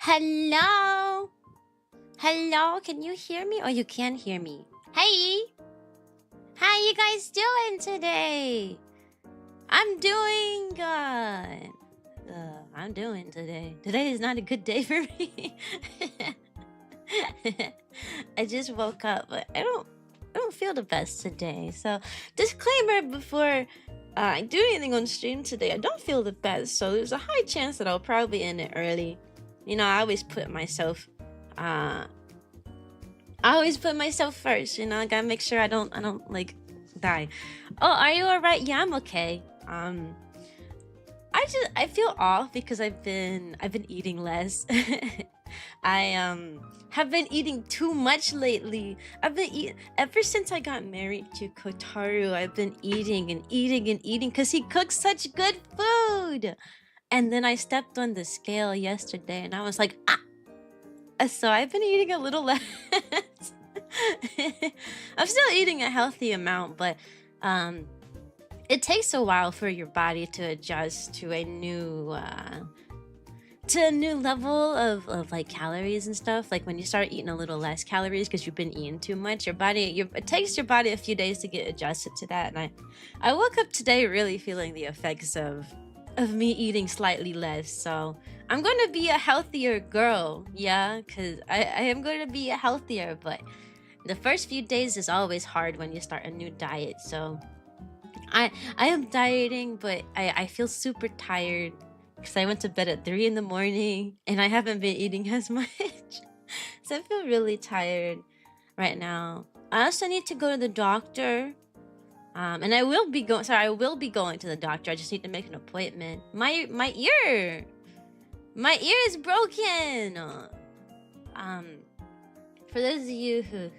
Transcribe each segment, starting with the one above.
Hello? Hello? Can you hear me? Oh, you can hear me. Hey! How you guys doing today? I'm doing good. I'm doing today. Today is not a good day for me. I just woke up, but I don't feel the best today. So, disclaimer before I do anything on stream today, I don't feel the best. So there's a high chance that I'll probably end it early. You know, I always put myself first. You know, I gotta make sure I don't like die. Oh, are you alright? Yeah, I'm okay. I feel off because I've been eating less. I have been eating too much lately. I've been eating ever since I got married to Kotaru. I've been eating and eating and eating because he cooks such good food. And then I stepped on the scale yesterday and I was like, ah! So I've been eating a little less. I'm still eating a healthy amount, but it takes a while for your body to adjust to a new level of like calories and stuff. Like when you start eating a little less calories because you've been eating too much, it takes your body a few days to get adjusted to that. And I woke up today really feeling the effects of me eating slightly less. So I'm going to be a healthier girl, yeah, because I am going to be a healthier, but the first few days is always hard when you start a new diet. So I am dieting, but I feel super tired because I went to bed at 3 in the morning and I haven't been eating as much. So I feel really tired right now. I also need to go to the doctor. And I will be going to the doctor. I just need to make an appointment. My ear is broken. For those of you who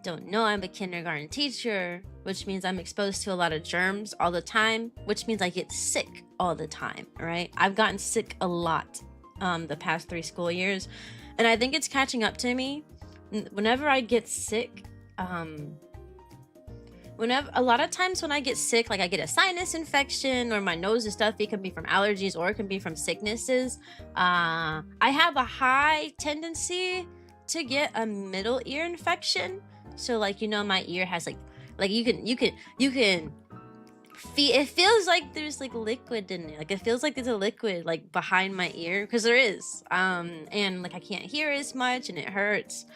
don't know, I'm a kindergarten teacher, which means I'm exposed to a lot of germs all the time, which means I get sick all the time, right? I've gotten sick a lot the past 3 school years, and I think it's catching up to me. Whenever I get sick, a lot of times when I get sick, like I get a sinus infection or my nose is stuffy, it can be from allergies or it can be from sicknesses. I have a high tendency to get a middle ear infection. So like, you know, my ear has like you can feel, it feels like there's like liquid in it. Like it feels like there's a liquid like behind my ear, because there is. And like I can't hear as much and it hurts.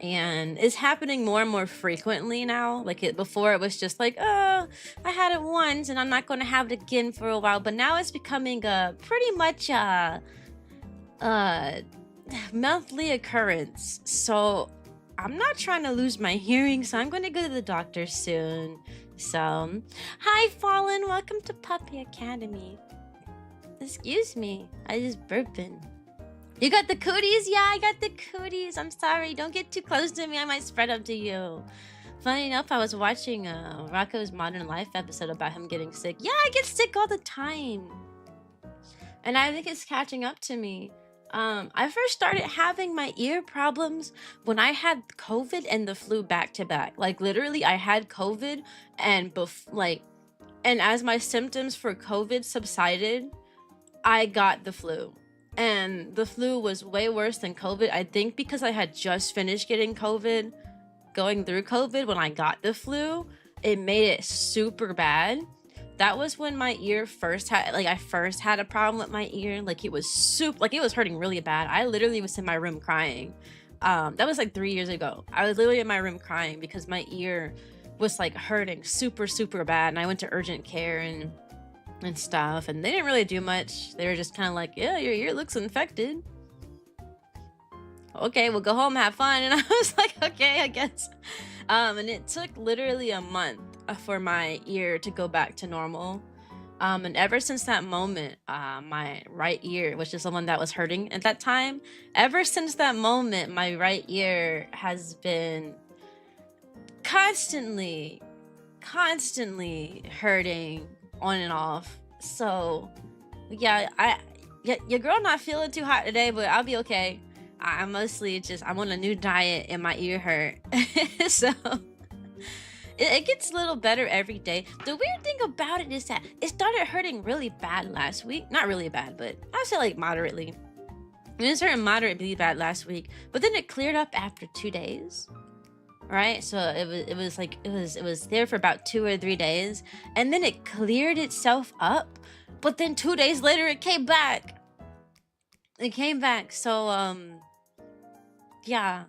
And it's happening more and more frequently now. Like before it was just like, oh, I had it once and I'm not going to have it again for a while. But now it's becoming a pretty much monthly occurrence. So I'm not trying to lose my hearing, so I'm going to go to the doctor soon. So, hi Fallen, welcome to Puppy Academy. Excuse me, I just burping. You got the cooties? Yeah, I got the cooties. I'm sorry. Don't get too close to me. I might spread up to you. Funny enough, I was watching Rocco's Modern Life episode about him getting sick. Yeah, I get sick all the time. And I think it's catching up to me. I first started having my ear problems when I had COVID and the flu back to back. Like literally, I had COVID and as my symptoms for COVID subsided, I got the flu. And the flu was way worse than COVID. I think because I had just finished getting COVID, going through COVID when I got the flu, it made it super bad. That was when my ear first had, I first had a problem with my ear. Like it was it was hurting really bad. I literally was in my room crying. That was like 3 years ago. I was literally in my room crying because my ear was like hurting super, super bad. And I went to urgent care and stuff, and they didn't really do much. They were just kind of like, yeah, your ear looks infected. Okay, we'll go home, have fun. And I was like, okay, I guess. And it took literally a month for my ear to go back to normal. And ever since that moment, my right ear, which is the one that was hurting at that time, ever since that moment, my right ear has been constantly hurting on and off. So yeah, your girl not feeling too hot today, but I'll be okay. I mostly I'm on a new diet and my ear hurt. So it gets a little better every day. The weird thing about it is that it started hurting really bad last week. Not really bad, but I would say like moderately. It started moderately bad last week, but then it cleared up after 2 days. Right, so it was there for about 2 or 3 days, and then it cleared itself up. But then 2 days later, it came back. So yeah.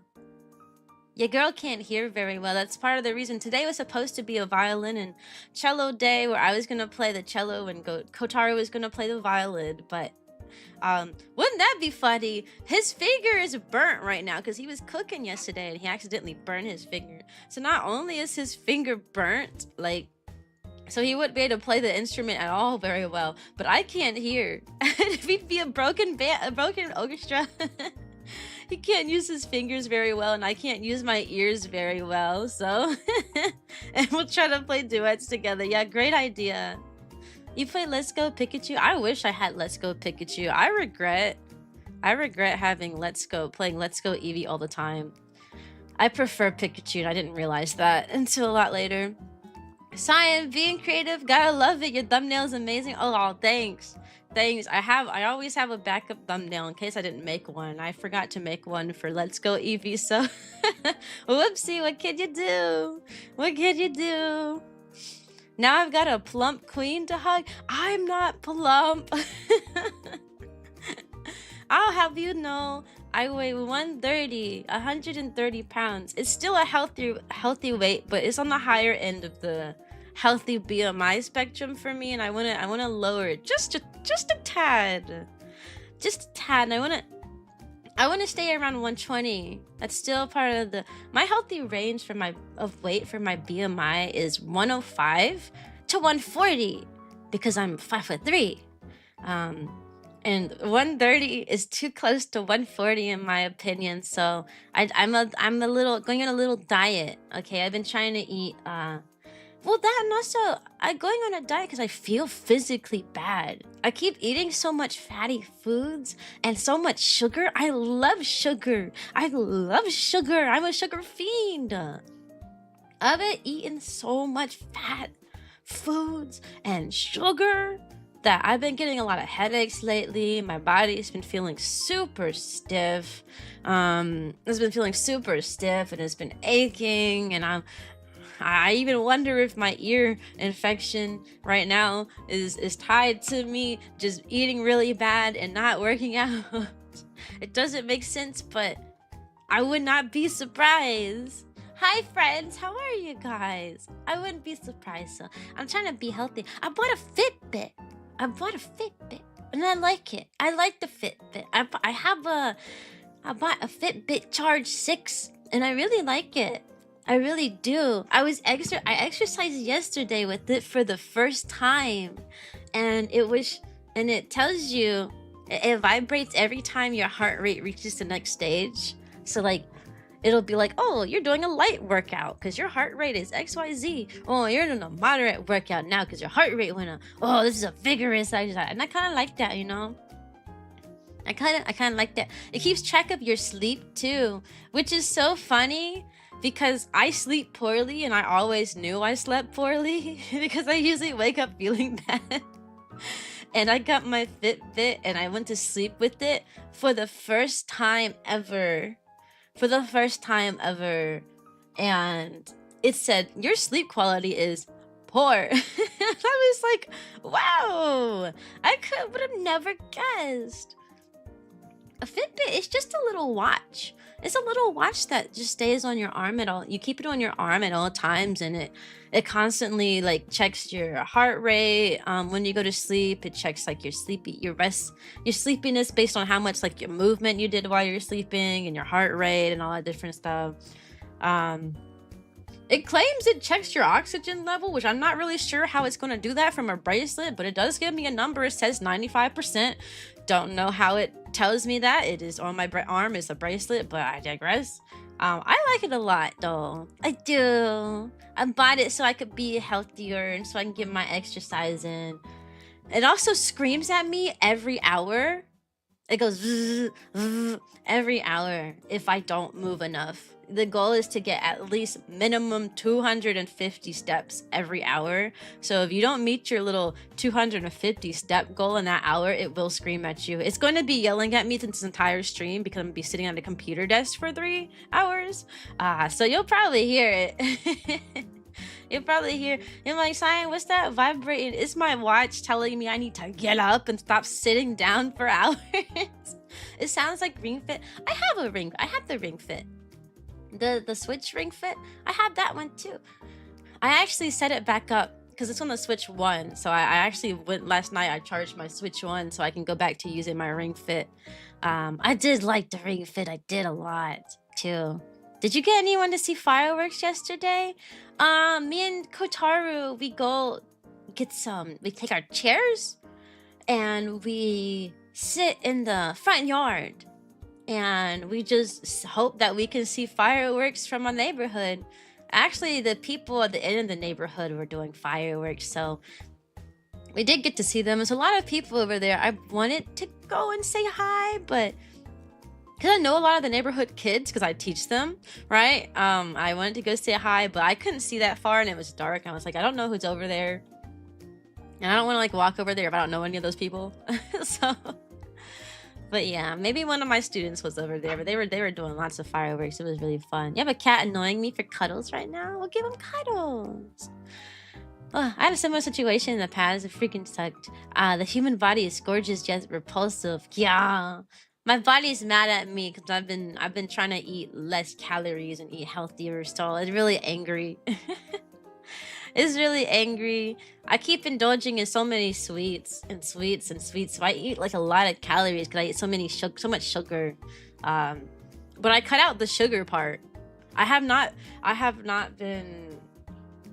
Your girl can't hear very well. That's part of the reason. Today was supposed to be a violin and cello day where I was gonna play the cello and Kotaro was gonna play the violin, but wouldn't that be funny? His finger is burnt right now because he was cooking yesterday and he accidentally burned his finger. So not only is his finger burnt, like, so he wouldn't be able to play the instrument at all very well, but I can't hear. If he'd be a broken orchestra. He can't use his fingers very well, and I can't use my ears very well, so... And we'll try to play duets together. Yeah, great idea. You play Let's Go Pikachu? I wish I had Let's Go Pikachu. I regret having playing Let's Go Eevee all the time. I prefer Pikachu, and I didn't realize that until a lot later. Cyan, being creative, gotta love it. Your thumbnail's amazing. Oh, thanks. I always have a backup thumbnail in case I didn't make one. I forgot to make one for Let's Go Eevee, so whoopsie, what can you do? What can you do? Now I've got a plump queen to hug. I'm not plump. I'll have you know, I weigh 130 pounds. It's still a healthy weight, but it's on the higher end of the healthy BMI spectrum for me, and I wanna lower it just a tad. And I wanna stay around 120. That's still part of my healthy range for of weight for my BMI is 105 to 140 because I'm 5'3". And 130 is too close to 140 in my opinion. So I'm going on a little diet. Okay, I've been trying to eat well, that and also I'm going on a diet because I feel physically bad. I keep eating so much fatty foods and so much sugar. I love sugar. I'm a sugar fiend. I've been eating so much fat foods and sugar that I've been getting a lot of headaches lately. My body's been feeling super stiff. It's been feeling super stiff and it's been aching, and I even wonder if my ear infection right now is tied to me just eating really bad and not working out. It doesn't make sense, but I would not be surprised. Hi friends, how are you guys? I wouldn't be surprised. So I'm trying to be healthy. I bought a Fitbit, and I like it. I like the Fitbit. I bought a Fitbit Charge 6, and I really like it. I really do. I exercised yesterday with it for the first time, and it tells you, it vibrates every time your heart rate reaches the next stage. So like, it'll be like, oh, you're doing a light workout because your heart rate is XYZ. Oh, you're doing a moderate workout now because your heart rate went up. Oh, this is a vigorous exercise. And I kind of like that, you know? I kind of like that. It keeps track of your sleep too, which is so funny because I sleep poorly and I always knew I slept poorly because I usually wake up feeling bad. And I got my Fitbit and I went to sleep with it for the first time ever. And it said, your sleep quality is poor. And I was like, wow, would have never guessed. A Fitbit is just a little watch. It's a little watch that just stays on your arm at all. You keep it on your arm at all times, and it constantly like checks your heart rate. When you go to sleep, it checks like your sleepiness based on how much like your movement you did while you're sleeping, and your heart rate and all that different stuff. It claims it checks your oxygen level, which I'm not really sure how it's going to do that from a bracelet, but it does give me a number. It says 95%. Don't know how it tells me that. It is on my arm. It's a bracelet, but I digress. I like it a lot, though. I do. I bought it so I could be healthier and so I can get my exercise in. It also screams at me every hour. It goes zzz, zzz, every hour if I don't move enough. The goal is to get at least minimum 250 steps every hour. So if you don't meet your little 250 step goal in that hour, it will scream at you. It's going to be yelling at me this entire stream because I'm going to be sitting on a computer desk for 3 hours. So you'll probably hear it. You'll probably hear, you're like, Cyan, what's that vibrating? It's my watch telling me I need to get up and stop sitting down for hours. It sounds like Ring Fit. I have the Ring Fit. The Switch Ring Fit. I have that one too. I actually set it back up because it's on the Switch 1. So I actually went last night. I charged my Switch 1 so I can go back to using my Ring Fit. I did like the Ring Fit. I did a lot too. Did you get anyone to see fireworks yesterday? Me and Kotaru, we go get some. We take our chairs and we sit in the front yard and we just hope that we can see fireworks from our neighborhood. Actually, the people at the end of the neighborhood were doing fireworks, so we did get to see them. There's a lot of people over there. I wanted to go and say hi, but because I know a lot of the neighborhood kids because I teach them, right? I wanted to go say hi, but I couldn't see that far and it was dark. I was like, I don't know who's over there. And I don't want to like walk over there if I don't know any of those people. So, but yeah, maybe one of my students was over there, but they were doing lots of fireworks. It was really fun. You have a cat annoying me for cuddles right now? Well, give him cuddles. Oh, I had a similar situation in the past. It freaking sucked. The human body is gorgeous yet repulsive. Yeah. My body's mad at me because I've been trying to eat less calories and eat healthier, so it's really angry. It's really angry. I keep indulging in so many sweets and sweets and sweets, so I eat like a lot of calories because I eat so much sugar. But I cut out the sugar part. I have not been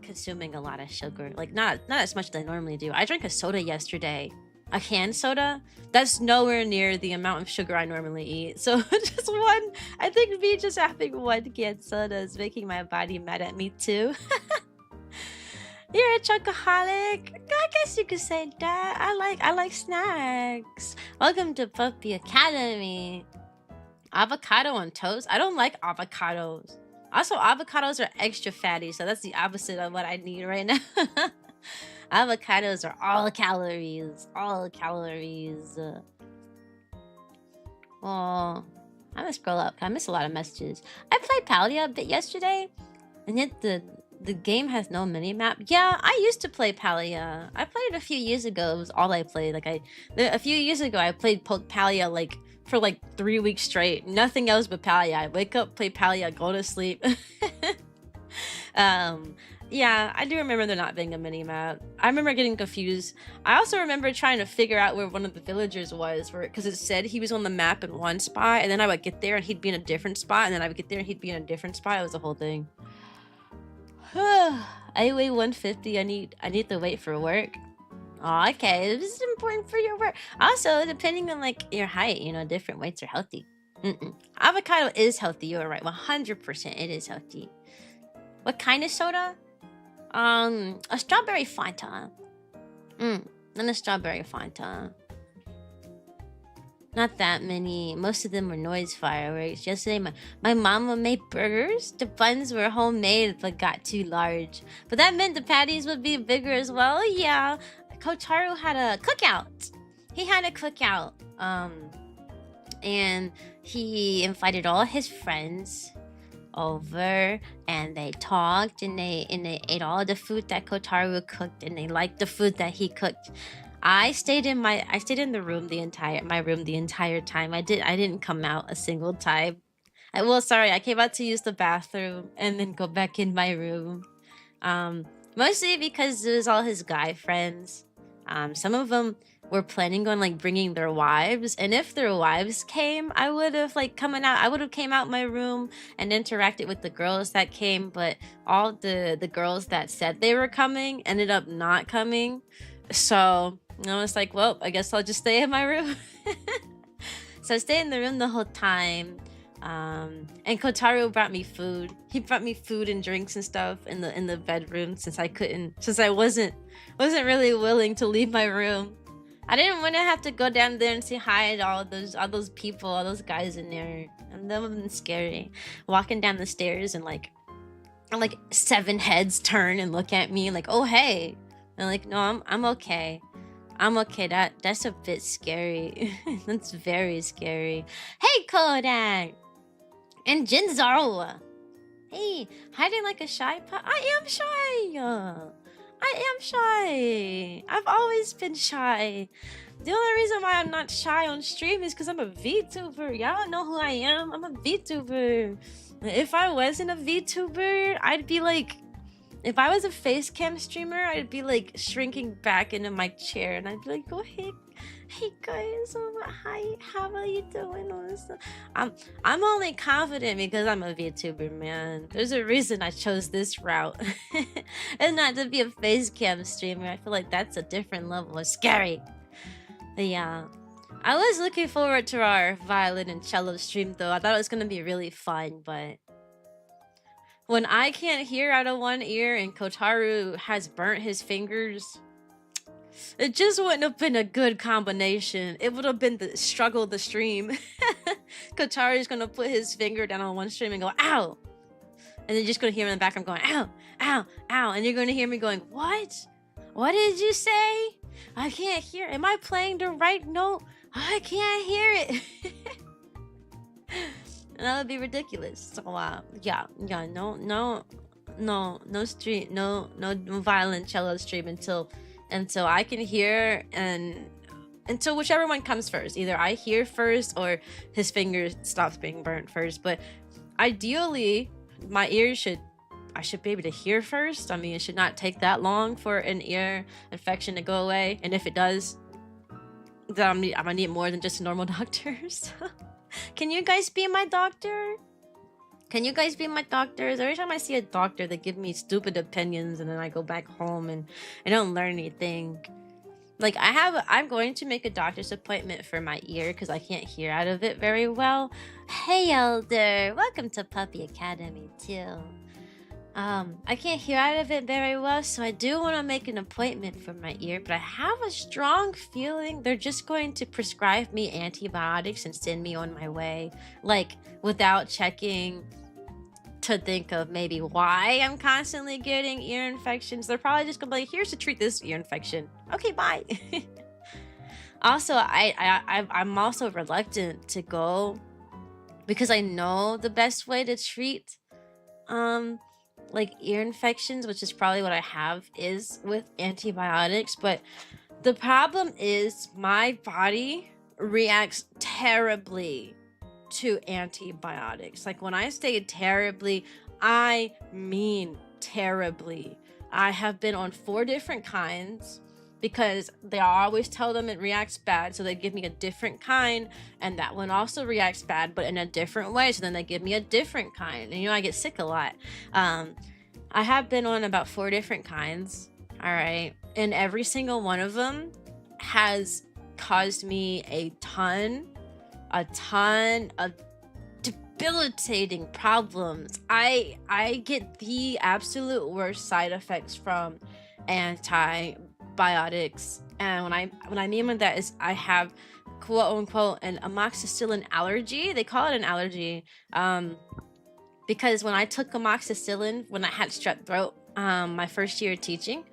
consuming a lot of sugar, like not as much as I normally do. I drank a soda yesterday. A canned soda that's nowhere near the amount of sugar I normally eat. So just one, I think me just having one canned soda is making my body mad at me too. You're a chocoholic. I guess you could say that. I like snacks. Welcome to Puppy Academy. Avocado on toast? I don't like avocados. Also, avocados are extra fatty, so that's the opposite of what I need right now. Avocados are all calories. All calories. Oh, I'm gonna scroll up. I missed a lot of messages. I played Palia a bit yesterday, and yet the game has no mini map. Yeah, I used to play Palia. I played it a few years ago. It was all I played. Like a few years ago, I played Palia like for like 3 weeks straight. Nothing else but Palia. I wake up, play Palia, go to sleep. Yeah, I do remember there not being a mini-map. I remember getting confused. I also remember trying to figure out where one of the villagers was, because it said he was on the map in one spot, and then I would get there and he'd be in a different spot, and then I would get there and he'd be in a different spot. It was a whole thing. I weigh 150. I need to wait for work. Oh, okay. This is important for your work. Also, depending on like your height, you know, different weights are healthy. Avocado is healthy. You're right. 100% it is healthy. What kind of soda? A strawberry Fanta. And a strawberry Fanta. Not that many. Most of them were noise fireworks. Yesterday, my mama made burgers. The buns were homemade but got too large. But that meant the patties would be bigger as well. Yeah. Kotaru had a cookout. He had a cookout. And he invited all his friends over, and they talked, and they ate all the food that Kotaru cooked, and they liked the food that he cooked. I stayed in the room the entire time. I didn't come out a single time. I came out to use the bathroom and then go back in my room. Mostly because it was all his guy friends. Some of them were planning on like bringing their wives, and if their wives came, I would have like came out my room and interacted with the girls that came, but all the girls that said they were coming ended up not coming. So I was like, well, I guess I'll just stay in my room. So I stayed in the room the whole time. And Kotaru brought me food. He brought me food and drinks and stuff in the bedroom since I wasn't really willing to leave my room. I didn't want to have to go down there and say hi to all those people, all those guys in there. And that would have been scary. Walking down the stairs and like 7 heads turn and look at me like, oh hey. And like, no, I'm okay. I'm okay. That's a bit scary. That's very scary. Hey Kodak! And Jinzaro! Hey, hiding like a shy pup? I am shy! I am shy. I've always been shy. The only reason why I'm not shy on stream is because I'm a VTuber. Y'all know who I am. I'm a VTuber. If I wasn't a VTuber, I'd be like... If I was a face cam streamer, I'd be like shrinking back into my chair and I'd be like, oh hey guys, hi, how are you doing? All this stuff. I'm only confident because I'm a VTuber, man. There's a reason I chose this route. And not to be a face cam streamer. I feel like that's a different level of scary. But yeah. I was looking forward to our violin and cello stream though. I thought it was gonna be really fun, but when I can't hear out of one ear and Kotaru has burnt his fingers, it just wouldn't have been a good combination. It would have been the struggle of the stream. Kotaru's gonna put his finger down on one stream and go, ow! And then you're just gonna hear him in the background going, ow, ow, ow. And you're gonna hear me going, what? What did you say? I can't hear. Am I playing the right note? I can't hear it. And that would be ridiculous. So yeah, no stream, no violent cello stream until I can hear, and until whichever one comes first. Either I hear first or his finger stops being burnt first. But ideally, my ears I should be able to hear first. I mean, it should not take that long for an ear infection to go away. And if it does, then I'm gonna need more than just a normal doctor. So. Can you guys be my doctor? Can you guys be my doctors? Every time I see a doctor, they give me stupid opinions and then I go back home and I don't learn anything. Like I'm going to make a doctor's appointment for my ear because I can't hear out of it very well. Hey Elder, welcome to Puppy Academy too. I can't hear out of it very well, so I do want to make an appointment for my ear, but I have a strong feeling they're just going to prescribe me antibiotics and send me on my way, like without checking to think of maybe why I'm constantly getting ear infections. They're probably just gonna be like, here's to treat this ear infection. Okay, bye. Also, I'm also reluctant to go because I know the best way to treat like ear infections, which is probably what I have, is with antibiotics. But the problem is my body reacts terribly to antibiotics. Like when I say terribly, I mean terribly. I have been on 4 different kinds because they always tell them it reacts bad, so they give me a different kind, and that one also reacts bad but in a different way, so then they give me a different kind, and I get sick a lot. I have been on about 4 different kinds, all right, and every single one of them has caused me a ton of debilitating problems. I get the absolute worst side effects from antibiotics, and what I mean by that is I have quote unquote an amoxicillin allergy. They call it an allergy because when I took amoxicillin when I had strep throat my first year of teaching,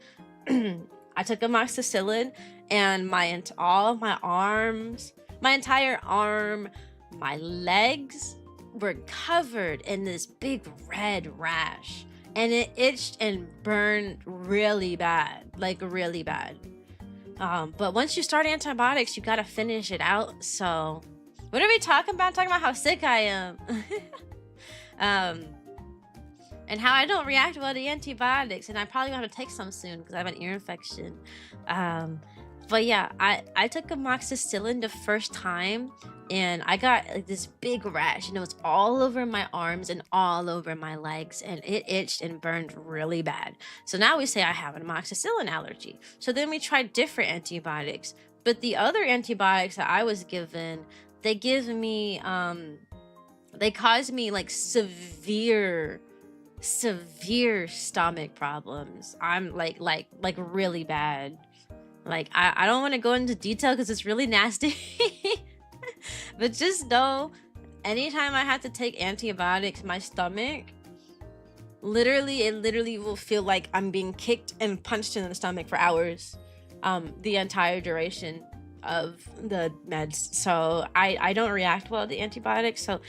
I took amoxicillin and all of my arms, my entire arm, my legs were covered in this big red rash, and it itched and burned really bad, like really bad. But once you start antibiotics, you gotta finish it out. So what are we talking about? Talking about how sick I am. And how I don't react well to antibiotics, and I probably gonna have to take some soon because I have an ear infection. But yeah, I took amoxicillin the first time, and I got like this big rash, and it was all over my arms and all over my legs, and it itched and burned really bad. So now we say I have an amoxicillin allergy. So then we tried different antibiotics, but the other antibiotics that I was given, they give me they caused me like severe stomach problems. I'm like really bad. Like, I don't want to go into detail because it's really nasty. But just know, anytime I have to take antibiotics, my stomach, it literally will feel like I'm being kicked and punched in the stomach for hours. The entire duration of the meds. So I don't react well to antibiotics. So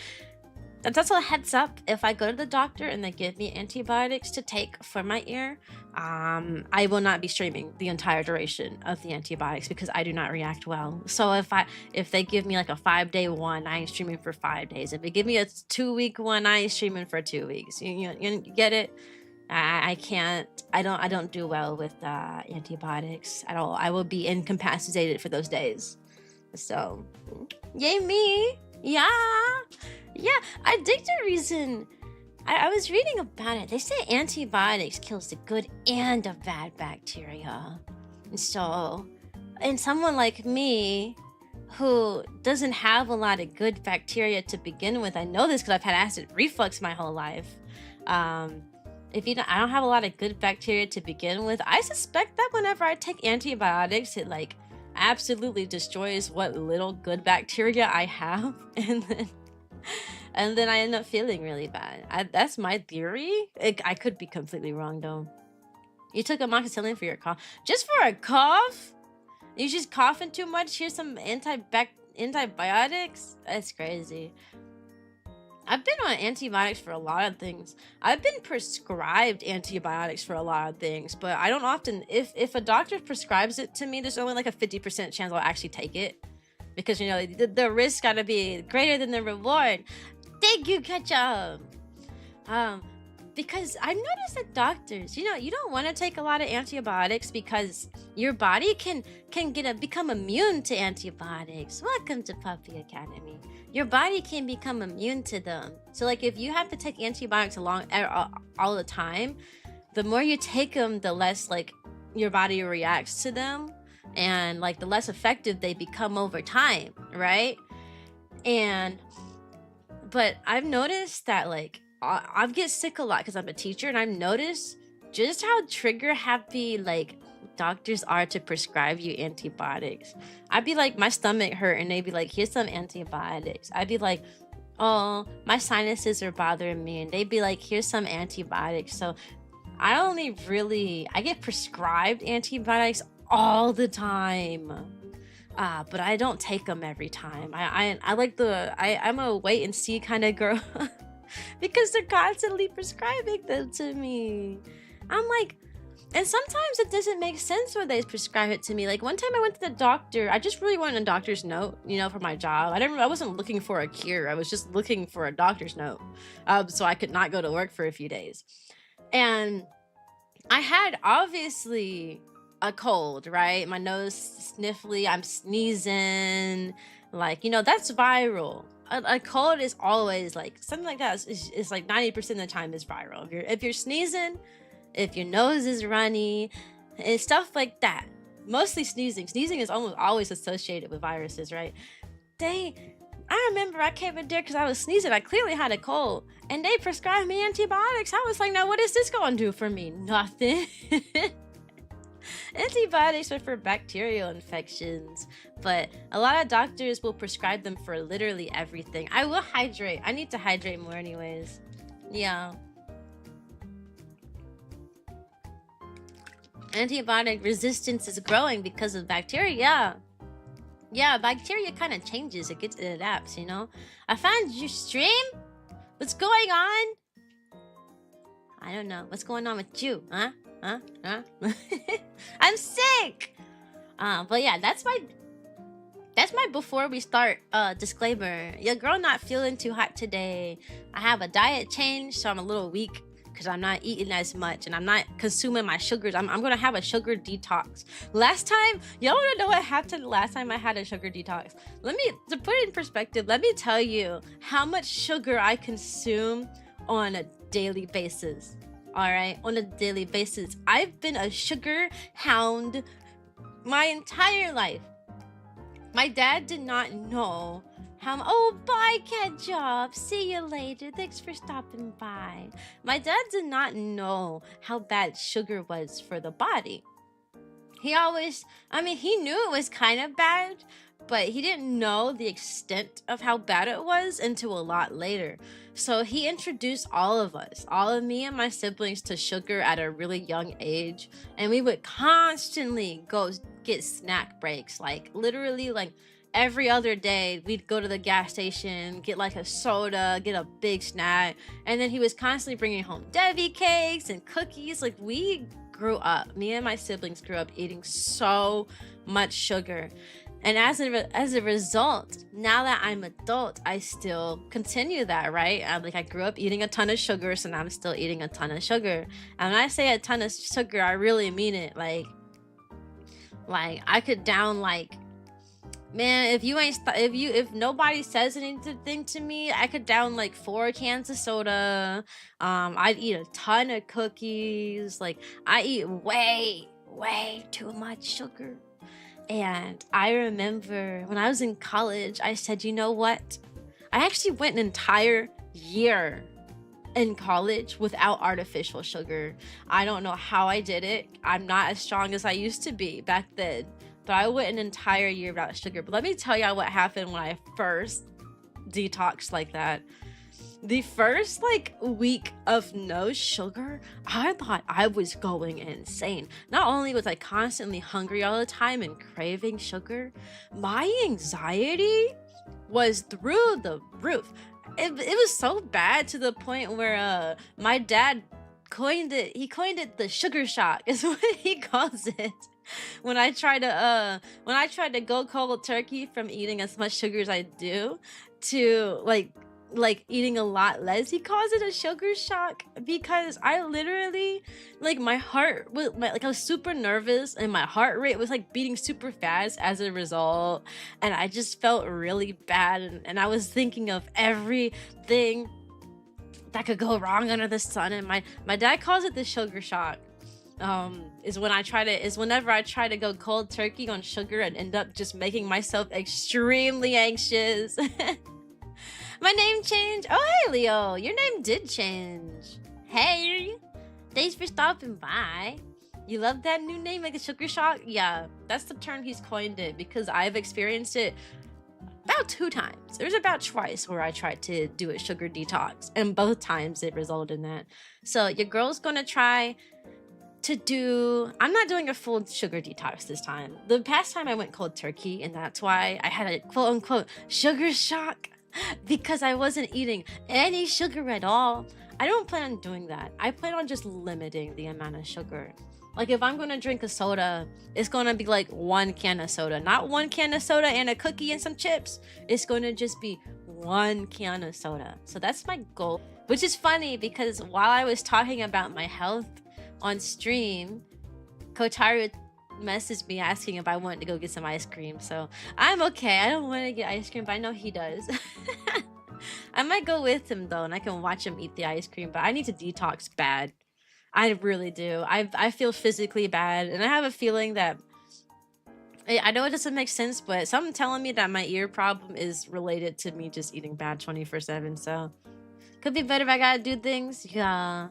that's a heads up. If I go to the doctor and they give me antibiotics to take for my ear, I will not be streaming the entire duration of the antibiotics because I do not react well. So if they give me like a 5-day one, I ain't streaming for 5 days. If they give me a 2-week one, I ain't streaming for 2 weeks. You get it? I can't. I don't do well with antibiotics at all. I will be incapacitated for those days. So, yay me! Yeah. I think the reason I was reading about it, they say antibiotics kills the good and the bad bacteria. So, and someone like me who doesn't have a lot of good bacteria to begin with, I know this because I've had acid reflux my whole life. I don't have a lot of good bacteria to begin with. I suspect that whenever I take antibiotics, it like absolutely destroys what little good bacteria I have, and then I end up feeling really bad. That's my theory. I could be completely wrong though. You took amoxicillin for your cough? Just for a cough? You just coughing too much? Here's some antibiotics? That's crazy. I've been on antibiotics for a lot of things. I've been prescribed antibiotics for a lot of things, but I don't often, if a doctor prescribes it to me, there's only like a 50% chance I'll actually take it. Because, you know, the risk gotta be greater than the reward. Thank you, Ketchup! Because I've noticed that doctors, you know, you don't want to take a lot of antibiotics because your body can become immune to antibiotics. Welcome to Puppy Academy. Your body can become immune to them. So like if you have to take antibiotics all the time, the more you take them, the less like your body reacts to them, and like the less effective they become over time, right? But I've noticed that like I get sick a lot because I'm a teacher, and I've noticed just how trigger happy like doctors are to prescribe you antibiotics. I'd be like, my stomach hurt, and they'd be like, here's some antibiotics. I'd be like, oh, my sinuses are bothering me, and they'd be like, here's some antibiotics. So I get prescribed antibiotics all the time. But I don't take them every time. I'm a wait and see kind of girl. Because they're constantly prescribing them to me. I'm like, and sometimes it doesn't make sense when they prescribe it to me. Like one time I went to the doctor. I just really wanted a doctor's note, you know, for my job. I wasn't looking for a cure. I was just looking for a doctor's note, so I could not go to work for a few days. And I had obviously a cold, right? My nose sniffly. I'm sneezing. Like, you know, that's viral. A cold is always like something like that is like 90% of the time is viral. If you're sneezing, if your nose is runny, and stuff like that. Mostly sneezing. Sneezing is almost always associated with viruses, right? I remember I came in there because I was sneezing. I clearly had a cold, and they prescribed me antibiotics. I was like, now what is this going to do for me? Nothing. Antibiotics are for bacterial infections, but a lot of doctors will prescribe them for literally everything. I will hydrate. I need to hydrate more anyways. Yeah. Antibiotic resistance is growing because of bacteria. Yeah, bacteria kind of changes. It adapts, you know? I found your stream? What's going on? I don't know. What's going on with you? Huh? I'm sick. But yeah, that's my before we start disclaimer. Your girl not feeling too hot today. I have a diet change, so I'm a little weak because I'm not eating as much and I'm not consuming my sugars. I'm gonna have a sugar detox. Last time, y'all wanna know what happened last time I had a sugar detox? To put it in perspective, let me tell you how much sugar I consume on a daily basis. All right, on a daily basis. I've been a sugar hound my entire life. My dad did not know how. Oh, bye, Ketchup. See you later. Thanks for stopping by. My dad did not know how bad sugar was for the body. he always, I mean, he knew it was kind of bad, but he didn't know the extent of how bad it was until a lot later. So he introduced all of us, all of me and my siblings, to sugar at a really young age. And we would constantly go get snack breaks, like literally like every other day we'd go to the gas station, get like a soda, get a big snack. And then he was constantly bringing home Debbie cakes and cookies. Like we grew up, me and my siblings grew up eating so much sugar. And as a result, now that I'm adult, I still continue that, right? I grew up eating a ton of sugar, so now I'm still eating a ton of sugar. And when I say a ton of sugar, I really mean it. Like I could down like, man, if nobody says anything to me, I could down like 4 cans of soda. I'd eat a ton of cookies. Like I eat way too much sugar. And I remember when I was in college, I said, you know what? I actually went an entire year in college without artificial sugar. I don't know how I did it. I'm not as strong as I used to be back then, but I went an entire year without sugar. But let me tell y'all what happened when I first detoxed like that. The first like week of no sugar, I thought I was going insane. Not only was I constantly hungry all the time and craving sugar, my anxiety was through the roof. It was so bad to the point where my dad coined it the sugar shock is what he calls it. When I try to go cold turkey from eating as much sugar as I do to like eating a lot less, he calls it a sugar shock, because I literally like my heart was like, I was super nervous and my heart rate was like beating super fast as a result, and I just felt really bad, and I was thinking of everything that could go wrong under the sun, and my dad calls it the sugar shock. Whenever I try to go cold turkey on sugar and end up just making myself extremely anxious. My name changed. Oh, hey, Leo. Your name did change. Hey. Thanks for stopping by. You love that new name, like a sugar shock? Yeah, that's the term he's coined it, because I've experienced it about 2 times. There's about twice where I tried to do a sugar detox, and both times it resulted in that. So your girl's gonna try to do... I'm not doing a full sugar detox this time. The past time I went cold turkey, and that's why I had a quote-unquote sugar shock, because I wasn't eating any sugar at all. I don't plan on doing that. I plan on just limiting the amount of sugar. Like if I'm gonna drink a soda, it's gonna be like 1 can of soda, not 1 can of soda and a cookie and some chips. It's gonna just be 1 can of soda. So that's my goal, which is funny because while I was talking about my health on stream, Kotaru messaged me asking if I wanted to go get some ice cream. So I'm okay. I don't want to get ice cream, but I know he does. I might go with him though, and I can watch him eat the ice cream, but I need to detox bad. I really do. I feel physically bad, and I have a feeling that... I know it doesn't make sense, but something telling me that my ear problem is related to me just eating bad 24/7, so... Could be better if I gotta do things. Yeah.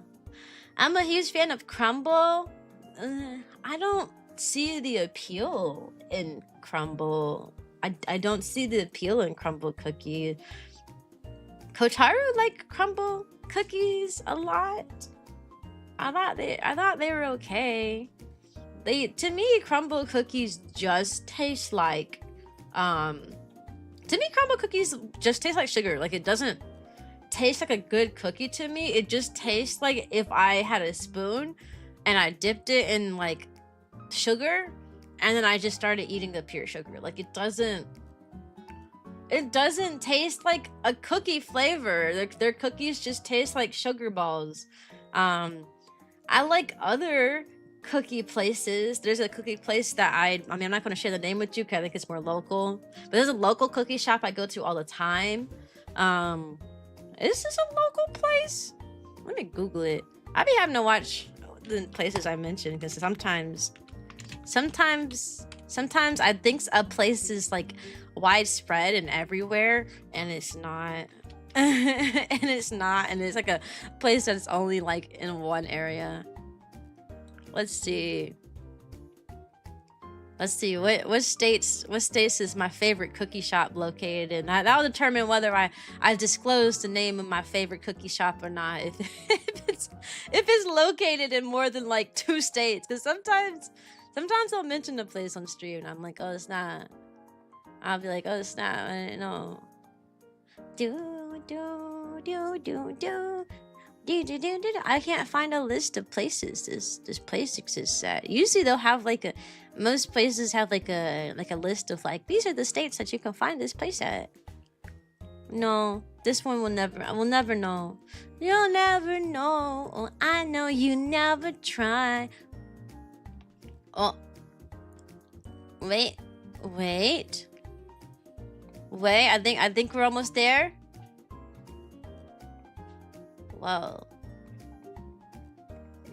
I'm a huge fan of crumble. I don't see the appeal in crumble. I don't see the appeal in crumble cookie. Kotaru like crumble cookies a lot. I thought they were okay. To me, crumble cookies just taste like to me crumble cookies just taste like sugar. Like it doesn't taste like a good cookie to me. It just tastes like if I had a spoon and I dipped it in like sugar and then I just started eating the pure sugar. Like it doesn't taste like a cookie flavor. Their cookies just taste like sugar balls. I like other cookie places. There's a cookie place that I'm not going to share the name with you because I think it's more local, but there's a local cookie shop I go to all the time. Is this a local place? Let me Google it. I be having to watch the places I mentioned because sometimes I think a place is like widespread and everywhere, and it's not. And it's like a place that's only like in one area. Let's see. Let's see what states is my favorite cookie shop located in. That'll determine whether I disclose the name of my favorite cookie shop or not. If it's located in more than like 2 states, because sometimes I'll mention the place on stream and I'm like, oh, it's not. I'll be like, oh, it's not. I don't know. I can't find a list of places this place exists at. Usually they'll have like most places have like a list of like, these are the states that you can find this place at. No, this one will never know. You'll never know. Oh, I know you never try. Oh, wait. I think we're almost there. Whoa.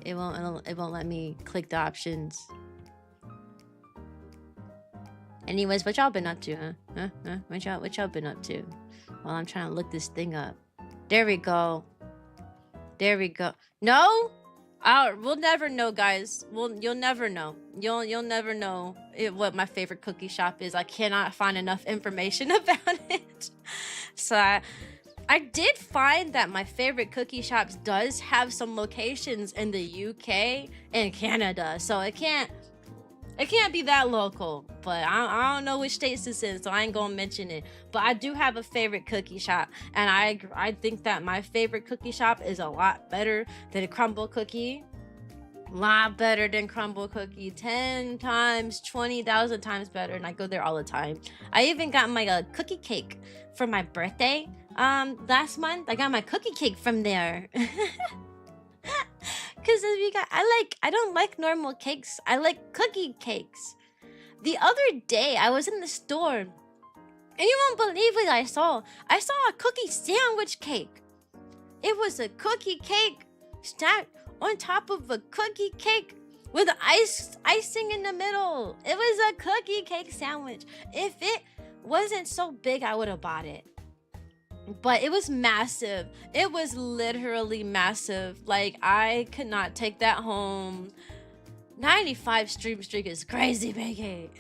It won't let me click the options. Anyways, what y'all been up to, huh? What y'all been up to? Well, I'm trying to look this thing up. There we go. No? We'll never know, guys. You'll never know. You'll never know what my favorite cookie shop is. I cannot find enough information about it. So I did find that my favorite cookie shops does have some locations in the UK and Canada, so it can't be that local. But I don't know which states this is, so I ain't gonna mention it. But I do have a favorite cookie shop, and I think that my favorite cookie shop is a lot better than a Crumble Cookie. Lot better than Crumble Cookie. 10 times, 20,000 times better, and I go there all the time. I even got my cookie cake for my birthday last month. I got my cookie cake from there. Because I don't like normal cakes. I like cookie cakes. The other day, I was in the store, and you won't believe what I saw. I saw a cookie sandwich cake. It was a cookie cake stacked on top of a cookie cake with icing in the middle. It was a cookie cake sandwich. If it wasn't so big, I would have bought it. But it was massive. It was literally massive. Like, I could not take that home. 95 stream streak is crazy, baby.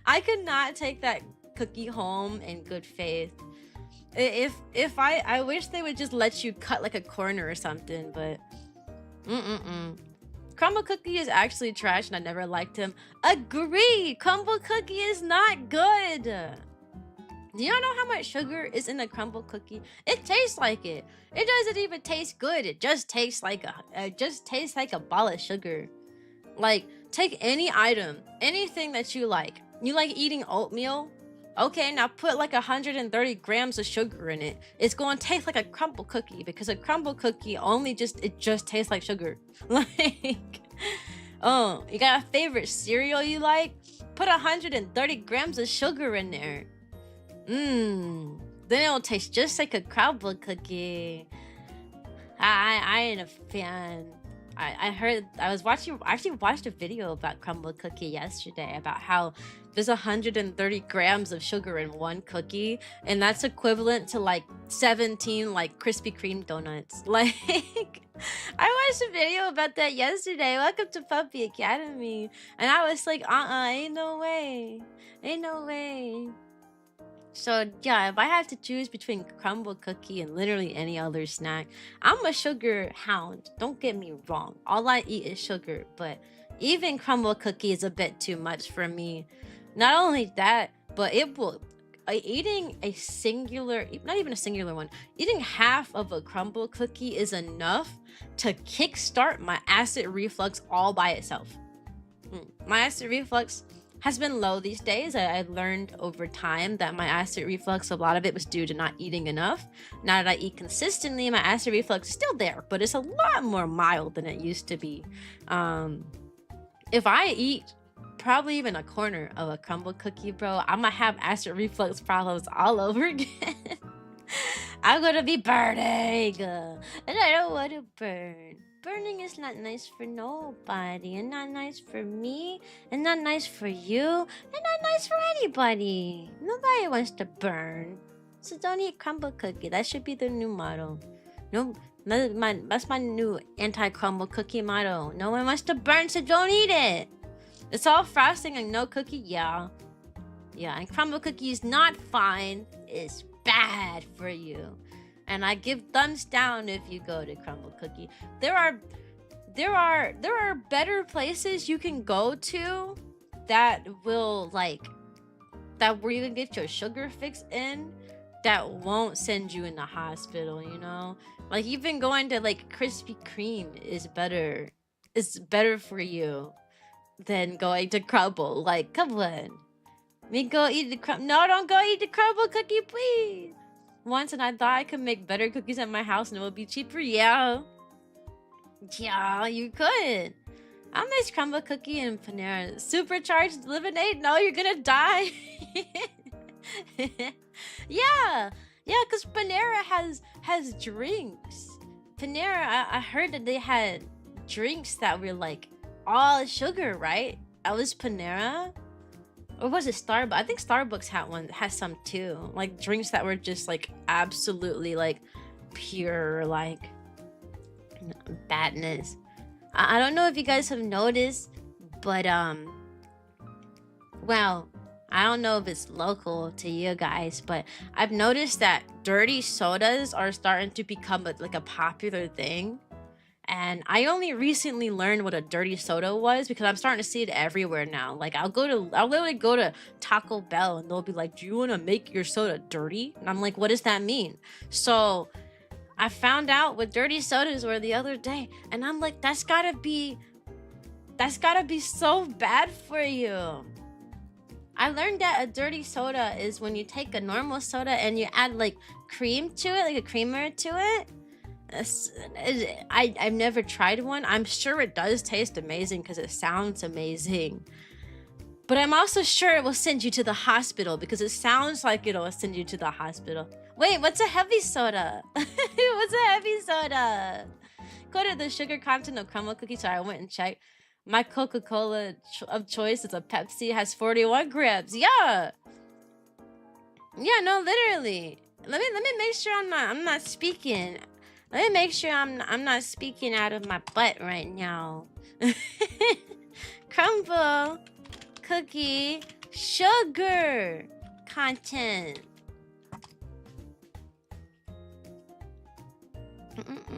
I could not take that cookie home in good faith. If I wish they would just let you cut like a corner or something, but Crumble Cookie is actually trash and I never liked him. Agreed. Crumble Cookie is not good. Do y'all know how much sugar is in a Crumble Cookie? It tastes like it. It doesn't even taste good. It just tastes like a ball of sugar. Like, take any item, anything that you like. You like eating oatmeal? Okay, now put like 130 grams of sugar in it. It's going to taste like a Crumble Cookie because a Crumble Cookie it just tastes like sugar. Like, oh, you got a favorite cereal you like? Put 130 grams of sugar in there. Then it'll taste just like a Crumble Cookie. I ain't a fan. I actually watched a video about Crumble Cookie yesterday about how there's 130 grams of sugar in one cookie, and that's equivalent to like 17 like Krispy Kreme donuts. Like, I watched a video about that yesterday. Welcome to Puppy Academy. And I was like, ain't no way. So yeah, if I had to choose between Crumble Cookie and literally any other snack, I'm a sugar hound. Don't get me wrong. All I eat is sugar, but even Crumble Cookie is a bit too much for me. Not only that, but eating a singular, not even a singular one, eating half of a Crumble Cookie is enough to kickstart my acid reflux all by itself. My acid reflux has been low these days. I learned over time that my acid reflux, a lot of it was due to not eating enough. Now that I eat consistently, my acid reflux is still there, but it's a lot more mild than it used to be. If I eat probably even a corner of a Crumble Cookie, bro, I'm gonna have acid reflux problems all over again. I'm gonna be burning, and I don't want to burn. Burning is not nice for nobody, and not nice for me, and not nice for you, and not nice for anybody. Nobody wants to burn. So don't eat Crumble Cookie. That should be the new motto. No, that's my new anti-Crumble Cookie motto. No one wants to burn, so don't eat it. It's all frosting and no cookie. Yeah. Yeah, and crumble cookie is not fine. It's bad for you. And I give thumbs down if you go to crumble cookie. There are better places you can go to that will like that where you can get your sugar fix in that won't send you in the hospital, you know? Like even going to like Krispy Kreme is better. It's better for you than going to crumble. Like, come on. Me go eat the crumble. No, don't go eat the crumble cookie, please. Once, and I thought I could make better cookies at my house and it would be cheaper. Yeah. Yeah, you could. I miss crumble cookie and Panera. Supercharged lemonade? No, you're gonna die. Yeah. Yeah, because Panera has drinks. Panera, I heard that they had drinks that were like all sugar, right? That was Panera. Or was it Starbucks? I think Starbucks has some too. Like drinks that were just like absolutely like pure like badness. I don't know if you guys have noticed, but well, I don't know if it's local to you guys, but I've noticed that dirty sodas are starting to become like a popular thing. And I only recently learned what a dirty soda was because I'm starting to see it everywhere now. Like I'll literally go to Taco Bell and they'll be like, "Do you want to make your soda dirty?" And I'm like, "What does that mean?" So I found out what dirty sodas were the other day, and I'm like, that's gotta be so bad for you. I learned that a dirty soda is when you take a normal soda and you add like cream to it, like a creamer to it. I've never tried one. I'm sure it does taste amazing because it sounds amazing. But I'm also sure it will send you to the hospital because it sounds like it'll send you to the hospital. Wait, what's a heavy soda? What's a heavy soda? Go to the sugar content of crumble cookie. Sorry, I went and checked. My Coca-Cola of choice is a Pepsi. Has 41 grams. Yeah. Yeah, no, literally. Let me make sure I'm not speaking. Let me make sure I'm not speaking out of my butt right now. Crumble cookie sugar content.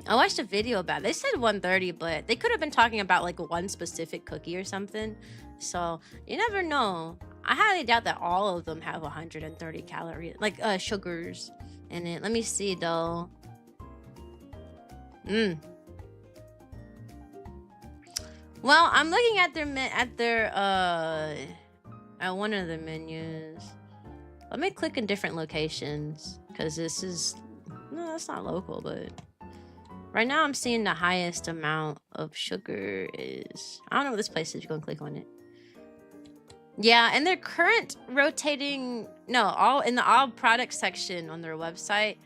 I watched a video about it. They said 130, but they could have been talking about like one specific cookie or something. So you never know. I highly doubt that all of them have 130 calories, like sugars in it. Let me see though. Well, I'm looking at at one of the menus. Let me click in different locations because this is that's not local, but right now I'm seeing the highest amount of sugar is I don't know what this place is. You're gonna click on it. Yeah, and their current rotating all in the all product section on their website.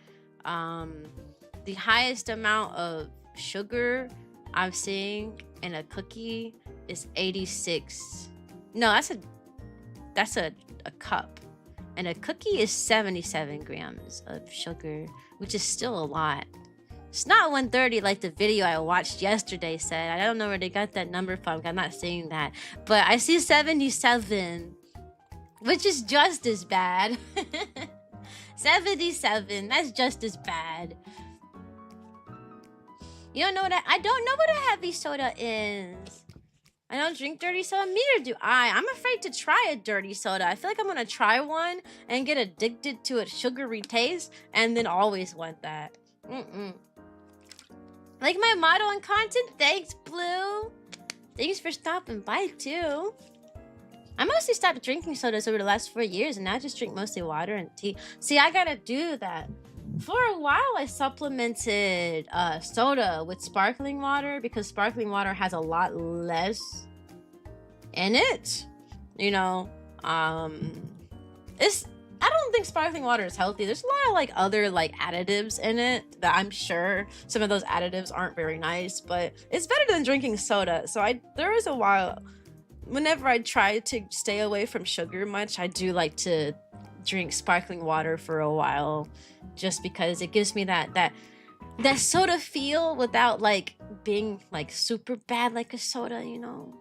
The highest amount of sugar I'm seeing in a cookie is 86. No, that's a cup. And a cookie is 77 grams of sugar, which is still a lot. It's not 130 like the video I watched yesterday said. I don't know where they got that number from. I'm not seeing that. But I see 77, which is just as bad. 77, that's just as bad. You don't know I don't know what a heavy soda is. I don't drink dirty soda. Neither do I. I'm afraid to try a dirty soda. I feel like I'm gonna try one and get addicted to its sugary taste and then always want that. Like my model and content? Thanks, Blue. Thanks for stopping by too. I mostly stopped drinking sodas over the last 4 years and now I just drink mostly water and tea. See, I gotta do that. For a while, I supplemented soda with sparkling water because sparkling water has a lot less in it. You know, I don't think sparkling water is healthy. There's a lot of like other like additives in it that I'm sure some of those additives aren't very nice, but it's better than drinking soda. So there was a while, whenever I try to stay away from sugar much, I do like to drink sparkling water for a while. Just because it gives me that soda feel without like being like super bad like a soda, you know.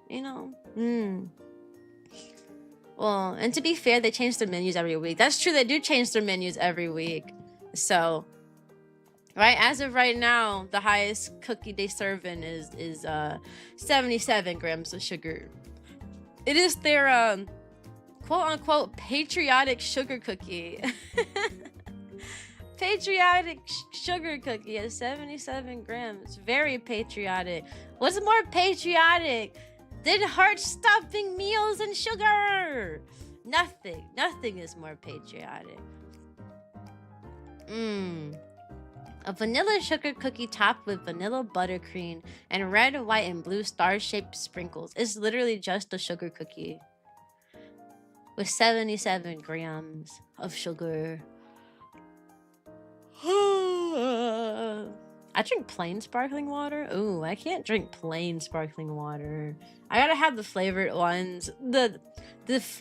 Well, and to be fair, they change their menus every week. That's true, they do change their menus every week. So, right, as of right now, the highest cookie they serving is 77 grams of sugar. It is their quote unquote patriotic sugar cookie. Patriotic sugar cookie at 77 grams. Very patriotic. What's more patriotic than heart-stopping meals and sugar? Nothing. Nothing is more patriotic. A vanilla sugar cookie topped with vanilla buttercream and red, white, and blue star-shaped sprinkles. It's literally just a sugar cookie with 77 grams of sugar. I drink plain sparkling water. Ooh, I can't drink plain sparkling water. I gotta have the flavored ones. The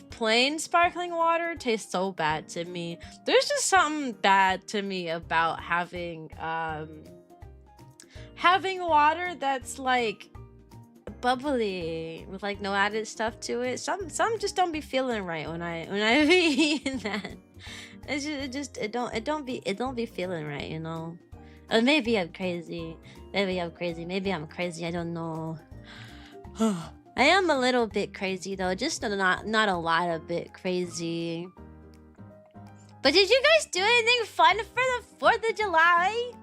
plain sparkling water tastes so bad to me. There's just something bad to me about having water that's like bubbly with like no added stuff to it. Some just don't be feeling right when I be eating that. It don't be feeling right, you know. Or maybe I'm crazy. Maybe I'm crazy. I don't know. I am a little bit crazy though, just not a lot of bit crazy. But did you guys do anything fun for the 4th of July?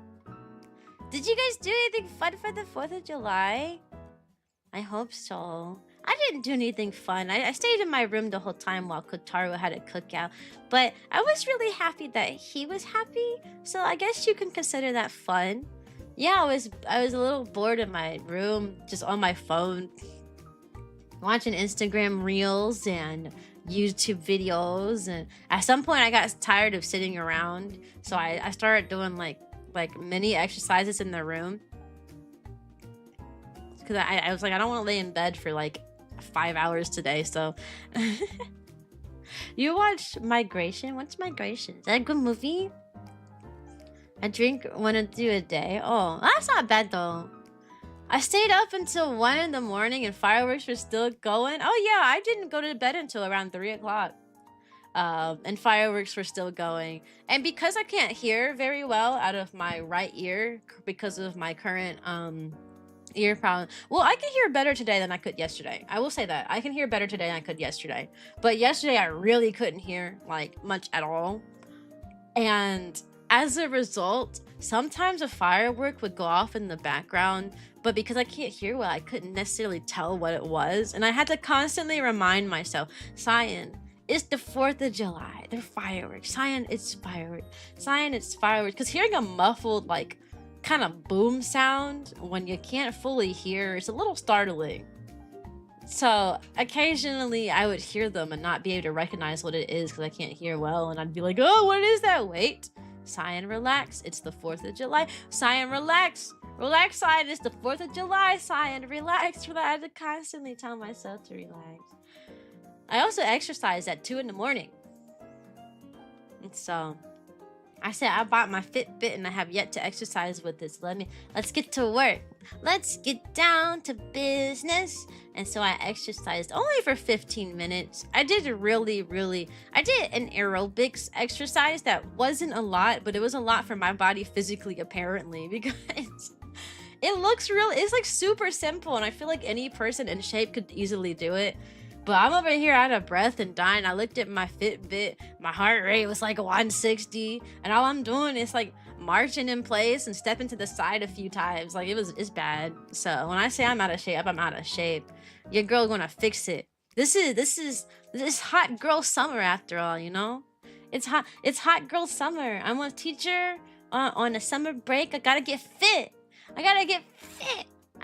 Did you guys do anything fun for the 4th of July? I hope so. I didn't do anything fun. I stayed in my room the whole time while Kotaro had a cookout. But I was really happy that he was happy. So I guess you can consider that fun. Yeah, I was a little bored in my room, just on my phone, watching Instagram reels and YouTube videos. And at some point I got tired of sitting around. So I started doing like mini exercises in the room. Because I was like, I don't want to lay in bed for like 5 hours today, so you watched Migration? What's Migration? Is that a good movie? I drink 1 or 2 a day. Oh, that's not bad though. I stayed up until 1 in the morning and fireworks were still going. Oh yeah, I didn't go to bed until around 3 o'clock. And fireworks were still going. And because I can't hear very well out of my right ear because of my current ear problem. Well, I can hear better today than I could yesterday. I will say that. I can hear better today than I could yesterday. But yesterday I really couldn't hear like much at all. And as a result, sometimes a firework would go off in the background, but because I can't hear well, I couldn't necessarily tell what it was. And I had to constantly remind myself, Cyan, it's the 4th of July. They're fireworks. Cyan, it's fireworks. Cyan, it's fireworks. Because hearing a muffled like kind of boom sound when you can't fully hear, it's a little startling. So occasionally I would hear them and not be able to recognize what it is because I can't hear well, and I'd be like, oh, what is that? Wait, Cyan, relax, it's the 4th of July. Cyan, relax, Cyan, it's the 4th of July. Cyan, relax. I had to constantly tell myself to relax. I also exercise at 2 in the morning, and so I said I bought my Fitbit and I have yet to exercise with this. Let's get to work. Let's get down to business. And so I exercised only for 15 minutes. I did an aerobics exercise that wasn't a lot, but it was a lot for my body physically, apparently, because it looks it's like super simple, and I feel like any person in shape could easily do it. But I'm over here out of breath and dying. I looked at my Fitbit. My heart rate was like 160. And all I'm doing is like marching in place and stepping to the side a few times. Like it's bad. So when I say I'm out of shape, I'm out of shape. Your girl gonna fix it. This is hot girl summer after all, you know? It's hot girl summer. I'm a teacher on a summer break. I gotta get fit. I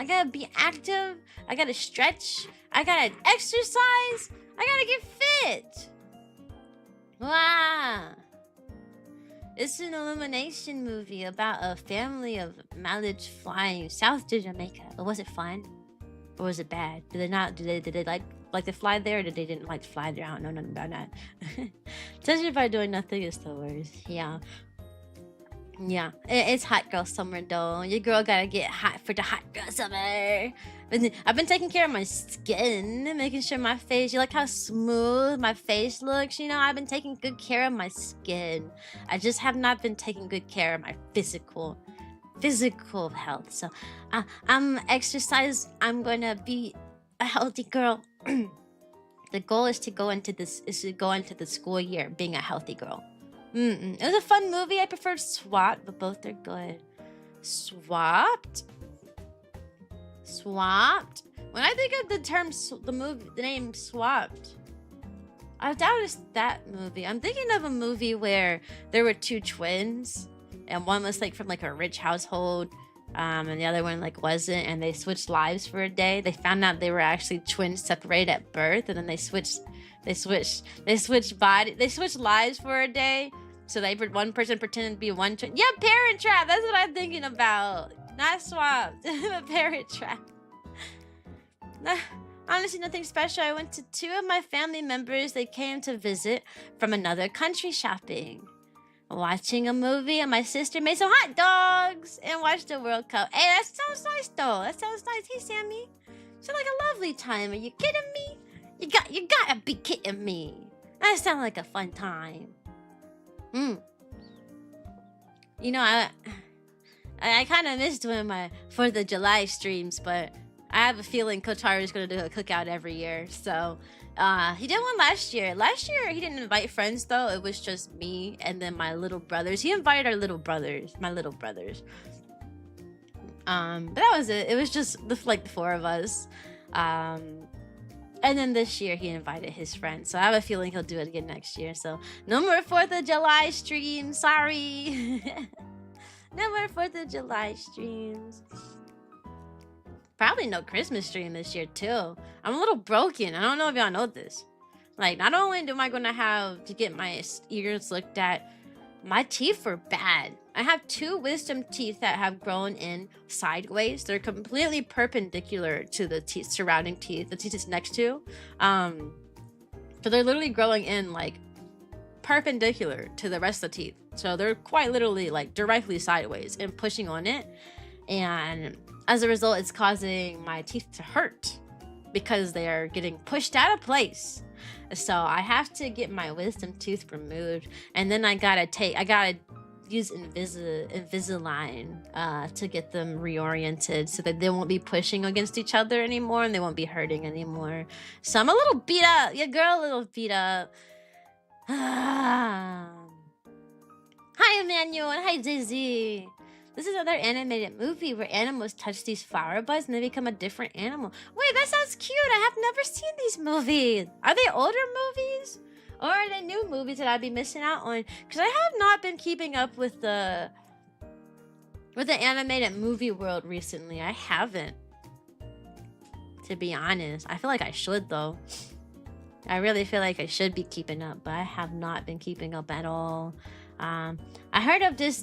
gotta be active. I gotta stretch. I gotta exercise. I gotta get fit. Wow. It's an illumination movie about a family of mallards flying south to Jamaica. But was it fun? Or was it bad? Did they like to fly there, or did they didn't like to fly there? I don't know nothing about that. Judging by doing nothing is the worst. Yeah. Yeah, it's hot girl summer though. Your girl gotta get hot for the hot girl summer. And I've been taking care of my skin, making sure my face. You like how smooth my face looks? You know, I've been taking good care of my skin. I just have not been taking good care of my physical health. So, I'm exercise. I'm gonna be a healthy girl. The goal is to go into the school year being a healthy girl. It was a fun movie. I preferred SWAT, but both are good. Swapped. When I think of the term, the name Swapped, I doubt it's that movie. I'm thinking of a movie where there were two twins, and one was like from like a rich household, and the other one like wasn't, and they switched lives for a day. They found out they were actually twins separated at birth, and then they switched lives for a day. So one person pretended to be one twin. Yeah, Parent Trap. That's what I'm thinking about. Not swapped. Parent Trap. Honestly, nothing special. I went to two of my family members. They came to visit from another country shopping. Watching a movie, and my sister made some hot dogs and watched the World Cup. Hey, that sounds nice though. That sounds nice. Hey, Sammy. Sounds like a lovely time. Are you kidding me? You gotta be kidding me. That sounds like a fun time. You know, I kind of missed doing my 4th of July streams, but I have a feeling Kotaru is going to do a cookout every year. So, he did one last year. Last year, he didn't invite friends, though. It was just me and then my little brothers. He invited my little brothers. But that was it. It was just the 4 of us. And then this year he invited his friends. So I have a feeling he'll do it again next year. So no more 4th of July streams. Sorry. No more 4th of July streams. Probably no Christmas stream this year too. I'm a little broken. I don't know if y'all know this. Like, not only am I gonna have to get my ears looked at, my teeth were bad. I have 2 wisdom teeth that have grown in sideways. They're completely perpendicular to the teeth, surrounding teeth, the teeth it's next to. So they're literally growing in like perpendicular to the rest of the teeth. So they're quite literally like directly sideways and pushing on it. And as a result, it's causing my teeth to hurt because they are getting pushed out of place. So I have to get my wisdom tooth removed, and then I gotta use Invisalign to get them reoriented so that they won't be pushing against each other anymore and they won't be hurting anymore. So I'm a little beat up. Your girl a little beat up. Hi, Emmanuel, and hi, Dizzy. This is another animated movie where animals touch these flower buds and they become a different animal. Wait, that sounds cute. I have never seen these movies. Are they older movies? Or are they new movies that I'd be missing out on? Because I have not been keeping up with the animated movie world recently. I haven't. To be honest. I feel like I should, though. I really feel like I should be keeping up, but I have not been keeping up at all. I heard of this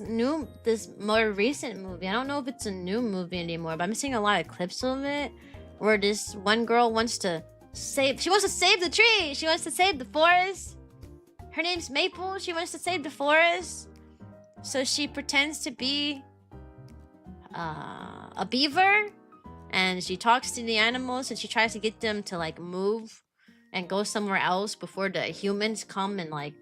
more recent movie. I don't know if it's a new movie anymore, but I'm seeing a lot of clips of it where this one girl wants to save the tree. She wants to save the forest. Her name's Maple. She wants to save the forest. So she pretends to be a beaver, and she talks to the animals and she tries to get them to like move and go somewhere else before the humans come and like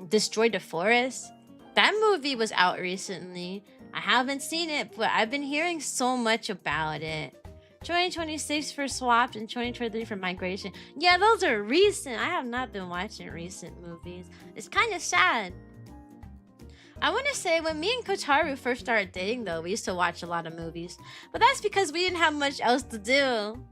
destroy the forest. That movie was out recently. I haven't seen it, but I've been hearing so much about it. 2026 for Swapped and 2023 for Migration. Yeah, those are recent. I have not been watching recent movies. It's kind of sad. I want to say when me and Kotaru first started dating, though, we used to watch a lot of movies. But that's because we didn't have much else to do.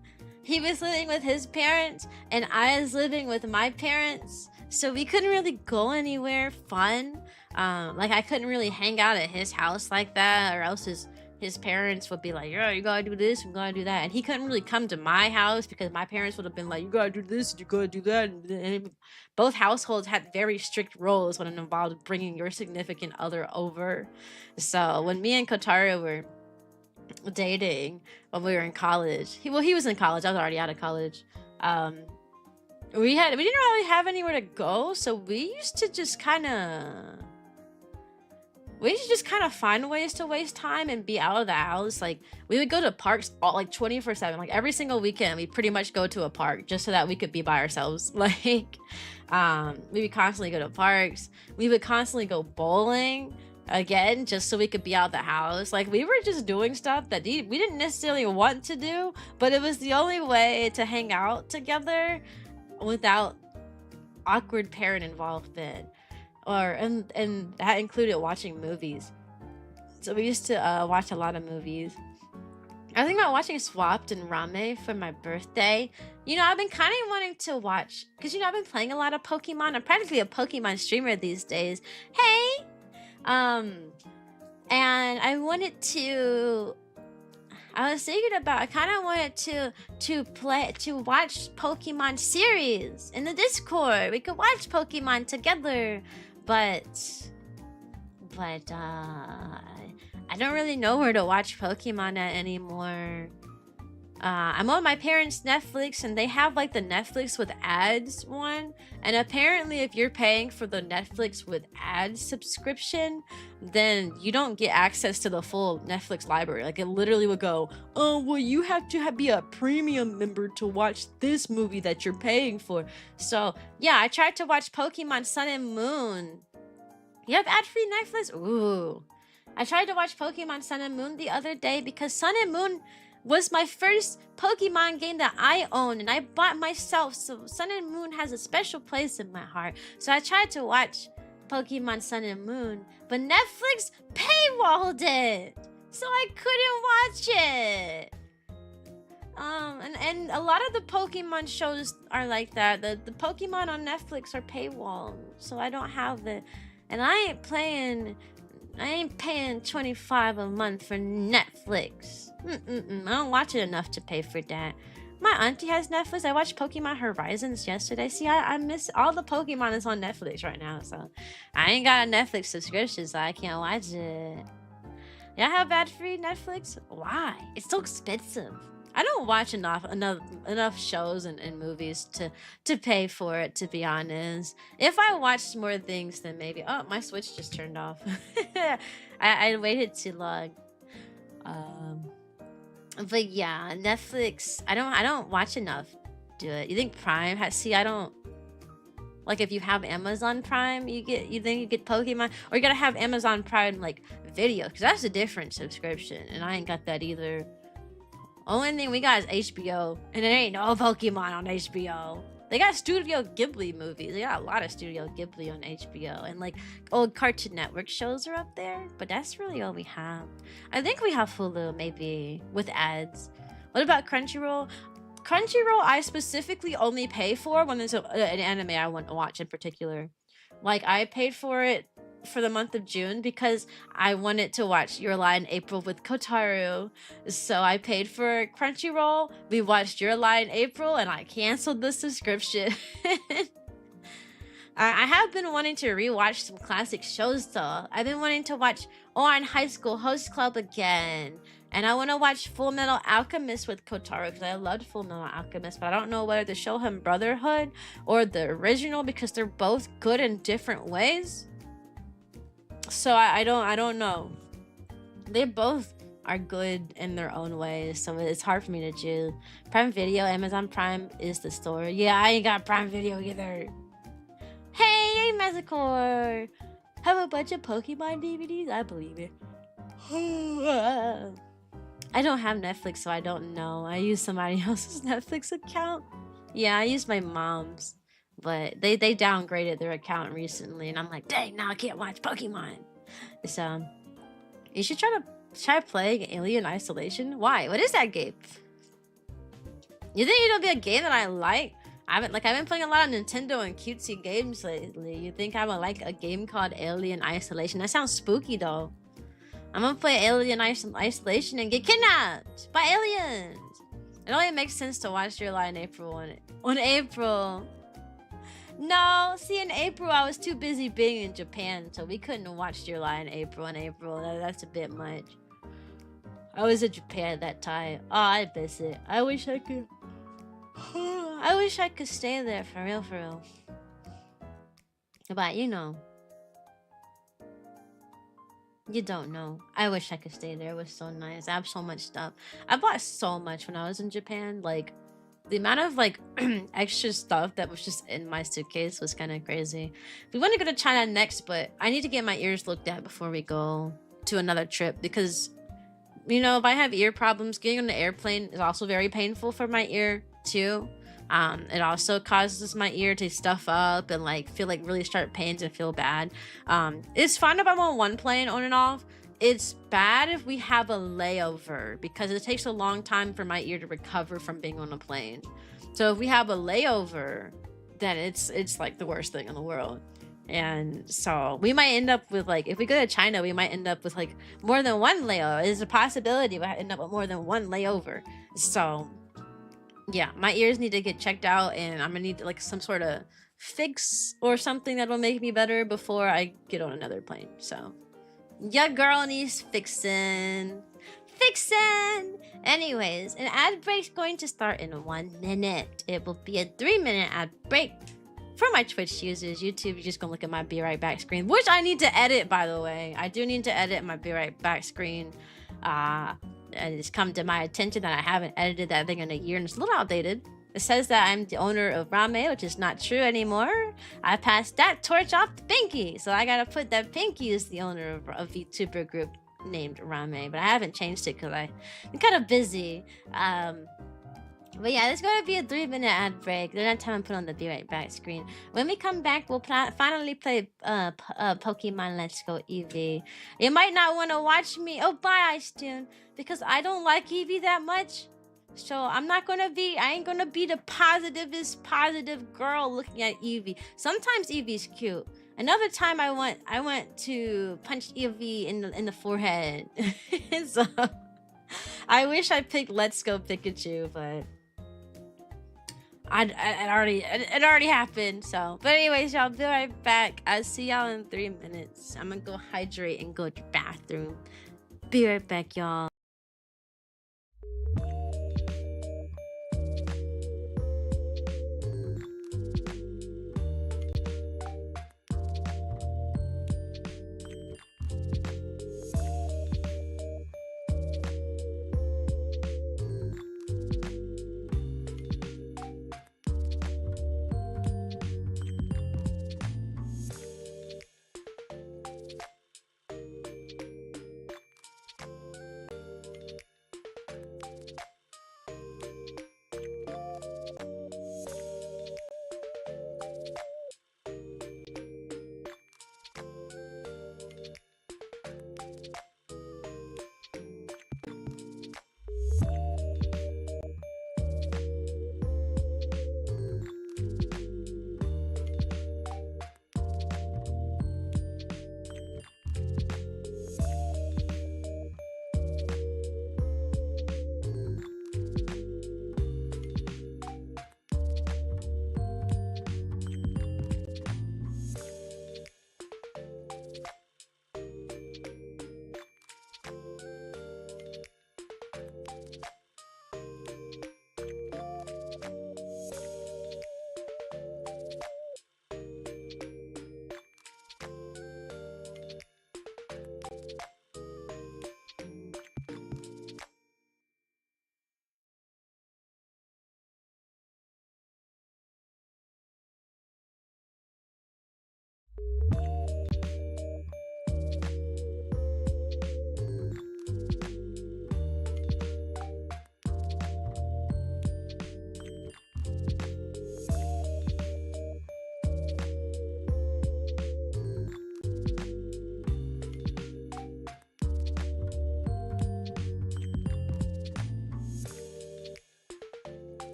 He was living with his parents, and I was living with my parents. So we couldn't really go anywhere fun. Like, I couldn't really hang out at his house like that, or else his parents would be like, yeah, you gotta do this, you gotta do that. And he couldn't really come to my house because my parents would have been like, you gotta do this, you gotta do that. And both households had very strict rules when it involved bringing your significant other over. So when me and Kotaru were dating when we were in college, he was in college, I was already out of college. We didn't really have anywhere to go, so we used to just kind of we should just kind of find ways to waste time and be out of the house. Like, we would go to parks all, like 24/7. Like every single weekend, we pretty much go to a park just so that we could be by ourselves. Like, we would constantly go to parks. We would constantly go bowling again just so we could be out of the house. Like, we were just doing stuff that we didn't necessarily want to do, but it was the only way to hang out together without awkward parent involvement. And that included watching movies. So we used to watch a lot of movies. I was thinking about watching Swapped and RaMe for my birthday. You know, I've been kind of wanting to watch, because, you know, I've been playing a lot of Pokemon. I'm practically a Pokemon streamer these days. Hey! And I wanted to... I was thinking about, I kind of wanted to watch Pokemon series in the Discord. We could watch Pokemon together, but I don't really know where to watch Pokemon at anymore. I'm on my parents' Netflix, and they have like the Netflix with ads one. And apparently, if you're paying for the Netflix with ads subscription, then you don't get access to the full Netflix library. Like, it literally would go, oh, well, you have to be a premium member to watch this movie that you're paying for. So, yeah, I tried to watch Pokemon Sun and Moon. You have ad-free Netflix? Ooh. I tried to watch Pokemon Sun and Moon the other day because Sun and Moon was my first Pokemon game that I owned, and I bought myself, so Sun and Moon has a special place in my heart. So I tried to watch Pokemon Sun and Moon, but Netflix paywalled it, so I couldn't watch it. And a lot of the Pokemon shows are like that. The Pokemon on Netflix are paywalled, so I don't have it, and I ain't paying $25 a month for Netflix. I don't watch it enough to pay for that. My auntie has Netflix. I watched Pokemon Horizons yesterday. See, I miss all the Pokemon is on Netflix right now, so I ain't got a Netflix subscription, so I can't watch it. Y'all have ad-free Netflix? Why? It's so expensive. I don't watch enough shows and movies to pay for it, to be honest. If I watched more things, then maybe... Oh, my Switch just turned off. I waited too long. But yeah, Netflix, I don't watch enough. Do it. You think Prime has... See, I don't... Like, if you have Amazon Prime, you think you get Pokemon? Or you gotta have Amazon Prime, like, video, because that's a different subscription, and I ain't got that either. Only thing we got is HBO, and there ain't no Pokemon on HBO. They got Studio Ghibli movies. They got a lot of Studio Ghibli on HBO, and like old Cartoon Network shows are up there, but that's really all we have. I think we have Hulu, maybe, with ads. What about Crunchyroll? Crunchyroll, I specifically only pay for when there's an anime I want to watch in particular. Like, I paid for it for the month of June because I wanted to watch Your Lie in April with Kotaru. So I paid for Crunchyroll. We watched Your Lie in April, and I canceled the subscription. I have been wanting to rewatch some classic shows though. I've been wanting to watch Ouran High School Host Club again. And I want to watch Full Metal Alchemist with Kotaro because I loved Full Metal Alchemist, but I don't know whether to show him Brotherhood or the original because they're both good in different ways. So I don't know. They both are good in their own ways, so it's hard for me to choose. Prime Video, Amazon Prime is the store. Yeah, I ain't got Prime Video either. Hey, Mezicore! Have a bunch of Pokemon DVDs? I believe it. I don't have Netflix, so I don't know. I use somebody else's Netflix account. Yeah, I use my mom's. But they downgraded their account recently, and I'm like, dang, now I can't watch Pokemon. So, you should try playing Alien Isolation. Why? What is that game? You think it'll be a game that I like? I've been playing a lot of Nintendo and cutesy games lately. You think I would like a game called Alien Isolation? That sounds spooky though. I'm gonna play Alien Isolation and get kidnapped by aliens. It only makes sense to watch Your Lie in April on April. No, see, in April I was too busy being in Japan, so we couldn't watch Your Lie in April. That's a bit much. I was in Japan at that time. Oh, I miss it. I wish I could. I wish I could stay there for real. But you know. You don't know. I wish I could stay there. It was so nice. I have so much stuff. I bought so much when I was in Japan. Like, the amount of like extra stuff that was just in my suitcase was kind of crazy. We want to go to China next, but I need to get my ears looked at before we go to another trip because, you know, if I have ear problems, getting on the airplane is also very painful for my ear too. It also causes my ear to stuff up and like feel like really sharp pains and feel bad. It's fine if I'm on one plane on and off. It's bad if we have a layover because it takes a long time for my ear to recover from being on a plane. So if we have a layover, then it's like the worst thing in the world. And so we might end up with like, if we go to China, we might end up with like more than one layover. There's a possibility we end up with more than one layover. So yeah, my ears need to get checked out and I'm gonna need like some sort of fix or something that'll make me better before I get on another plane. So yeah, girl needs fixing. Fixing! Anyways, an ad break's going to start in 1 minute. It will be a 3-minute ad break. For my Twitch users, YouTube, you're just gonna look at my be right back screen, which I need to edit, by the way. I do need to edit my be right back screen. And it's come to my attention that I haven't edited that thing in a year and it's a little outdated. It says that I'm the owner of RaMe, which is not true anymore. I passed that torch off to Pinky, so I gotta put that Pinky is the owner of a VTuber group named RaMe, but I haven't changed it because I'm kind of busy. But yeah, there's going to be a 3-minute ad break. Then that time I put on the be right back screen. When we come back, we'll finally play Pokemon Let's Go Eevee. You might not want to watch me. Oh, bye, Ice Tune. Because I don't like Eevee that much. So I ain't gonna be the positive girl looking at Eevee. Sometimes Eevee's cute. Another time I went to punch Eevee in the forehead. So I wish I picked Let's Go Pikachu, but it already happened. So, but anyways, y'all, be right back. I'll see y'all in 3 minutes. I'm gonna go hydrate and go to the bathroom. Be right back, y'all.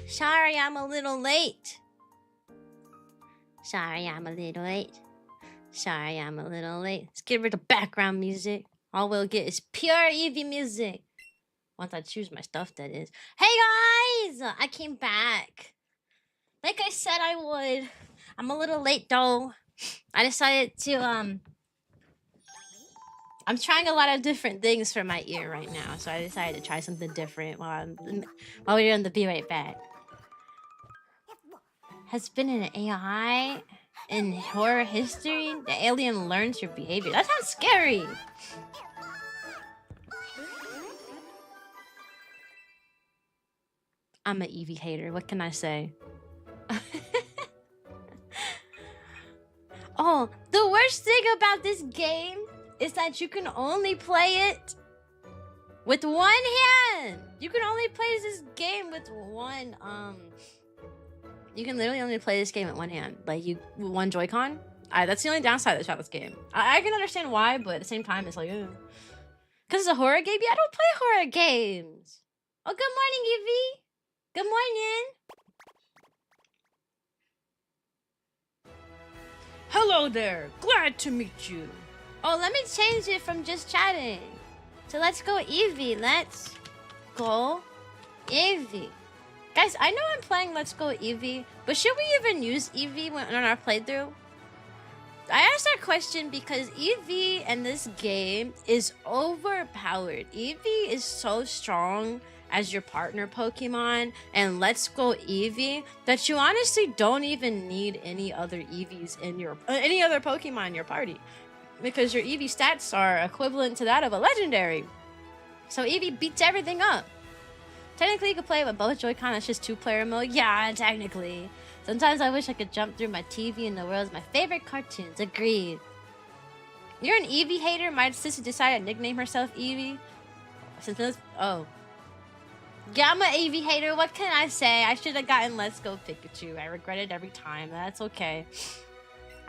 Sorry, I'm a little late. Sorry, I'm a little late. Sorry, I'm a little late. Let's get rid of background music. All we'll get is pure Eevee music. Once I choose my stuff, that is. Hey guys! I came back. Like I said I would. I'm a little late though. I decided to, I'm trying a lot of different things for my ear right now. So I decided to try something different while we're on the Be Right Back. Has been an AI in horror history? The alien learns your behavior. That sounds scary. I'm an Eevee hater. What can I say? Oh, the worst thing about this game is that you can only play it with one hand. You can only play this game with one, you can literally only play this game with one hand. Like, one Joy-Con. That's the only downside about this game. I can understand why, but at the same time, it's like, ugh. Because it's a horror game? Yeah, I don't play horror games. Oh, good morning, Eevee. Good morning. Hello there. Glad to meet you. Oh, let me change it from just chatting. So let's go Eevee. Let's go Eevee. Guys, I know I'm playing Let's Go Eevee, but should we even use Eevee on our playthrough? I asked that question because Eevee in this game is overpowered. Eevee is so strong as your partner Pokemon and Let's Go Eevee that you honestly don't even need any other Eevees in your any other Pokemon in your party, because your Eevee stats are equivalent to that of a legendary. So Eevee beats everything up. Technically, you could play it with both Joy-Con. It's just 2-player mode. Yeah, technically. Sometimes I wish I could jump through my TV and the world's my favorite cartoons. Agreed. You're an Eevee hater? My sister decided to nickname herself Eevee. Oh. Yeah, I'm an Eevee hater. What can I say? I should have gotten Let's Go Pikachu. I regret it every time. That's okay.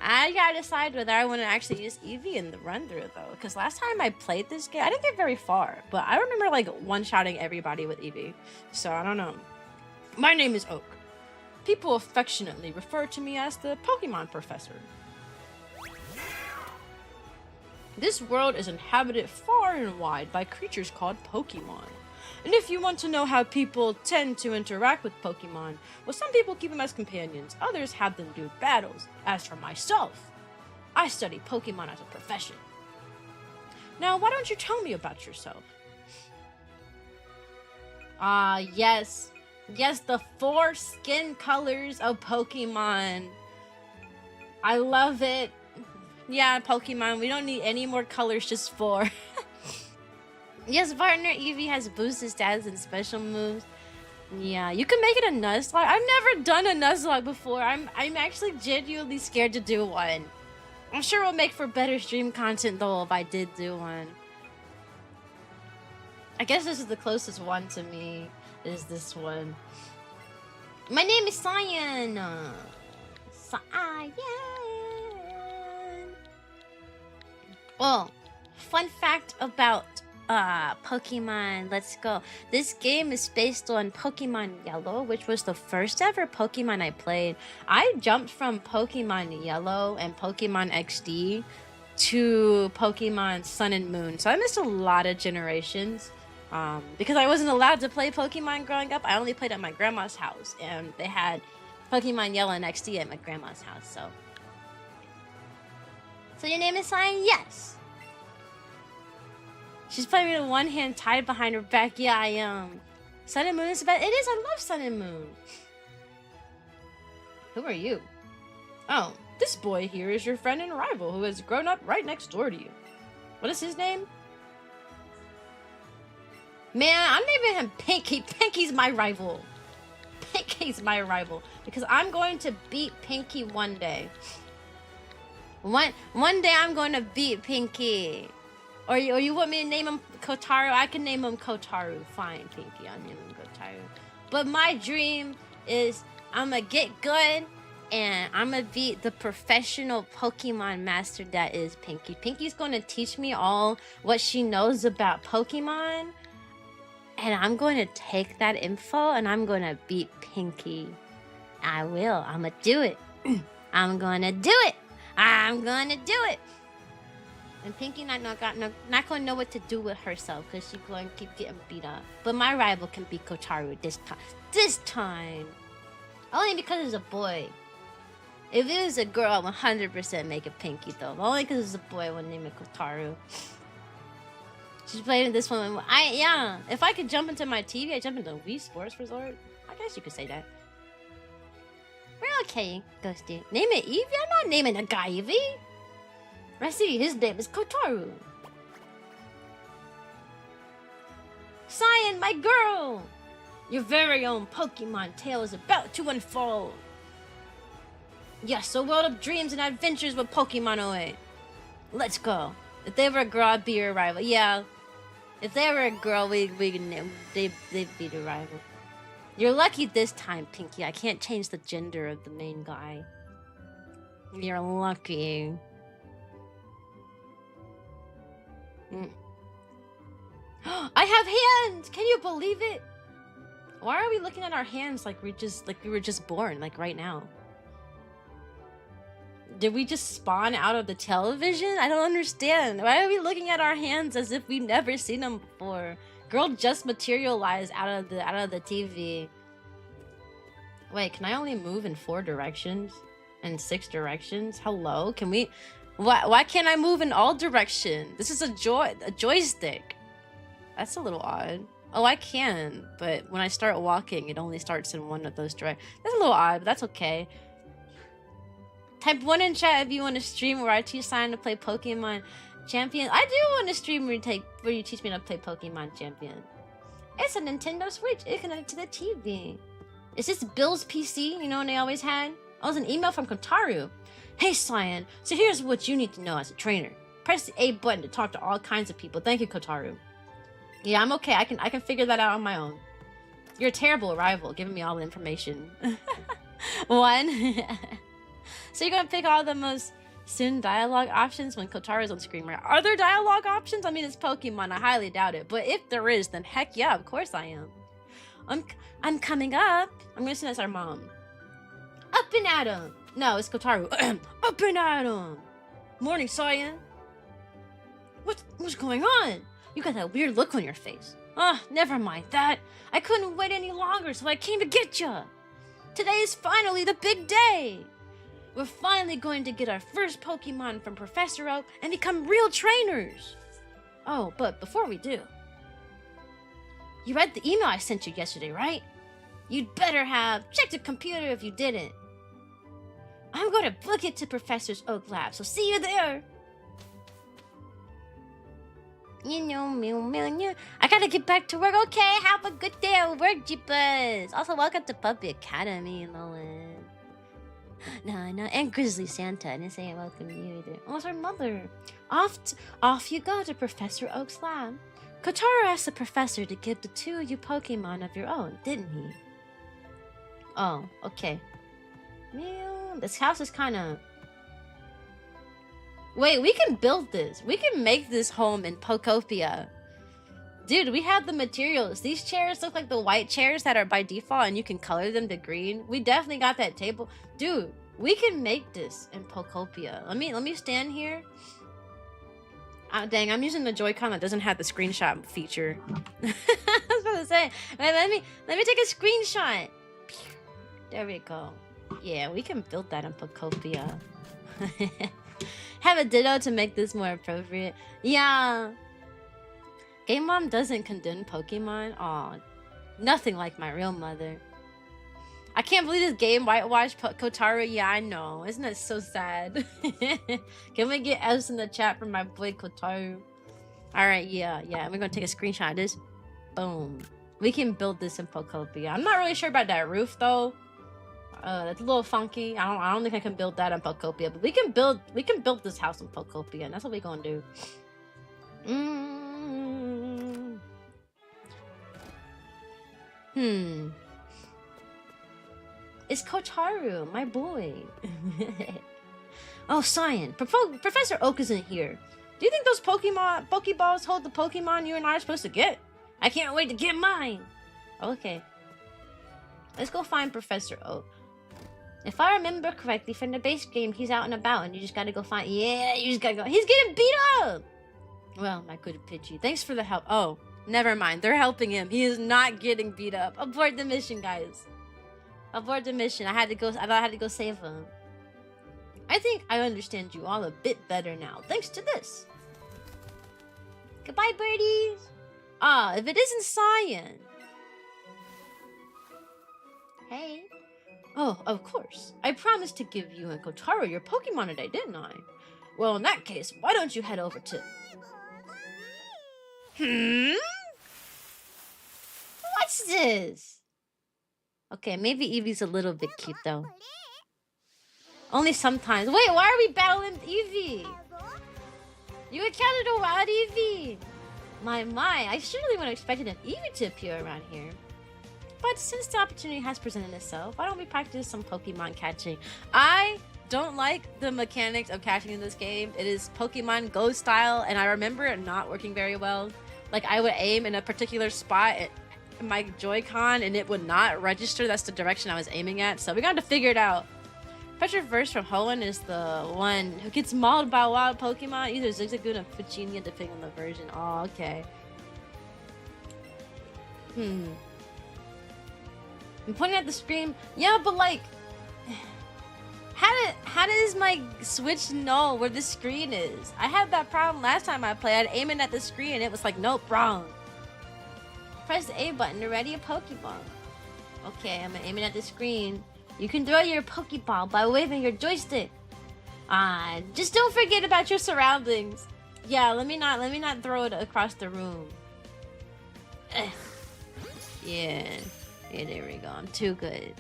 I gotta decide whether I want to actually use Eevee in the run-through, though. Because last time I played this game, I didn't get very far. But I remember, like, one-shotting everybody with Eevee. So, I don't know. My name is Oak. People affectionately refer to me as the Pokemon Professor. This world is inhabited far and wide by creatures called Pokemon. And if you want to know how people tend to interact with Pokemon, well, some people keep them as companions, others have them do battles. As for myself, I study Pokemon as a profession. Now, why don't you tell me about yourself? Yes. Yes, the 4 skin colors of Pokemon. I love it. Yeah, Pokemon, we don't need any more colors, just 4. Yes, partner Eevee has boosted stats and special moves. Yeah, you can make it a Nuzlocke. I've never done a Nuzlocke before. I'm actually genuinely scared to do one. I'm sure it'll make for better stream content though if I did do one. I guess this is the closest one to me, is this one. My name is Cyan. Cyan. Well, fun fact about Pokemon Let's Go. This game is based on Pokemon Yellow, which was the first ever Pokemon I played. I jumped from Pokemon Yellow and Pokemon XD to Pokemon Sun and Moon. So I missed a lot of generations. Because I wasn't allowed to play Pokemon growing up, I only played at my grandma's house. And they had Pokemon Yellow and XD at my grandma's house, So your name is Cyan? Yes. She's playing with one hand tied behind her back. Yeah, I am. Sun and Moon is about. It is. I love Sun and Moon. Who are you? Oh, this boy here is your friend and rival who has grown up right next door to you. What is his name? Man, I'm naming him Pinky. Pinky's my rival. Pinky's my rival because I'm going to beat Pinky one day. One day I'm going to beat Pinky. Or you want me to name him Kotaru? I can name him Kotaru. Fine, Pinky, I'll name him Kotaru. But my dream is I'm gonna get good and I'm gonna be the professional Pokemon master that is Pinky. Pinky's gonna teach me all what she knows about Pokemon. And I'm going to take that info and I'm going to beat Pinky. I will. I'm going to do it. I'm going to do it. I'm going to do it. And Pinky not going to know what to do with herself because she's going to keep getting beat up. But my rival can beat Kotaru this time. This time. Only because it's a boy. If it was a girl, I would 100% make it Pinky though. But only because it's a boy, I would name it Kotaru. She's playing this one. Yeah. If I could jump into my TV, I'd jump into Wii Sports Resort. I guess you could say that. We're okay, Ghosty. Name it Eevee? I'm not naming a guy Eevee. I see, his name is Kotaru. Cyan, my girl! Your very own Pokemon tale is about to unfold. Yes, a world of dreams and adventures with Pokemon away. Let's go. If they were a girl, I'd be your rival. Yeah. If they were a girl, they'd be the rival. You're lucky this time, Pinky. I can't change the gender of the main guy. You're lucky. I have hands! Can you believe it? Why are we looking at our hands like we were just born, like right now? Did we just spawn out of the television? I don't understand. Why are we looking at our hands as if we've never seen them before? Girl just materialized out of the TV. Wait, can I only move in 4 directions? And 6 directions? Hello? Can we... Why can't I move in all directions? This is a joystick. That's a little odd. Oh, I can, but when I start walking, it only starts in one of those directions. That's a little odd, but that's okay. Type 1 in chat if you want to stream where I teach Cyan to play Pokemon Champion. I do want to stream where you teach me to play Pokemon Champion. It's a Nintendo Switch. It connected to the TV. Is this Bill's PC? You know, when they always had? Oh, it was an email from Kotaru. Hey, Cyan. So here's what you need to know as a trainer. Press the A button to talk to all kinds of people. Thank you, Kotaru. Yeah, I'm okay. I can figure that out on my own. You're a terrible rival, giving me all the information. 1. So you're gonna pick all the most soon dialogue options when Kotaru's on screen, right? Are there dialogue options? I mean, it's Pokemon. I highly doubt it. But if there is, then heck yeah, of course I am. I'm coming up. I'm gonna say that's our mom. Up and at 'em. No, it's Kotaru. Up and at 'em. Morning, Cyan. What's going on? You got that weird look on your face. Oh, never mind that. I couldn't wait any longer, so I came to get ya. Today is finally the big day. We're finally going to get our first Pokemon from Professor Oak and become real trainers. Oh, but before we do, you read the email I sent you yesterday, right? You'd better have checked the computer if you didn't. I'm going to book it to Professor Oak Lab, so see you there. You know, I gotta get back to work. Okay, have a good day at work, Jeepers. Also, welcome to Puppy Academy, Nolan. No, and Grizzly Santa. I didn't say welcome to you either. Oh, it's our mother. Off you go to Professor Oak's lab. Kotaru asked the professor to give the 2 of you Pokemon of your own, didn't he? Oh, okay. Yeah, this house is kind of... Wait, we can build this. We can make this home in Pokopia. Dude, we have the materials. These chairs look like the white chairs that are by default and you can color them to green. We definitely got that table. Dude, we can make this in Pokopia. Let me stand here. Oh, dang, I'm using the Joy-Con that doesn't have the screenshot feature. I was about to say, wait, let me take a screenshot. There we go. Yeah, we can build that in Pokopia. Have a ditto to make this more appropriate. Yeah. Game Mom doesn't condone Pokemon. Aw, nothing like my real mother. I can't believe this game whitewashed Kotaru. Yeah, I know. Isn't that so sad? Can we get F's in the chat from my boy Kotaru? Alright, yeah. We're gonna take a screenshot of this. Boom. We can build this in Pokopia. I'm not really sure about that roof though. That's a little funky. I don't think I can build that in Pokopia, but we can build this house in Pokopia, and that's what we're gonna do. It's Kotaru, my boy. Oh, Cyan, Professor Oak isn't here. Do you think those Pokeballs hold the Pokemon you and I are supposed to get? I can't wait to get mine. Okay. Let's go find Professor Oak. If I remember correctly from the base game, he's out and about and you just gotta go find... Yeah, you just gotta go... He's getting beat up! Well, my good Pidgey, thanks for the help. Oh, never mind. They're helping him. He is not getting beat up. Abort the mission, guys. Abort the mission. I thought I had to go save him. I think I understand you all a bit better now, thanks to this. Goodbye, birdies. Ah, if it isn't Cyan. Hey. Oh, of course. I promised to give you and Kotaro your Pokemon today, didn't I? Well, in that case, why don't you head over to... What's this? Okay, maybe Eevee's a little bit cute, though. Only sometimes. Wait, why are we battling Eevee? You encountered a wild Eevee. My, I surely wouldn't have expected an Eevee to appear around here. But since the opportunity has presented itself, why don't we practice some Pokemon catching? I don't like the mechanics of catching in this game. It is Pokemon Go style, and I remember it not working very well. Like, I would aim in a particular spot at my Joy-Con, and it would not register that's the direction I was aiming at, so we got to figure it out. Pressure Verse from Hoenn is the one who gets mauled by wild Pokemon, either Zigzagoon or Puccini, depending on the version. Oh, okay. I'm pointing at the screen. Yeah, but like... How does my Switch know where the screen is? I had that problem last time I played. I'd aim it at the screen and it was like, nope, wrong. Press the A button to ready a Pokeball. Okay, I'm aiming at the screen. You can throw your Pokeball by waving your joystick. Just don't forget about your surroundings. Yeah, let me not throw it across the room. Yeah, there we go. I'm too good.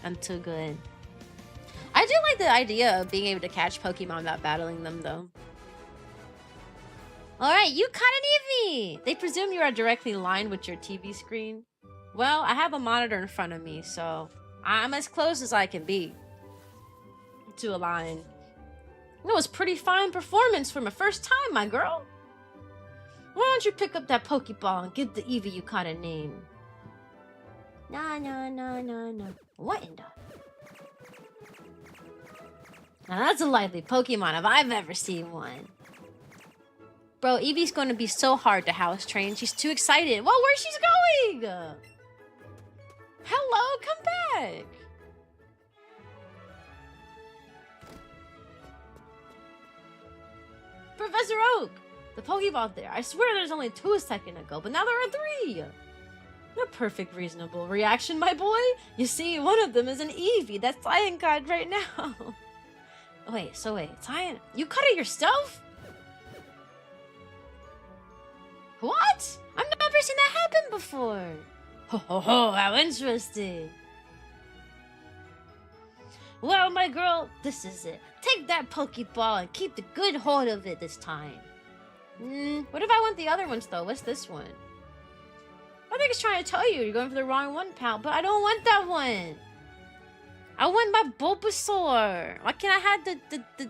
I do like the idea of being able to catch Pokemon without battling them, though. Alright, you caught an Eevee! They presume you are directly aligned with your TV screen. Well, I have a monitor in front of me, so I'm as close as I can be to align. It was pretty fine performance for my first time, my girl. Why don't you pick up that Pokeball and give the Eevee you caught a name? No. What in the... Now that's a lively Pokemon if I've ever seen one. Bro, Eevee's going to be so hard to house train. She's too excited. Whoa, where's she going? Hello, come back. Professor Oak, the Pokeball there. I swear there's only 2 a second ago, but now there are 3. A perfect reasonable reaction, my boy. You see, one of them is an Eevee. That's Cyan card right now. Wait, Cyan, you cut it yourself? What? I've never seen that happen before. Ho, how interesting. Well, my girl, this is it. Take that Pokeball and keep the good hold of it this time. What if I want the other ones, though? What's this one? I think it's trying to tell you you're going for the wrong one, pal, but I don't want that one. I want my Bulbasaur. Why can't I have the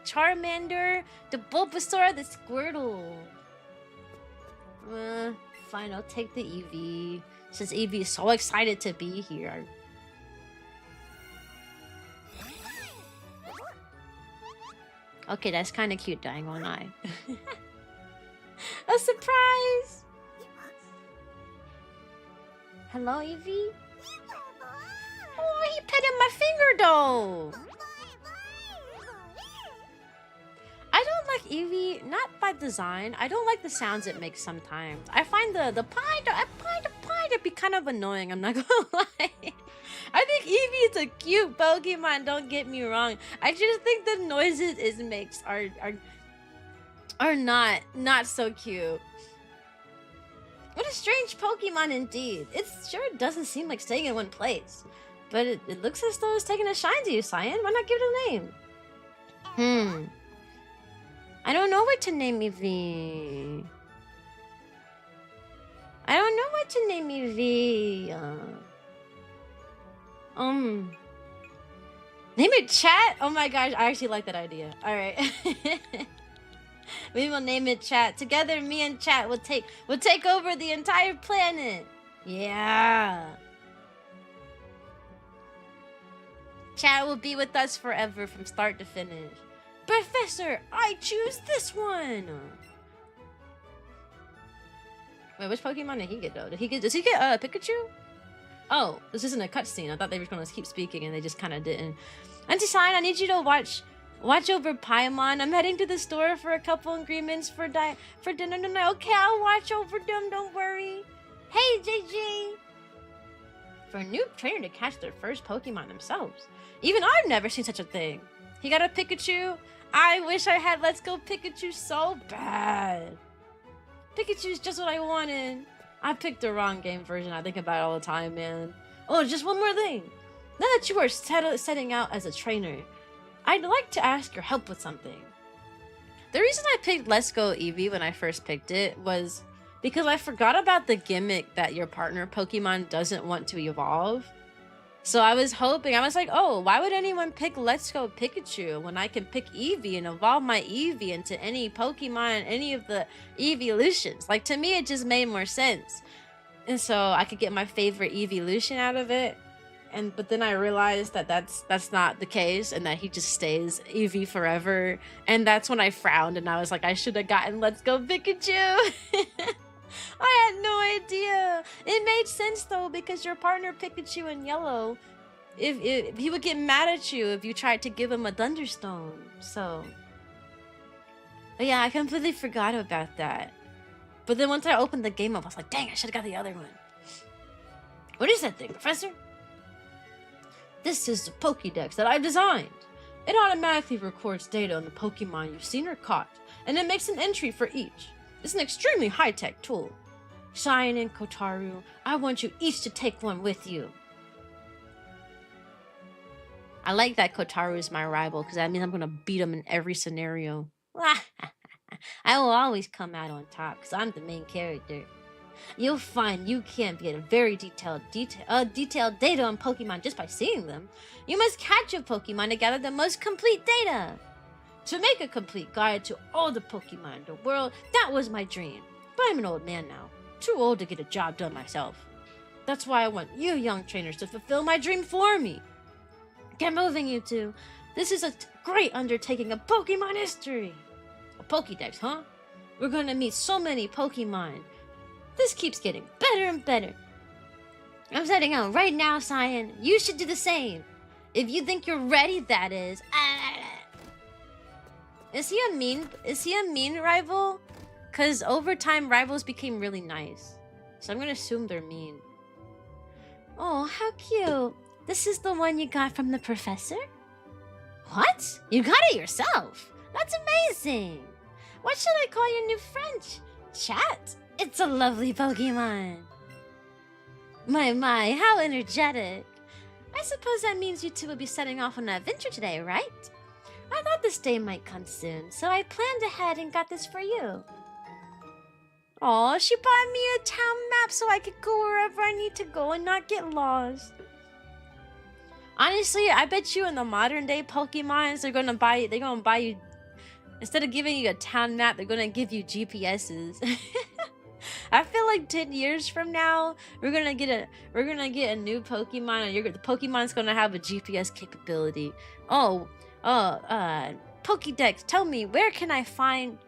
Charmander, the Bulbasaur, the Squirtle? Fine, I'll take the Eevee. Since Eevee is so excited to be here. Okay, that's kind of cute, dying on eye. A surprise! Hello, Eevee? Oh, he petted my finger, though! I don't like Eevee, not by design. I don't like the sounds it makes sometimes. I find the pie to be kind of annoying, I'm not gonna lie. I think Eevee is a cute Pokemon, don't get me wrong. I just think the noises it makes are not so cute. What a strange Pokemon indeed. It sure doesn't seem like staying in one place. But it looks as though it's taking a shine to you, Cyan. Why not give it a name? I don't know what to name Eevee. Name it Chat? Oh my gosh, I actually like that idea. Alright. We will name it Chat. Together, me and Chat will take over the entire planet. Yeah. Chat will be with us forever from start to finish. Professor, I choose this one. Wait, which Pokemon did he get though? Does he get Pikachu? Oh, this isn't a cutscene. I thought they were gonna keep speaking and they just kinda didn't. Auntie Cyan, I need you to watch over Paimon. I'm heading to the store for a couple ingredients for dinner tonight. Okay, I'll watch over them, don't worry. Hey JJ! For a new trainer to catch their first Pokemon themselves. Even I've never seen such a thing. He got a Pikachu. I wish I had Let's Go Pikachu so bad. Pikachu's just what I wanted. I picked the wrong game version. I think about it all the time, man. Oh, just one more thing. Now that you are setting out as a trainer, I'd like to ask your help with something. The reason I picked Let's Go Eevee when I first picked it was because I forgot about the gimmick that your partner Pokemon doesn't want to evolve. So I was like, oh, why would anyone pick Let's Go Pikachu when I can pick Eevee and evolve my Eevee into any Pokemon, any of the evolutions? Like, to me, it just made more sense. And so I could get my favorite evolution out of it. But then I realized that that's not the case and that he just stays Eevee forever. And that's when I frowned and I was like, I should have gotten Let's Go Pikachu. I had no idea. It made sense though because your partner Pikachu in yellow, if he would get mad at you if you tried to give him a Thunderstone. So, but yeah, I completely forgot about that. But then once I opened the game up, I was like, dang, I should have got the other one. What is that thing, Professor? This is the Pokédex that I've designed. It automatically records data on the Pokemon you've seen or caught, and it makes an entry for each. It's an extremely high-tech tool. Cyan and Kotaru, I want you each to take one with you. I like that Kotaru is my rival, because that means I'm going to beat him in every scenario. I will always come out on top, because I'm the main character. You'll find you can't get a very detailed data on Pokemon just by seeing them. You must catch a Pokemon to gather the most complete data. To make a complete guide to all the Pokemon in the world, that was my dream. But I'm an old man now, too old to get a job done myself. That's why I want you young trainers to fulfill my dream for me. Get moving, you two. This is a great undertaking of Pokemon history. A Pokédex, huh? We're gonna meet so many Pokemon. This keeps getting better and better. I'm setting out right now, Cyan. You should do the same. If you think you're ready, that is. Is he a mean rival? Cause over time rivals became really nice. So I'm gonna assume they're mean. Oh, how cute. This is the one you got from the professor? What? You got it yourself? That's amazing. What should I call your new friend? Chat? It's a lovely Pokemon. My, how energetic. I suppose that means you two will be setting off on an adventure today, right? I thought this day might come soon, so I planned ahead and got this for you. Aw, she bought me a town map so I could go wherever I need to go and not get lost. Honestly, I bet you in the modern day Pokemons, they're gonna buy you, instead of giving you a town map, they're gonna give you GPSs. I feel like 10 years from now, we're gonna get a new Pokemon, and the Pokemon's gonna have a GPS capability. Pokédex, tell me, where can I find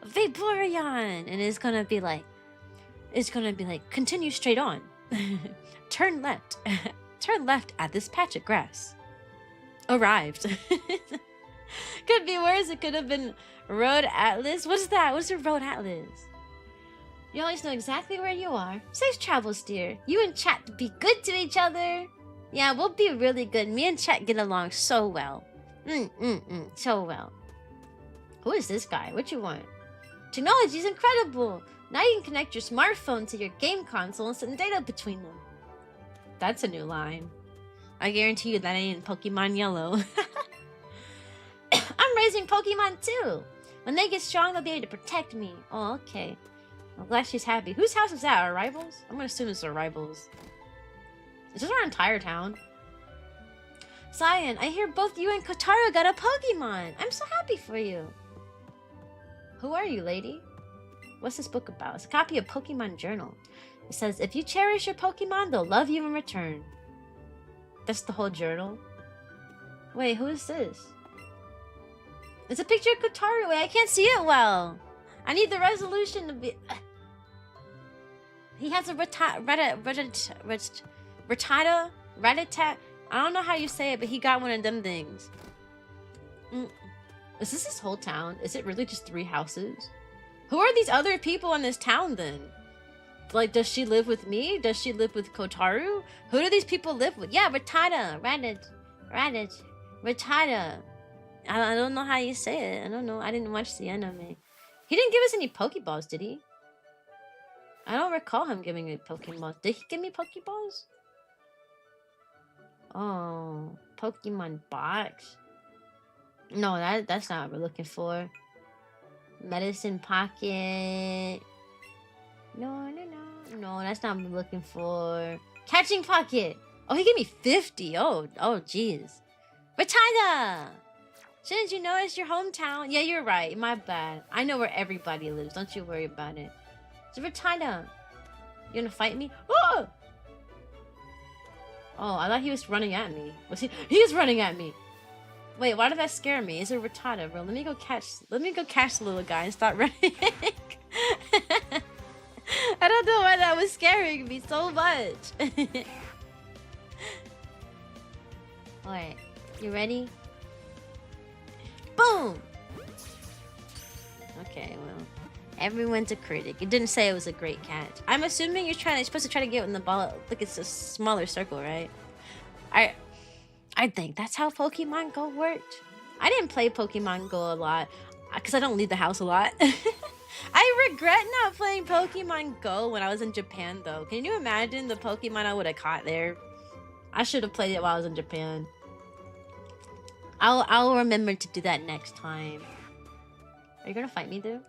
Vaporeon? And it's gonna be like, continue straight on. Turn left. Turn left at this patch of grass. Arrived. Could be worse. It could have been Road Atlas. What is that? What's a Road Atlas? You always know exactly where you are. Safe travels, dear. You and Chat be good to each other. Yeah, we'll be really good. Me and Chat get along so well. So well. Who is this guy? What you want? Technology's incredible. Now you can connect your smartphone to your game console and send data between them. That's a new line. I guarantee you that ain't in Pokemon Yellow. I'm raising Pokemon too. When they get strong, they'll be able to protect me. Oh, okay. I'm glad she's happy. Whose house is that? Our rivals? I'm gonna assume it's our rivals. Is this our entire town? Cyan, I hear both you and Kotaru got a Pokemon. I'm so happy for you. Who are you, lady? What's this book about? It's a copy of Pokemon Journal. It says, if you cherish your Pokemon, they'll love you in return. That's the whole journal. Wait, who is this? It's a picture of Kotaru. Wait, I can't see it well. I need the resolution to be... He has a Rattata. I don't know how you say it, but he got one of them things. Is this his whole town? Is it really just 3 houses? Who are these other people in this town then? Like, does she live with me? Does she live with Kotaru? Who do these people live with? Yeah, Rattata. Rattata. I don't know how you say it. I don't know. I didn't watch the anime. He didn't give us any Pokeballs, did he? I don't recall him giving me Pokeballs. Did he give me Pokeballs? Oh, Pokemon box. No, that's not what we're looking for. Medicine pocket. No, that's not what we're looking for. Catching pocket. Oh, he gave me 50. Oh, jeez. Rattata! Shouldn't you know it's your hometown? Yeah, you're right. My bad. I know where everybody lives. Don't you worry about it. It's Rattata. You gonna fight me? Oh! Oh, I thought he was running at me. Was he? He is running at me. Wait, why did that scare me? It's a Rattata, bro. Let me go catch the little guy and start running. I don't know why that was scaring me so much. Alright, you ready? Boom! Okay, well, everyone's a critic. It didn't say it was a great catch. I'm assuming you're supposed to try to get in the ball. Like it's a smaller circle, right? I think that's how Pokemon Go worked. I didn't play Pokemon Go a lot because I don't leave the house a lot. I regret not playing Pokemon Go when I was in Japan, though. Can you imagine the Pokemon I would have caught there? I should have played it while I was in Japan. I'll remember to do that next time. Are you gonna fight me, dude?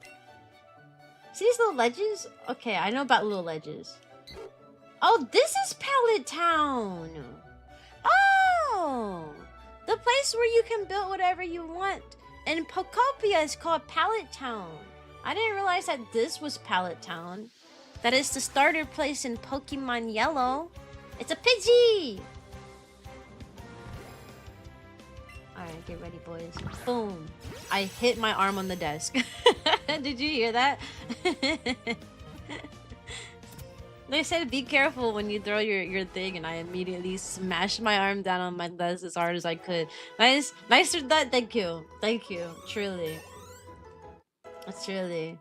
See these little ledges? Okay, I know about little ledges. Oh, this is Pallet Town! Oh! The place where you can build whatever you want. And Pokopia is called Pallet Town. I didn't realize that this was Pallet Town. That is the starter place in Pokemon Yellow. It's a Pidgey! Alright, get ready, boys. Boom. I hit my arm on the desk. Did you hear that? They said be careful when you throw your thing, and I immediately smashed my arm down on my desk as hard as I could. Nicer that. Thank you. Truly. That's really...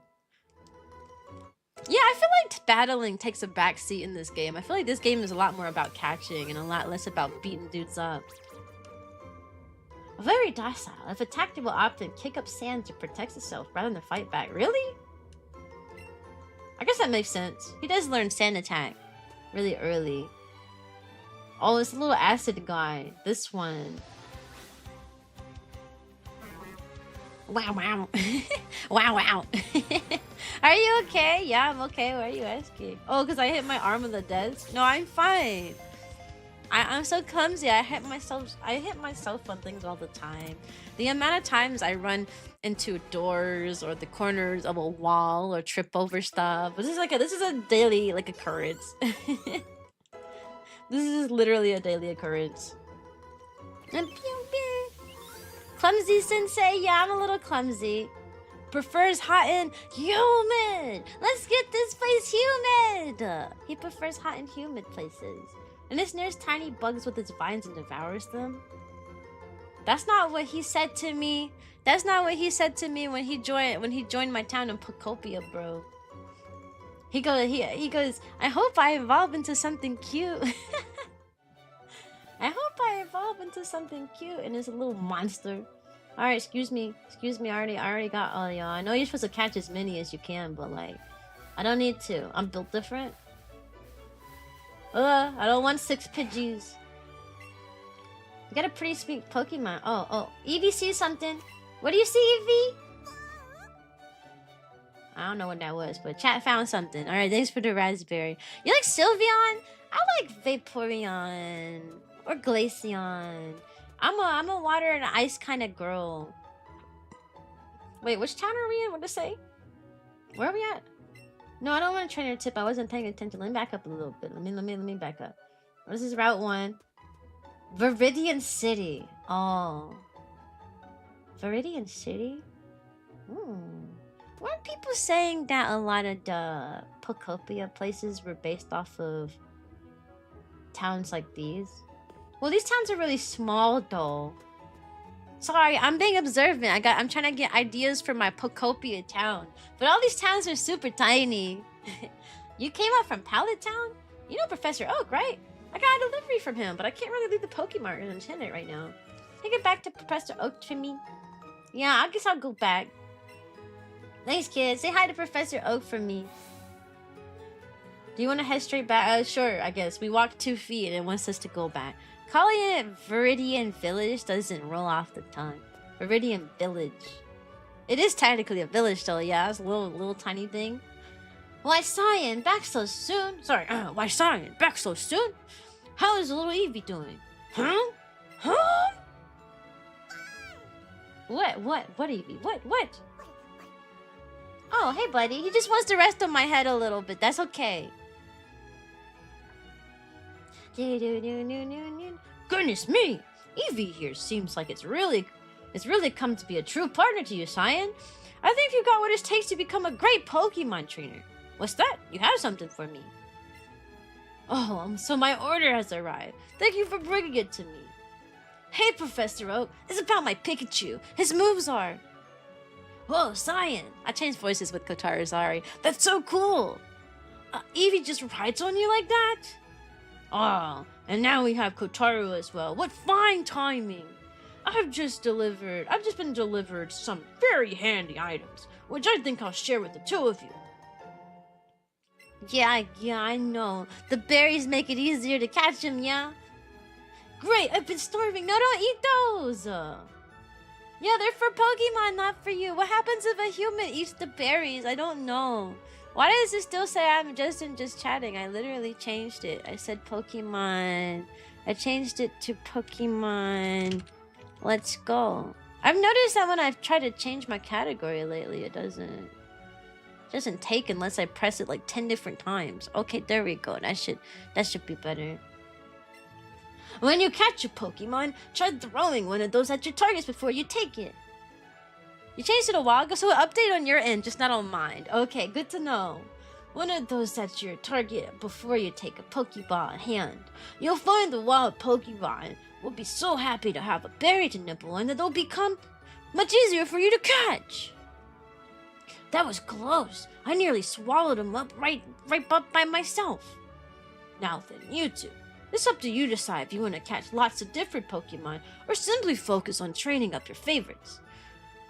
Yeah, I feel like battling takes a backseat in this game. I feel like this game is a lot more about catching and a lot less about beating dudes up. Very docile. If attacked, it will often kick up sand to protect itself rather than fight back. Really? I guess that makes sense. He does learn sand attack really early. Oh, it's a little acid guy. This one. Wow. Wow. Are you okay? Yeah, I'm okay. Why are you asking? Oh, because I hit my arm on the desk? No, I'm fine. I'm so clumsy. I hit myself on things all the time. The amount of times I run into doors or the corners of a wall or trip over stuff. This is a daily occurrence. This is literally a daily occurrence. And pew pew. Clumsy sensei, yeah, I'm a little clumsy. Prefers hot and humid. Let's get this place humid. He prefers hot and humid places. And it snares tiny bugs with its vines and devours them. That's not what he said to me. That's not what he said to me when he joined my town in Pokopia, bro. He goes, I hope I evolve into something cute. I hope I evolve into something cute, and it's a little monster. Alright, excuse me, I already got all y'all. I know you're supposed to catch as many as you can, but like, I don't need to. I'm built different. I don't want 6 Pidgeys. You got a pretty sweet Pokemon. Oh, Eevee sees something. What do you see, Eevee? I don't know what that was, but chat found something. Alright, thanks for the raspberry. You like Sylveon? I like Vaporeon. Or Glaceon. I'm a water and ice kind of girl. Wait, which town are we in? What to say? Where are we at? No, I don't want a trainer tip. I wasn't paying attention. Let me back up a little bit. Let me back up. This is Route 1. Viridian City. Oh. Viridian City? Weren't people saying that a lot of the Pocopia places were based off of towns like these? Well, these towns are really small, though. Sorry, I'm being observant. I'm trying to get ideas for my Pocopia town. But all these towns are super tiny. You came up from Pallet Town? You know Professor Oak, right? I got a delivery from him, but I can't really leave the Pokemart attendant right now. Take it back to Professor Oak for me. Yeah, I guess I'll go back. Thanks, kid. Say hi to Professor Oak for me. Do you want to head straight back? Sure, I guess. We walked 2 feet and it wants us to go back. Calling it Viridian Village doesn't roll off the tongue. Viridian Village. It is technically a village, though. Yeah, it's a little tiny thing. Why, Cyan, back so soon? Sorry, why, Cyan, back so soon? How is little Eevee doing? Huh? Huh? What, Eevee? What? Oh, hey, buddy. He just wants to rest on my head a little bit. That's okay. Goodness me! Eevee here seems like it's really come to be a true partner to you, Cyan. I think you got what it takes to become a great Pokemon trainer. What's that? You have something for me. Oh, so my order has arrived. Thank you for bringing it to me. Hey, Professor Oak. It's about my Pikachu. His moves are... Whoa, Cyan. I changed voices with Kotaru, sorry. That's so cool. Eevee just rides on you like that? Oh, and now we have Kotaru as well. What fine timing. I've just been delivered some very handy items, which I think I'll share with the 2 of you. Yeah, I know. The berries make it easier to catch them, yeah? Great, I've been starving. No, don't eat those. Yeah, they're for Pokemon, not for you. What happens if a human eats the berries? I don't know. Why does it still say I'm just chatting? I literally changed it. I said Pokemon. I changed it to Pokemon. Let's go. I've noticed that when I've tried to change my category lately, it doesn't take unless I press it like 10 different times. Okay, there we go. That should be better. When you catch a Pokemon, try throwing one of those at your targets before you take it. You changed it a while ago, so update on your end, just not on mine. Okay, good to know. One of those at your target before you take a Pokeball in hand. You'll find the wild Pokemon will be so happy to have a berry to nibble on that they'll become much easier for you to catch. That was close. I nearly swallowed him up right up by myself. Now then, you two. It's up to you to decide if you want to catch lots of different Pokemon or simply focus on training up your favorites.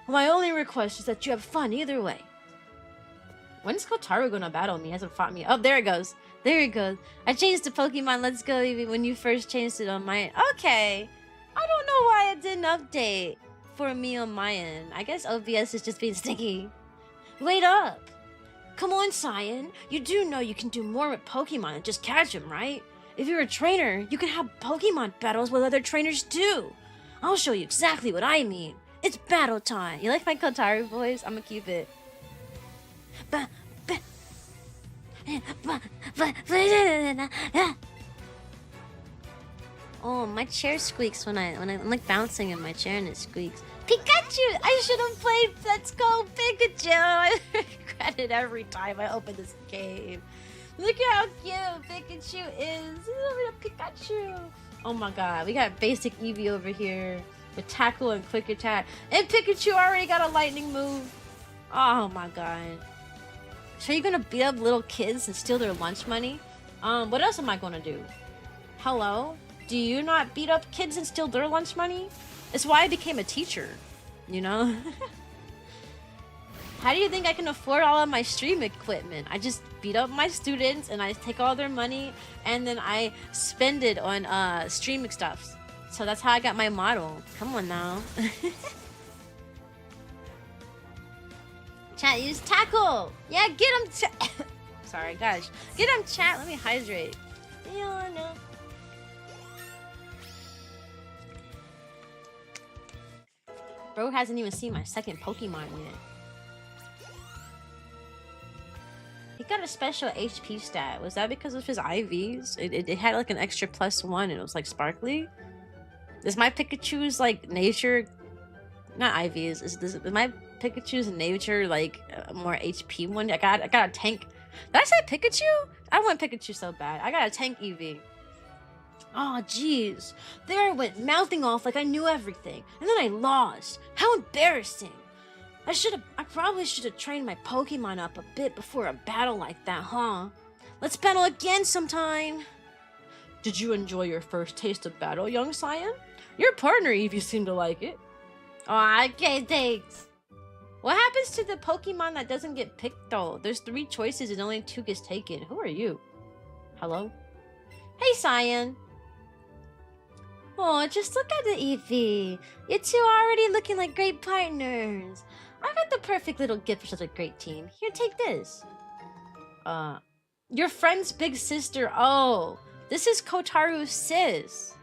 My only request is that you have fun either way. When's Kotaru gonna battle me? He hasn't fought me. Oh, there it goes. There it goes. I changed to Pokemon Let's Go Eevee when you first changed it on my... Okay. I don't know why it didn't update for me on my end. I guess OBS is just being sneaky. Wait up. Come on, Cyan. You do know you can do more with Pokemon than just catch them, right? If you're a trainer, you can have Pokemon battles with other trainers too. I'll show you exactly what I mean. It's battle time. You like my Kotaru voice? I'm gonna keep it. Oh, my chair squeaks when I'm like bouncing in my chair and it squeaks. Pikachu! I should have played Let's Go Pikachu! I regret it every time I open this game. Look at how cute Pikachu is. Look at Pikachu. Oh my god, we got basic Eevee over here with tackle and quick attack. And Pikachu already got a lightning move. Oh my god. So you're gonna beat up little kids and steal their lunch money? What else am I gonna do? Hello? Do you not beat up kids and steal their lunch money? It's why I became a teacher, you know? How do you think I can afford all of my stream equipment? I just beat up my students and I take all their money and then I spend it on streaming stuff. So that's how I got my model. Come on now. Chat, use tackle. Yeah, get him. Sorry, gosh. Get him, chat. Let me hydrate. Yeah, no. Bro hasn't even seen my second Pokemon yet. He got a special HP stat. Was that because of his IVs? It had like an extra +1 and it was like sparkly. Is my Pikachu's like nature, not IVs? Is my Pikachu's nature like a more HP one? I got a tank. Did I say Pikachu? I want Pikachu so bad. I got a tank Eevee. Oh jeez, there I went mouthing off like I knew everything, and then I lost. How embarrassing! I probably should have trained my Pokemon up a bit before a battle like that, huh? Let's battle again sometime. Did you enjoy your first taste of battle, young Cyan? Your partner Eevee seemed to like it. Oh, okay, thanks. What happens to the Pokemon that doesn't get picked though? There's 3 choices and only 2 gets taken. Who are you? Hello? Hey, Cyan. Oh, just look at the Eevee. You two are already looking like great partners. I got the perfect little gift for such a great team. Here, take this. Your friend's big sister. Oh, this is Kotaru's sis.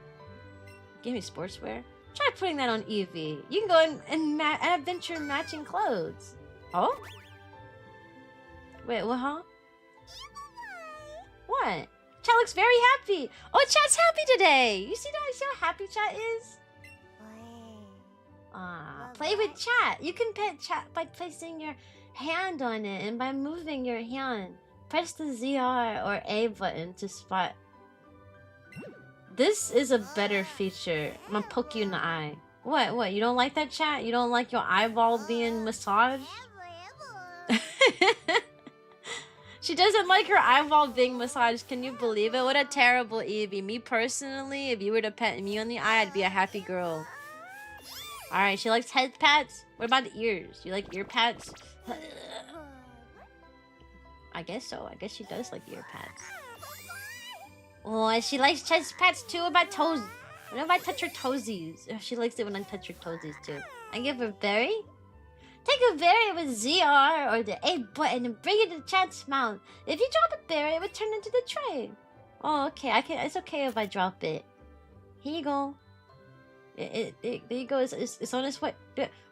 Give me sportswear. Try putting that on Eevee. You can go and adventure matching clothes. Oh? Wait, what, huh? What? Chat looks very happy. Oh, Chat's happy today. You see that? You see how happy Chat is? Play with Chat. You can pet Chat by placing your hand on it and by moving your hand. Press the ZR or A button to spot. This is a better feature. I'm gonna poke you in the eye. What? You don't like that, Chat? You don't like your eyeball being massaged? She doesn't like her eyeball being massaged. Can you believe it? What a terrible Eevee. Me personally, if you were to pet me on the eye, I'd be a happy girl. Alright, she likes head pats. What about the ears? You like ear pats? I guess so. I guess she does like ear pats. Oh, she likes chest pats too. What about toes? What if I touch her toesies? She likes it when I touch her toesies too. I give her a berry? Take a berry with ZR or the A button and bring it to Chat's mouth. If you drop a berry, it would turn into the tray. Oh, okay. It's okay if I drop it. Here you go. There you go. It's on its way.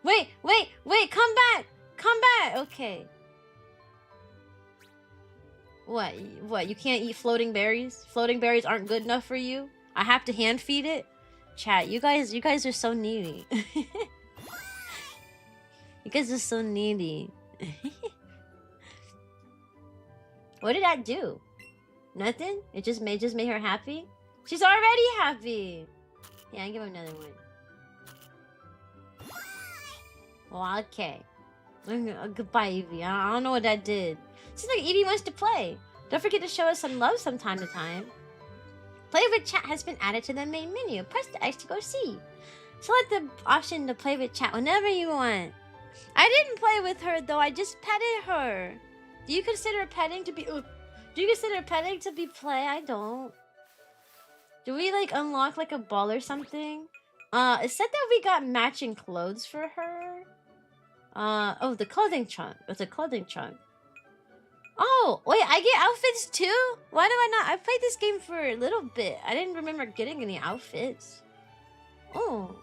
Wait! Come back! Come back! Okay. What? You can't eat floating berries? Floating berries aren't good enough for you? I have to hand feed it? Chat, you guys are so needy. You guys are so needy. What did that do? Nothing? It just made her happy? She's already happy! Yeah, I give her another one. Well, okay. Goodbye, Eevee. I don't know what that did. Seems like Eevee wants to play. Don't forget to show us some love from time to time. Play with Chat has been added to the main menu. Press the X to go see. Select the option to play with Chat whenever you want. I didn't play with her though. I just petted her. Do you consider petting to be? Do you consider petting to be play? I don't. Do we like unlock like a ball or something? It said that we got matching clothes for her. Oh, the clothing trunk. It's a clothing trunk. Oh, wait, I get outfits too? Why do I not? I played this game for a little bit. I didn't remember getting any outfits. Oh.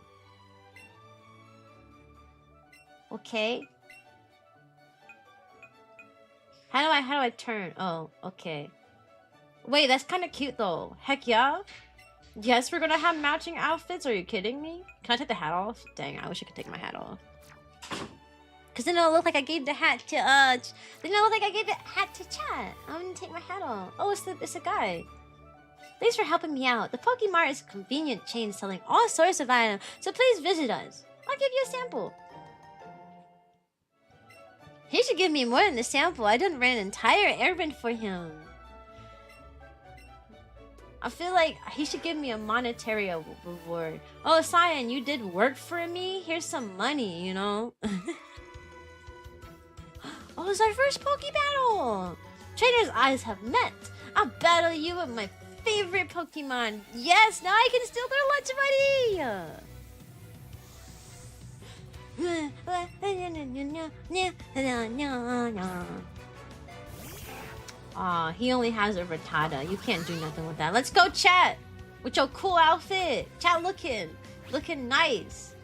Okay. How do I turn? Oh, okay. Wait, that's kind of cute though. Heck yeah. Yes, we're gonna have matching outfits. Are you kidding me? Can I take the hat off? Dang, I wish I could take my hat off. Cause then it'll look like I gave the hat to then it'll look like I gave the hat to Chat. I'm gonna take my hat off. Oh, it's a guy. Thanks for helping me out. The Pokemart is a convenient chain selling all sorts of items, so please visit us. I'll give you a sample. He should give me more than a sample. I done ran an entire errand for him. I feel like he should give me a monetary reward. Oh, Cyan, you did work for me? Here's some money, you know? Oh, it's our first Poke Battle! Trainers' eyes have met. I'll battle you with my favorite Pokemon. Yes, now I can steal their lunch money! Aw, he only has a Rattata. You can't do nothing with that. Let's go, Chat! With your cool outfit. Chat looking nice.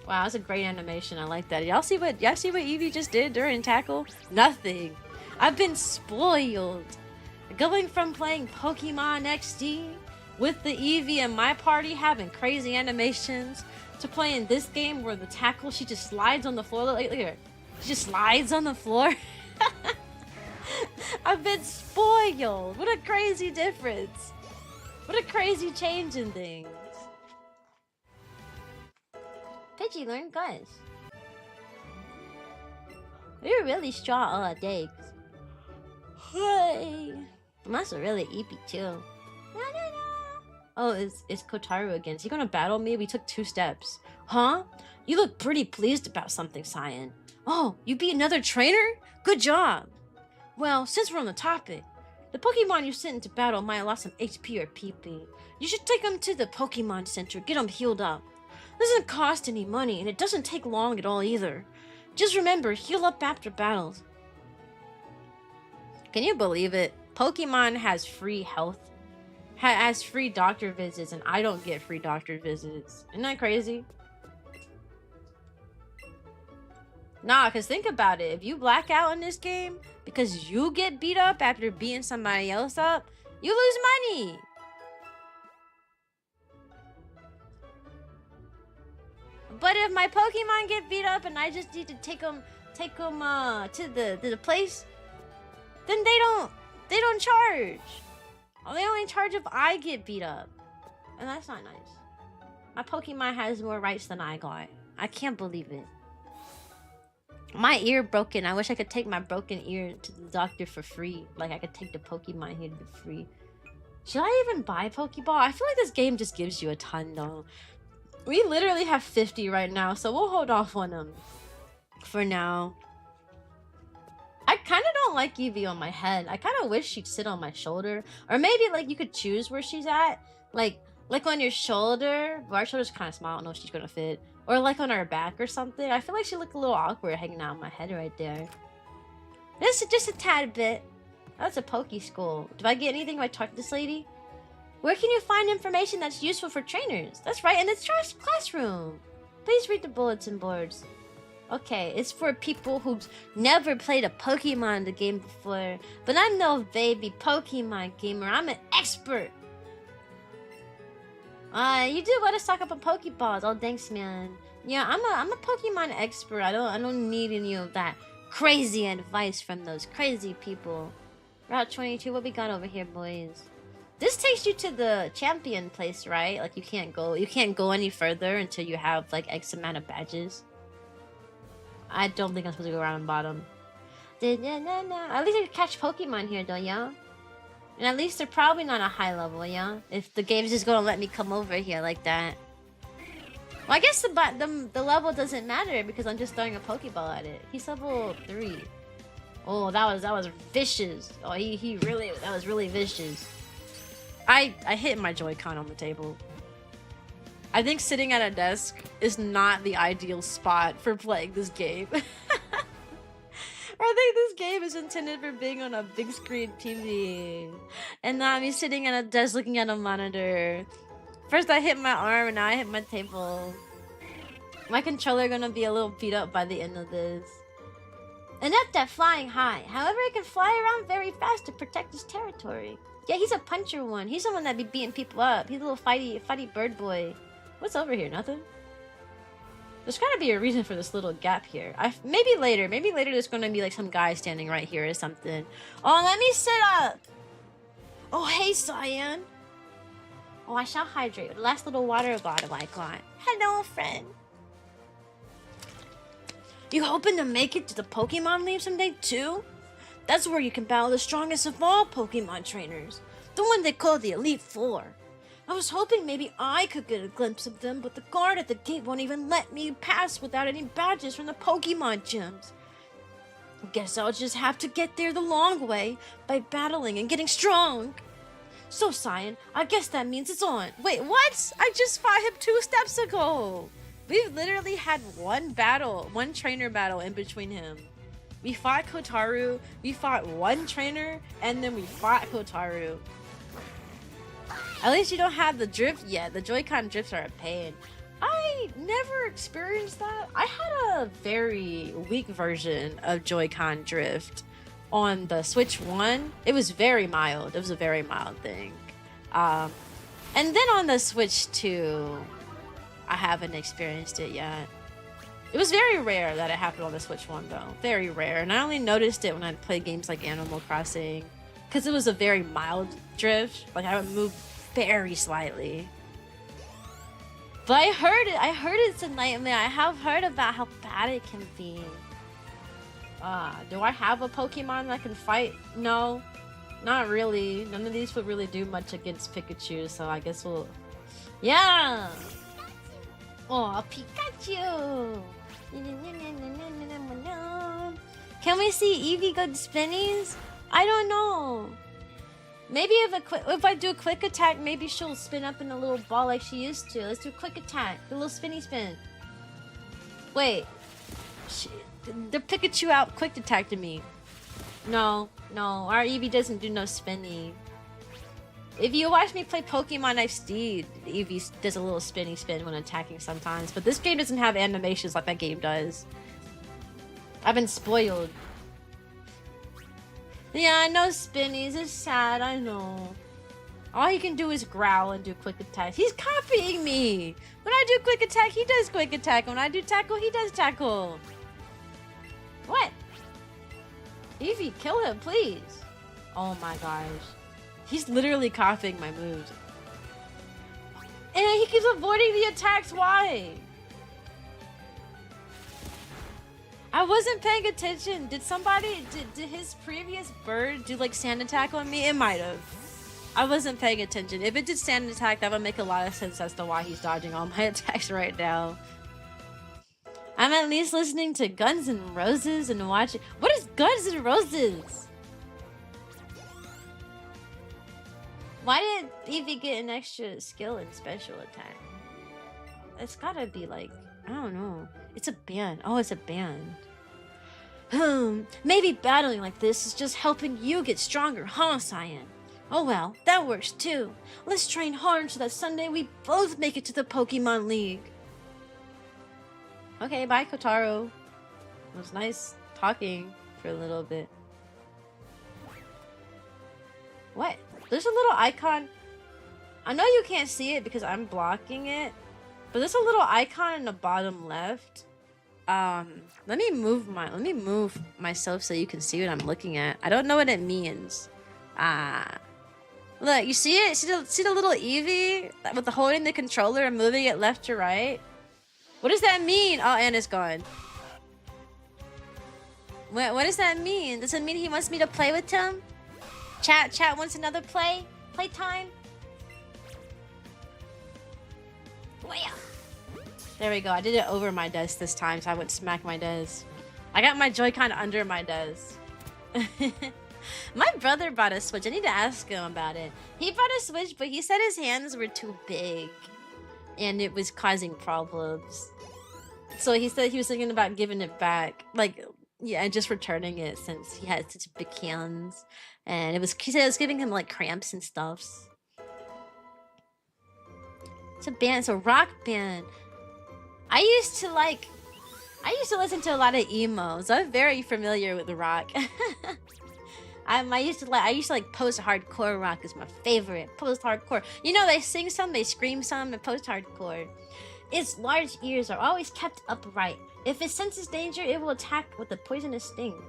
Wow, that's a great animation. I like that. Y'all see what Eevee just did during tackle? Nothing. I've been spoiled. Going from playing Pokemon XD with the Eevee and my party having crazy animations to playing this game where the tackle, she just slides on the floor. Look at her. She just slides on the floor. I've been spoiled. What a crazy difference. What a crazy change in things. Pidgey learn guys. You're really strong all day. Hey. Must have really Eevee too. No. Oh, it's Kotaru again. Is he gonna battle me? We took 2 steps. Huh? You look pretty pleased about something, Cyan. Oh, you beat another trainer? Good job. Well, since we're on the topic, the Pokemon you sent into battle might have lost some HP or PP. You should take them to the Pokemon Center, get them healed up. It doesn't cost any money, and it doesn't take long at all either. Just remember, heal up after battles. Can you believe it? Pokemon has free health, has free doctor visits, and I don't get free doctor visits. Isn't that crazy? Nah, because think about it. If you black out in this game because you get beat up after beating somebody else up, you lose money. But if my Pokemon get beat up and I just need to take them to the place, then they don't charge. Oh, they only charge if I get beat up, and that's not nice. My Pokemon has more rights than I got. I can't believe it. My ear broken. I wish I could take my broken ear to the doctor for free. Like I could take the Pokemon here for free. Should I even buy Pokeball? I feel like this game just gives you a ton though. We literally have 50 right now, so we'll hold off on them for now. I kind of don't like Eevee on my head. I kind of wish she'd sit on my shoulder. Or maybe like you could choose where she's at. Like on your shoulder. Well, our shoulder's kind of small. I don't know if she's going to fit. Or like on our back or something. I feel like she looked a little awkward hanging out on my head right there. Just a tad bit. That's a Poke School. Do I get anything if I talk to this lady? Where can you find information that's useful for trainers? That's right, in the classroom. Please read the bulletin boards. Okay, it's for people who've never played a Pokemon the game before. But I'm no baby Pokemon gamer. I'm an expert. You do gotta stock up on Pokeballs. Oh, thanks, man. Yeah, I'm a Pokemon expert. I don't need any of that crazy advice from those crazy people. Route 22, what we got over here, boys? This takes you to the champion place, right? Like you can't go any further until you have like X amount of badges. I don't think I'm supposed to go around bottom. At least I can catch Pokemon here, though, yeah? And at least they're probably not a high level, yeah? If the game's just gonna let me come over here like that. Well, I guess the level doesn't matter because I'm just throwing a Pokeball at it. He's level 3. Oh, that was vicious. Oh, that was really vicious. I hit my Joy-Con on the table. I think sitting at a desk is not the ideal spot for playing this game. I think this game is intended for being on a big screen TV. And now I'm sitting at a desk looking at a monitor. First I hit my arm and now I hit my table. My controller gonna be a little beat up by the end of this. Inept at flying high. However, he can fly around very fast to protect his territory. Yeah, he's a puncher one. He's the one that be beating people up. He's a little fighty bird boy. What's over here? Nothing? There's gotta be a reason for this little gap here. Maybe later there's gonna be like some guy standing right here or something. Oh, let me sit up! Oh, hey, Cyan! Oh, I shall hydrate. The last little water bottle I got. Hello, friend. You hoping to make it to the Pokemon League someday, too? That's where you can battle the strongest of all Pokemon trainers. The one they call the Elite Four. I was hoping maybe I could get a glimpse of them, but the guard at the gate won't even let me pass without any badges from the Pokemon gyms. Guess I'll just have to get there the long way by battling and getting strong. So, Cyan, I guess that means it's on. Wait, what? I just fought him 2 steps ago. We've literally had one trainer battle in between him. We fought Kotaru, we fought one trainer, and then we fought Kotaru. At least you don't have the drift yet. The Joy-Con drifts are a pain. I never experienced that. I had a very weak version of Joy-Con drift on the Switch 1. It was very mild. It was a very mild thing. And then on the Switch 2, I haven't experienced it yet. It was very rare that it happened on the Switch 1 though. Very rare. And I only noticed it when I played games like Animal Crossing. Because it was a very mild drift. Like I would move very slightly. But I heard it's a nightmare. I have heard about how bad it can be. Do I have a Pokemon that can fight? No, not really. None of these would really do much against Pikachu, so I guess we'll... Yeah! Oh, Pikachu! Can we see Eevee go to spinnies? I don't know. Maybe if I do a quick attack, maybe she'll spin up in a little ball like she used to. Let's do a quick attack. The little spinny spin. Wait. The Pikachu out quick attacked me. No. Our Eevee doesn't do no spinny. If you watch me play Pokemon XD, Eevee does a little spinny spin when attacking sometimes. But this game doesn't have animations like that game does. I've been spoiled. Yeah, I know spinnies. It's sad, I know. All he can do is growl and do quick attacks. He's copying me! When I do quick attack, he does quick attack. When I do tackle, he does tackle. What? Eevee, kill him, please. Oh my gosh. He's literally copying my moves. And he keeps avoiding the attacks, why? I wasn't paying attention. Did his previous bird do like sand attack on me? It might have. I wasn't paying attention. If it did sand attack, that would make a lot of sense as to why he's dodging all my attacks right now. I'm at least listening to Guns N' Roses and watching... What is Guns N' Roses? Why did Eevee get an extra skill in special attack? It's gotta be like... I don't know. It's a band. Oh, it's a band. Maybe battling like this is just helping you get stronger, huh, Cyan? Oh well, that works too. Let's train hard so that Sunday we both make it to the Pokemon League. Okay, bye, Kotaro. It was nice talking for a little bit. What? There's a little icon. I know you can't see it because I'm blocking it. But there's a little icon in the bottom left. Let me move myself so you can see what I'm looking at. I don't know what it means. Look, you see it? See the little Eevee with the holding the controller and moving it left to right? What does that mean? Oh, and it's gone. What does that mean? Does it mean he wants me to play with him? Chat wants another playtime? There we go. I did it over my desk this time, so I wouldn't smack my desk. I got my Joy-Con under my desk. My brother bought a Switch. I need to ask him about it. He bought a Switch, but he said his hands were too big. And it was causing problems. So he said he was thinking about giving it back. Like, yeah, just returning it since he had such big hands. And he said it was giving him like cramps and stuff. It's a band, it's a rock band. I used to listen to a lot of emos. I'm very familiar with the rock. I used to like post-hardcore rock is my favorite. Post-hardcore. You know, they sing some, they scream some, and post-hardcore. Its large ears are always kept upright. If it senses danger, it will attack with a poisonous sting.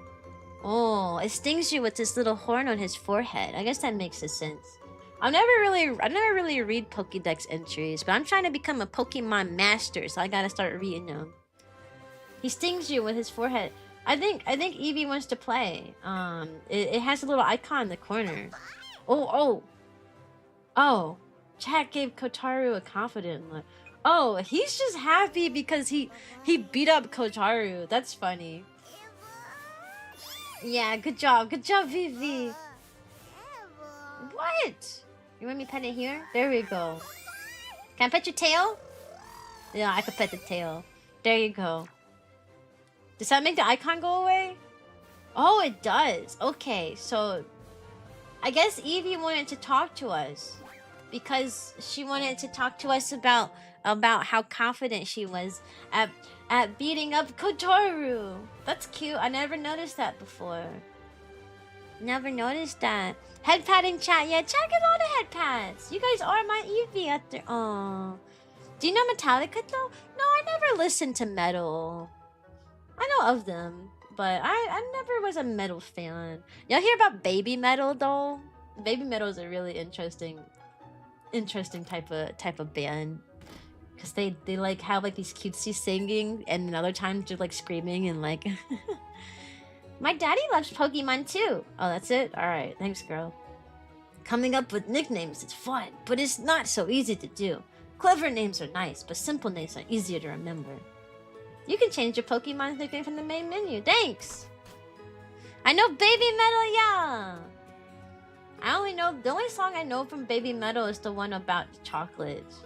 Oh, it stings you with this little horn on his forehead. I guess that makes sense. I never really read Pokédex entries, but I'm trying to become a Pokemon master, so I gotta start reading them. He stings you with his forehead. I think Eevee wants to play. It has a little icon in the corner. Oh. Chat gave Kotaro a confident look. Oh, he's just happy because he beat up Kotaro. That's funny. Yeah, good job, Vivi. What? You want me to pet it here? There we go. Can I pet your tail? Yeah, I could pet the tail. There you go. Does that make the icon go away? Oh, it does. Okay, so I guess Eevee wanted to talk to us because she wanted to talk to us about how confident she was at beating up Kotoru. That's cute. I never noticed that before. Never noticed that. Head patting chat. Yeah, chat get all the head pats. You guys are my Eevee out there. Oh. Do you know Metallica though? No, I never listened to metal. I know of them, but I never was a metal fan. Y'all hear about baby metal though? Baby metal is a really interesting type of band. Cause they like have like these cutesy singing, and then other times they're like screaming and like. My daddy loves Pokemon too. Oh, that's it? Alright, thanks girl. Coming up with nicknames is fun, but it's not so easy to do. Clever names are nice, but simple names are easier to remember. You can change your Pokemon's nickname from the main menu. Thanks! I know Baby Metal, yeah! The only song I know from Baby Metal is the one about chocolates.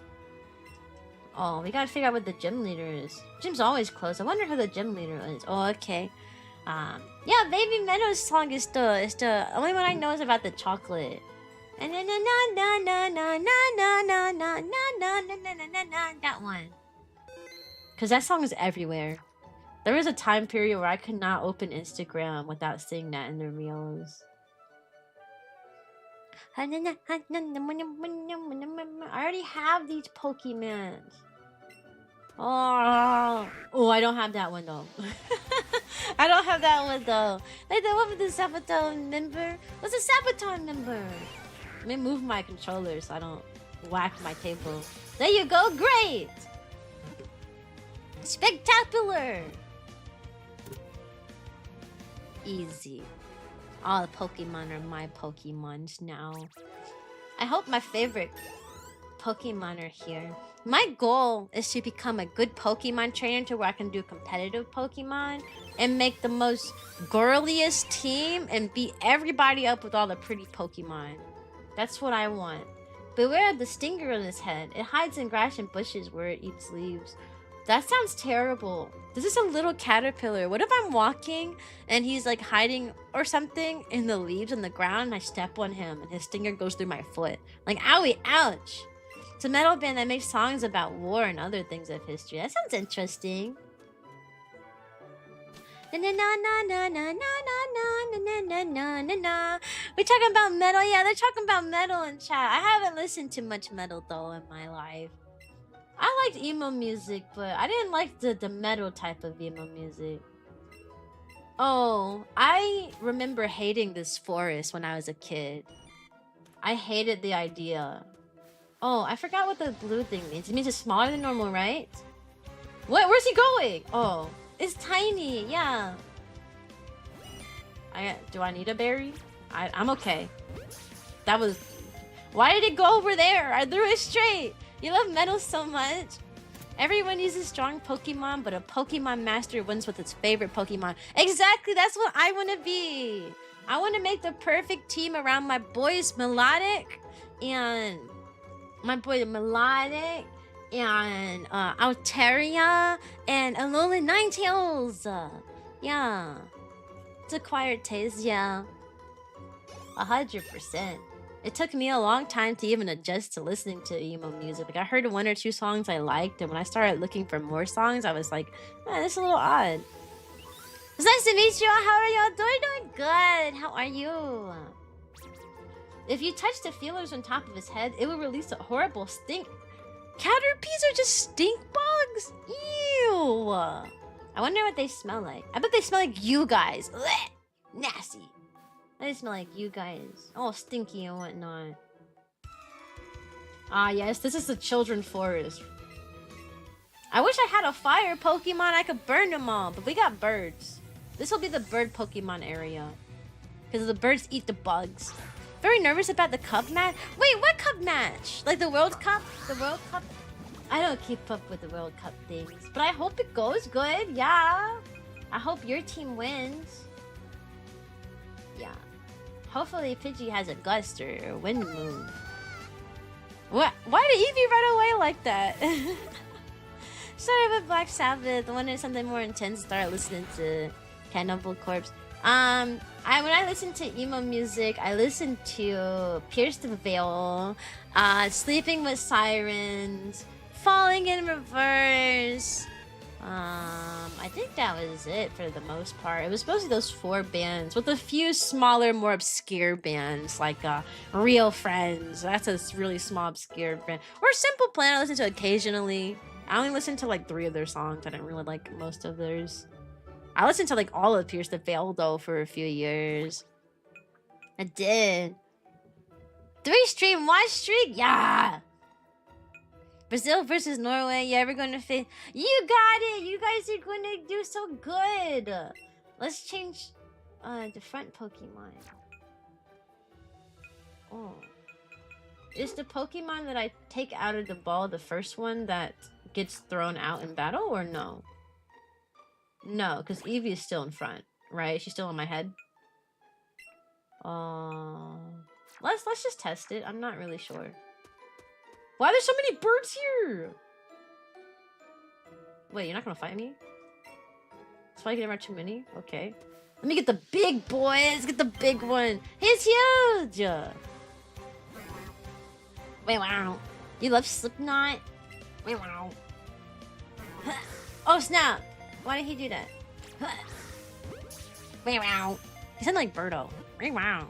Oh, we gotta figure out what the gym leader is. Gym's always closed. I wonder who the gym leader is. Oh, okay. Yeah, Baby Metal's song is the only one I know is about the chocolate. That one. Cause that song is everywhere. There was a time period where I could not open Instagram without seeing that in the reels. I already have these Pokemons. Oh, I don't have that one though. I don't have that one though. Like the one with the Sabaton member. What's a Sabaton member? Let me move my controller so I don't whack my table. There you go, great! Spectacular! Easy. All the Pokemon are my Pokemons now. I hope my favorite Pokemon are here. My goal is to become a good Pokemon trainer to where I can do competitive Pokemon and make the most girliest team and beat everybody up with all the pretty Pokemon. That's what I want. Beware of the stinger on his head. It hides in grass and bushes where it eats leaves. That sounds terrible. This is a little caterpillar. What if I'm walking and he's like hiding or something in the leaves on the ground and I step on him and his stinger goes through my foot? Like, owie, ouch. It's a metal band that makes songs about war and other things of history. That sounds interesting. We're talking about metal. Yeah, they're talking about metal in chat. I haven't listened to much metal though in my life. I liked emo music, but I didn't like the metal type of emo music. Oh, I remember hating this forest when I was a kid. I hated the idea. Oh, I forgot what the blue thing means. It means it's smaller than normal, right? What? Where's he going? Oh, it's tiny. Yeah. Do I need a berry? I'm okay. That was... Why did it go over there? I threw it straight. You love metal so much. Everyone uses strong Pokemon, but a Pokemon master wins with its favorite Pokemon. Exactly, that's what I want to be. I want to make the perfect team around my boys Melodic and Altaria and Alolan Ninetales. Yeah. It's acquired taste, yeah. 100%. It took me a long time to even adjust to listening to emo music. Like, I heard one or two songs I liked, and when I started looking for more songs, I was like, man, this is a little odd. It's nice to meet you. How are y'all doing? Doing good. How are you? If you touch the feelers on top of his head, it will release a horrible stink. Caterpies are just stink bugs? Ew. I wonder what they smell like. I bet they smell like you guys. Blech. Nasty. They smell like you guys. All stinky and whatnot. Ah, yes, this is the children's forest. I wish I had a fire Pokemon. I could burn them all, but we got birds. This will be the bird Pokemon area. Because the birds eat the bugs. Very nervous about the cup match. Wait, what cup match? Like the World Cup? The World Cup? I don't keep up with the World Cup things. But I hope it goes good, yeah. I hope your team wins. Yeah. Hopefully Pidgey has a gust or a wind move. What? Why did Eevee run away like that? Started with Black Sabbath. I wanted something more intense. Started listening to Cannibal Corpse. When I listen to emo music, I listen to Pierce the Veil, Sleeping with Sirens, Falling in Reverse. I think that was it for the most part. It was mostly those 4 bands with a few smaller, more obscure bands like Real Friends. That's a really small, obscure band. Or Simple Plan I listen to occasionally. I only listen to like 3 of their songs. I didn't really like most of theirs. I listened to like all of Pierce the Veil though for a few years. I did. 3 stream, 1 streak, yeah. Brazil versus Norway. Yeah, we're gonna face. You got it. You guys are gonna do so good. Let's change the front Pokemon. Oh, is the Pokemon that I take out of the ball the first one that gets thrown out in battle, or no? No, because Eevee is still in front, right? She's still on my head. Let's just test it. I'm not really sure. Why are there so many birds here? Wait, you're not gonna fight me? That's why I get too many? Okay. Let me get the big boy. Let's get the big one. He's huge! Wait, wow. You love Slipknot? Wait, wow. Oh, snap! Why did he do that? Wait, wow. He sounded like Birdo. Wait, wow.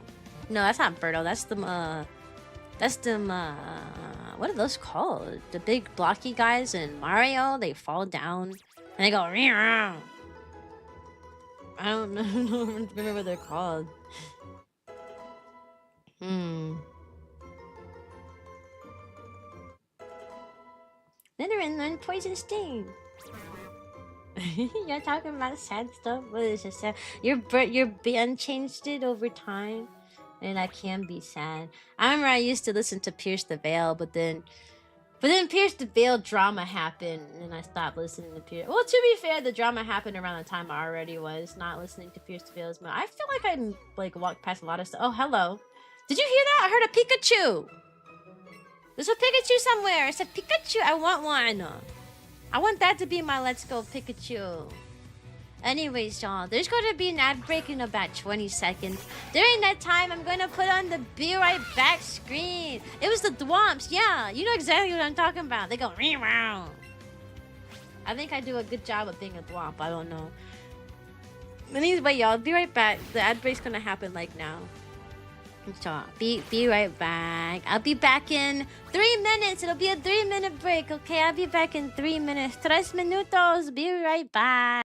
No, that's not Birdo. That's the, what are those called? The big blocky guys in Mario, they fall down and they go meow. I don't know, I don't remember what they're called. Then and poison sting. You're talking about sad stuff. What is it sad? Your band changed it over time. And I can be sad. I remember I used to listen to Pierce the Veil, but then Pierce the Veil drama happened, and I stopped listening to Pierce. Well, to be fair, the drama happened around the time I already was not listening to Pierce the Veil as much. I feel like I like walked past a lot of stuff. Oh, hello! Did you hear that? I heard a Pikachu. There's a Pikachu somewhere. It's a Pikachu. I want one. I want that to be my Let's Go Pikachu. Anyways, y'all, there's going to be an ad break in about 20 seconds. During that time, I'm going to put on the Be Right Back screen. It was the Thwomps, yeah. You know exactly what I'm talking about. They go, meow. I think I do a good job of being a Thwomp. I don't know. Anyway, y'all, be right back. The ad break's going to happen like now. So, be right back. I'll be back in 3 minutes. It'll be a 3-minute break, okay? I'll be back in 3 minutes. 3 minutos. Be right back.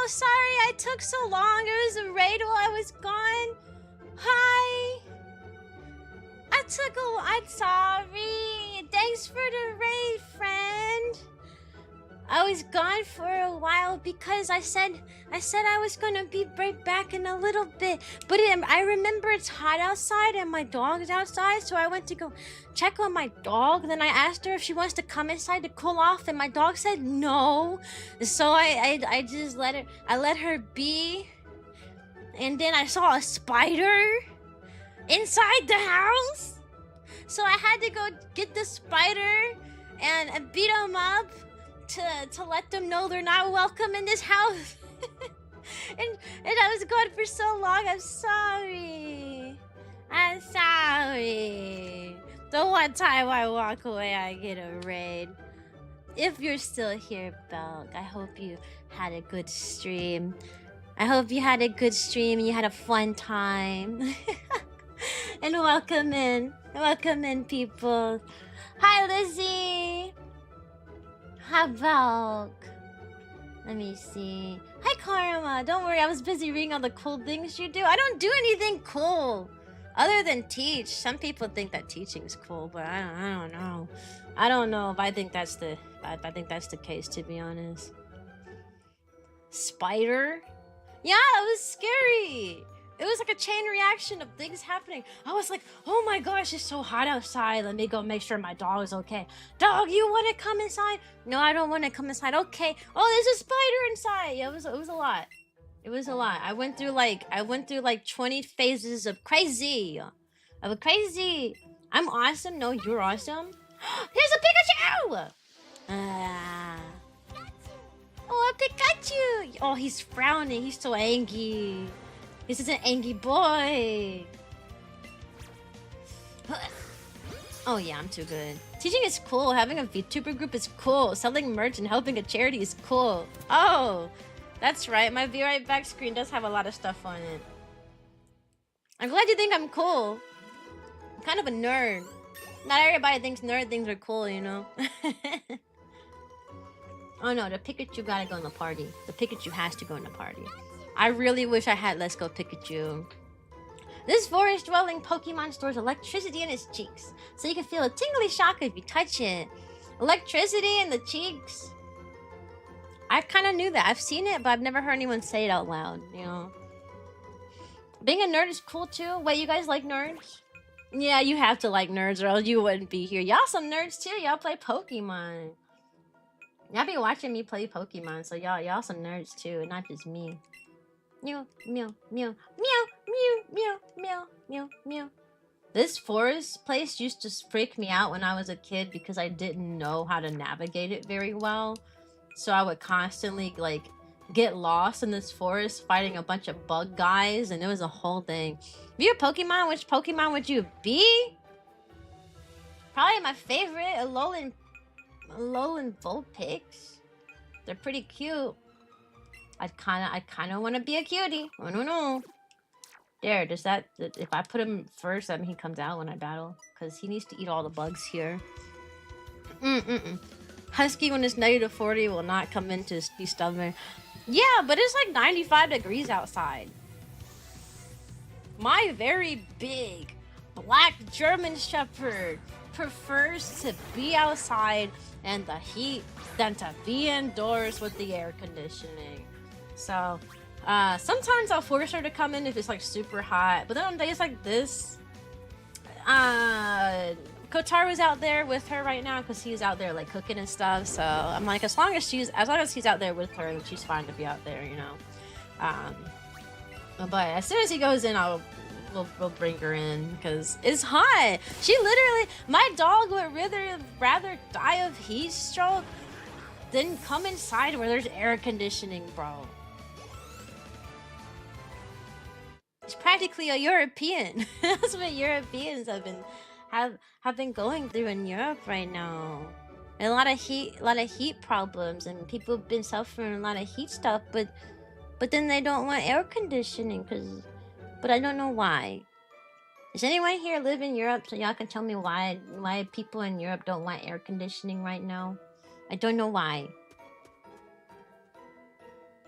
so sorry I took so long. It was a raid while I was gone. Hi. I'm sorry. Thanks for the raid, friend. I was gone for a while because I said I was gonna be right back in a little bit. But I remember it's hot outside and my dog's outside, so I went to go check on my dog. Then I asked her if she wants to come inside to cool off, and my dog said no. So I just let her be. And then I saw a spider inside the house. So I had to go get the spider and beat him up to let them know they're not welcome in this house. and I was gone for so long. I'm sorry. I'm sorry. The one time I walk away, I get a raid. If you're still here, Belk, I hope you had a good stream. I hope you had a good stream and you had a fun time. And welcome in. Welcome in, people. Hi, Lizzie. Hi, Belk. Let me see. Hi, Karma. Don't worry, I was busy reading all the cool things you do. I don't do anything cool other than teach. Some people think that teaching's cool, but I don't know. I don't know if I think that's the case, to be honest. Spider? Yeah, it was scary. It was like a chain reaction of things happening. I was like, oh my gosh, it's so hot outside. Let me go make sure my dog is okay. Dog, you want to come inside? No, I don't want to come inside. Okay. Oh, there's a spider inside. Yeah, it was a lot. It was a lot. I went through like 20 phases of crazy. I'm awesome. No, you're awesome. Here's a Pikachu! Oh, a Pikachu! Oh, he's frowning. He's so angry. This is an angry boy. Oh yeah, I'm too good. Teaching is cool. Having a VTuber group is cool. Selling merch and helping a charity is cool. Oh, that's right. My Be Right Back screen does have a lot of stuff on it. I'm glad you think I'm cool. I'm kind of a nerd. Not everybody thinks nerd things are cool, you know? Oh no, the Pikachu gotta go in the party. The Pikachu has to go in the party. I really wish I had Let's Go Pikachu. This forest-dwelling Pokemon stores electricity in its cheeks, so you can feel a tingly shock if you touch it. Electricity in the cheeks. I kind of knew that. I've seen it, but I've never heard anyone say it out loud, you know? Being a nerd is cool too. Wait, you guys like nerds? Yeah, you have to like nerds or else you wouldn't be here. Y'all some nerds too. Y'all play Pokemon. Y'all be watching me play Pokemon, so y'all some nerds too, not just me. Meow, meow, meow, meow, meow, meow, meow, meow, meow. This forest place used to freak me out when I was a kid because I didn't know how to navigate it very well. So I would constantly, like, get lost in this forest fighting a bunch of bug guys, and it was a whole thing. If you're a Pokemon, which Pokemon would you be? Probably my favorite, Alolan Vulpix. They're pretty cute. I kind of want to be a cutie. I don't know. There, does that... If I put him first, that means he comes out when I battle. Because he needs to eat all the bugs here. Husky, when it's -40, will not come in to be stubborn. Yeah, but it's like 95 degrees outside. My very big black German Shepherd prefers to be outside and the heat than to be indoors with the air conditioning. So, sometimes I'll force her to come in if it's like super hot. But then on days like this, Kotaru's out there with her right now because he's out there like cooking and stuff. So I'm like, as long as he's out there with her, she's fine to be out there, you know. But as soon as he goes in, we'll bring her in because it's hot. She literally, my dog would rather die of heat stroke than come inside where there's air conditioning, bro. It's practically a European. That's what Europeans have been going through in Europe right now. And a lot of heat problems, and people have been suffering a lot of heat stuff. But then they don't want air conditioning but I don't know why. Does anyone here live in Europe so y'all can tell me why people in Europe don't want air conditioning right now? I don't know why.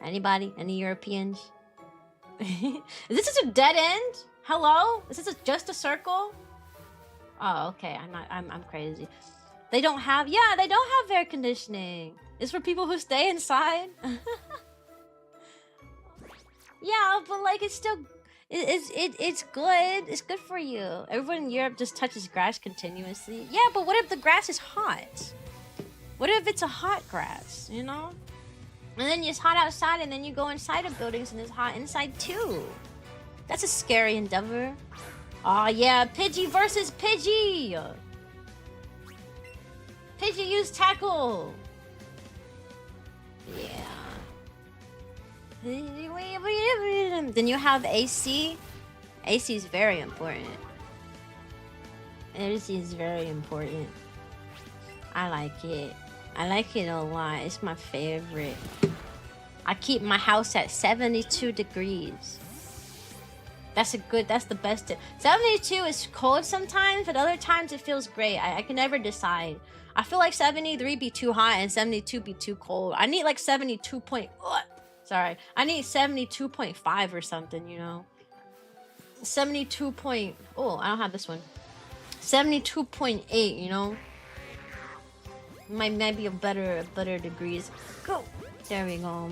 Anybody? Any Europeans? Is this just a dead end? Hello? Is this just a circle? Oh, okay. I'm crazy. They don't have... Yeah, they don't have air conditioning. It's for people who stay inside. Yeah, but like it's still... It's good. It's good for you. Everyone in Europe just touches grass continuously. Yeah, but what if the grass is hot? What if it's a hot grass, you know? And then it's hot outside and then you go inside of buildings and it's hot inside too. That's a scary endeavor. Oh yeah, Pidgey versus Pidgey! Pidgey use tackle! Yeah. Then you have AC. AC is very important. AC is very important. I like it. I like it a lot. It's my favorite. I keep my house at 72 degrees. That's the best. 72 is cold sometimes, but other times it feels great. I can never decide. I feel like 73 be too hot and 72 be too cold. I need like 72 point... Sorry. I need 72.5 or something, you know? 72 point... Oh, I don't have this one. 72.8, you know? Might be a better degrees. Go! There we go.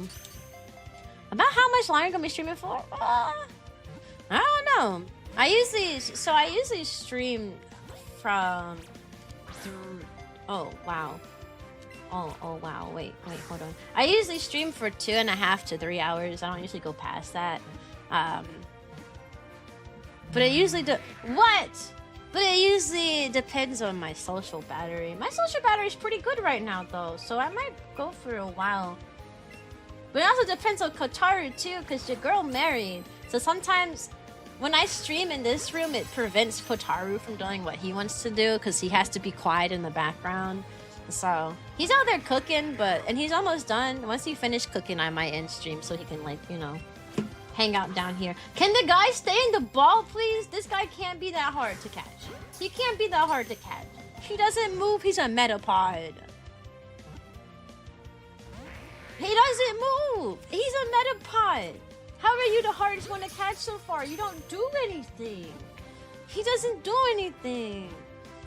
About how much longer I'm gonna be streaming for? I don't know. I usually stream from... Oh, wow. Oh, wow. Wait, hold on. I usually stream for 2.5 to 3 hours. I don't usually go past that. But it usually But it usually depends on my social battery. My social battery is pretty good right now, though, so I might go for a while. But it also depends on Kotaru, too, because your girl married. So sometimes when I stream in this room, it prevents Kotaru from doing what he wants to do because he has to be quiet in the background. So he's out there cooking, and he's almost done. Once he finishes cooking, I might end stream so he can, like, you know, hang out down here. Can the guy stay in the ball, please? This guy can't be that hard to catch. He can't be that hard to catch. He doesn't move. He's a metapod. He doesn't move. He's a metapod. How are you the hardest one to catch so far? You don't do anything. He doesn't do anything.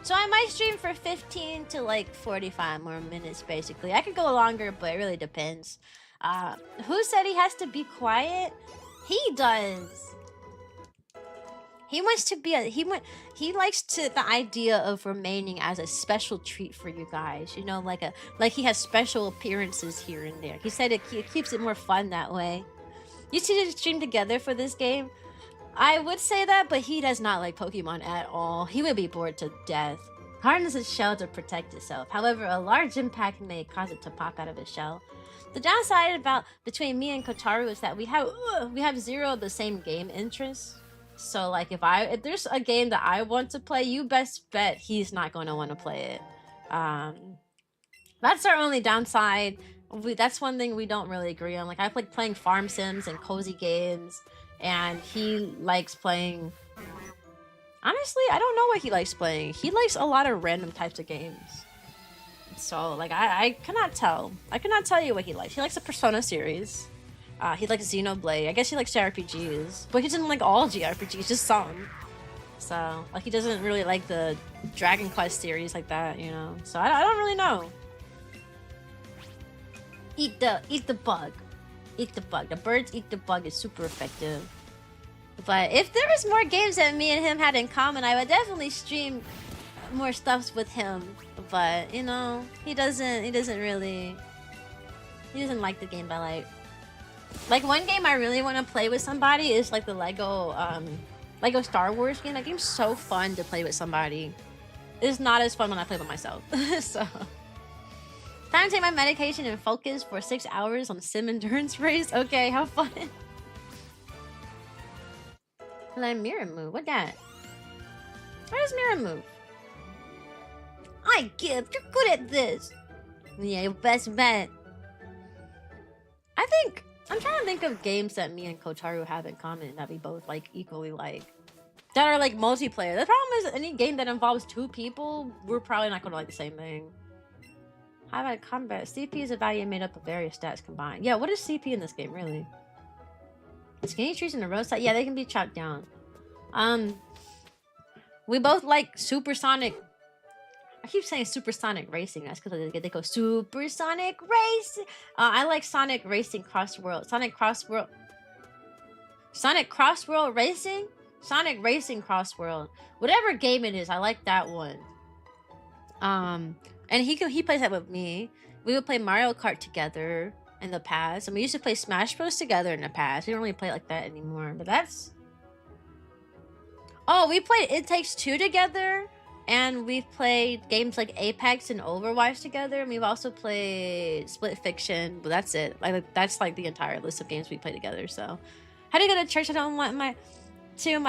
So I might stream for 15 to like 45 more minutes, basically. I could go longer, but it really depends. Who said he has to be quiet? He does. He wants to be he likes the idea of remaining as a special treat for you guys. You know, like he has special appearances here and there. He said it keeps it more fun that way. You two did stream together for this game? I would say that, but he does not like Pokemon at all. He would be bored to death. Hardens its shell to protect itself. However, a large impact may cause it to pop out of its shell. The downside between me and Kotaru is that we have zero of the same game interests. So like if there's a game that I want to play, you best bet he's not going to want to play it. That's our only downside. That's one thing we don't really agree on. Like I like playing farm sims and cozy games, and he likes playing... Honestly, I don't know what he likes playing. He likes a lot of random types of games. So, like, I cannot tell. I cannot tell you what he likes. He likes the Persona series. He likes Xenoblade. I guess he likes JRPGs. But he doesn't like all JRPGs, just some. So, like, he doesn't really like the Dragon Quest series like that, you know? So, I don't really know. Eat the bug. Eat the bug. The birds eat the bug is super effective. But if there was more games that me and him had in common, I would definitely stream more stuffs with him. But, you know, he doesn't like the game I like. Like, one game I really want to play with somebody is like the Lego Star Wars game. That game's so fun to play with somebody. It's not as fun when I play by myself. So, time to take my medication and focus for 6 hours on sim endurance race. Okay, have fun. Let mirror move. What that? How does mirror move? I give. You're good at this. Yeah, your best bet. I'm trying to think of games that me and Kotaru have in common that we both like equally like. That are like multiplayer. The problem is any game that involves 2 people, we're probably not gonna like the same thing. Highlight combat. CP is a value made up of various stats combined. Yeah, what is CP in this game, really? Skinny trees in the roadside? Yeah, they can be chopped down. We both like supersonic. I keep saying supersonic racing. That's because they go supersonic racing. I like Sonic Racing Cross World. Sonic Cross World Racing? Sonic Racing Cross World. Whatever game it is, I like that one. And he plays that with me. We would play Mario Kart together in the past, and we used to play Smash Bros together in the past. We don't really play like that anymore, but that's... Oh, we played It Takes Two together, and we've played games like Apex and Overwatch together, and we've also played Split Fiction, but that's it. Like, that's like the entire list of games we play together, so... How do you go to church? I don't want my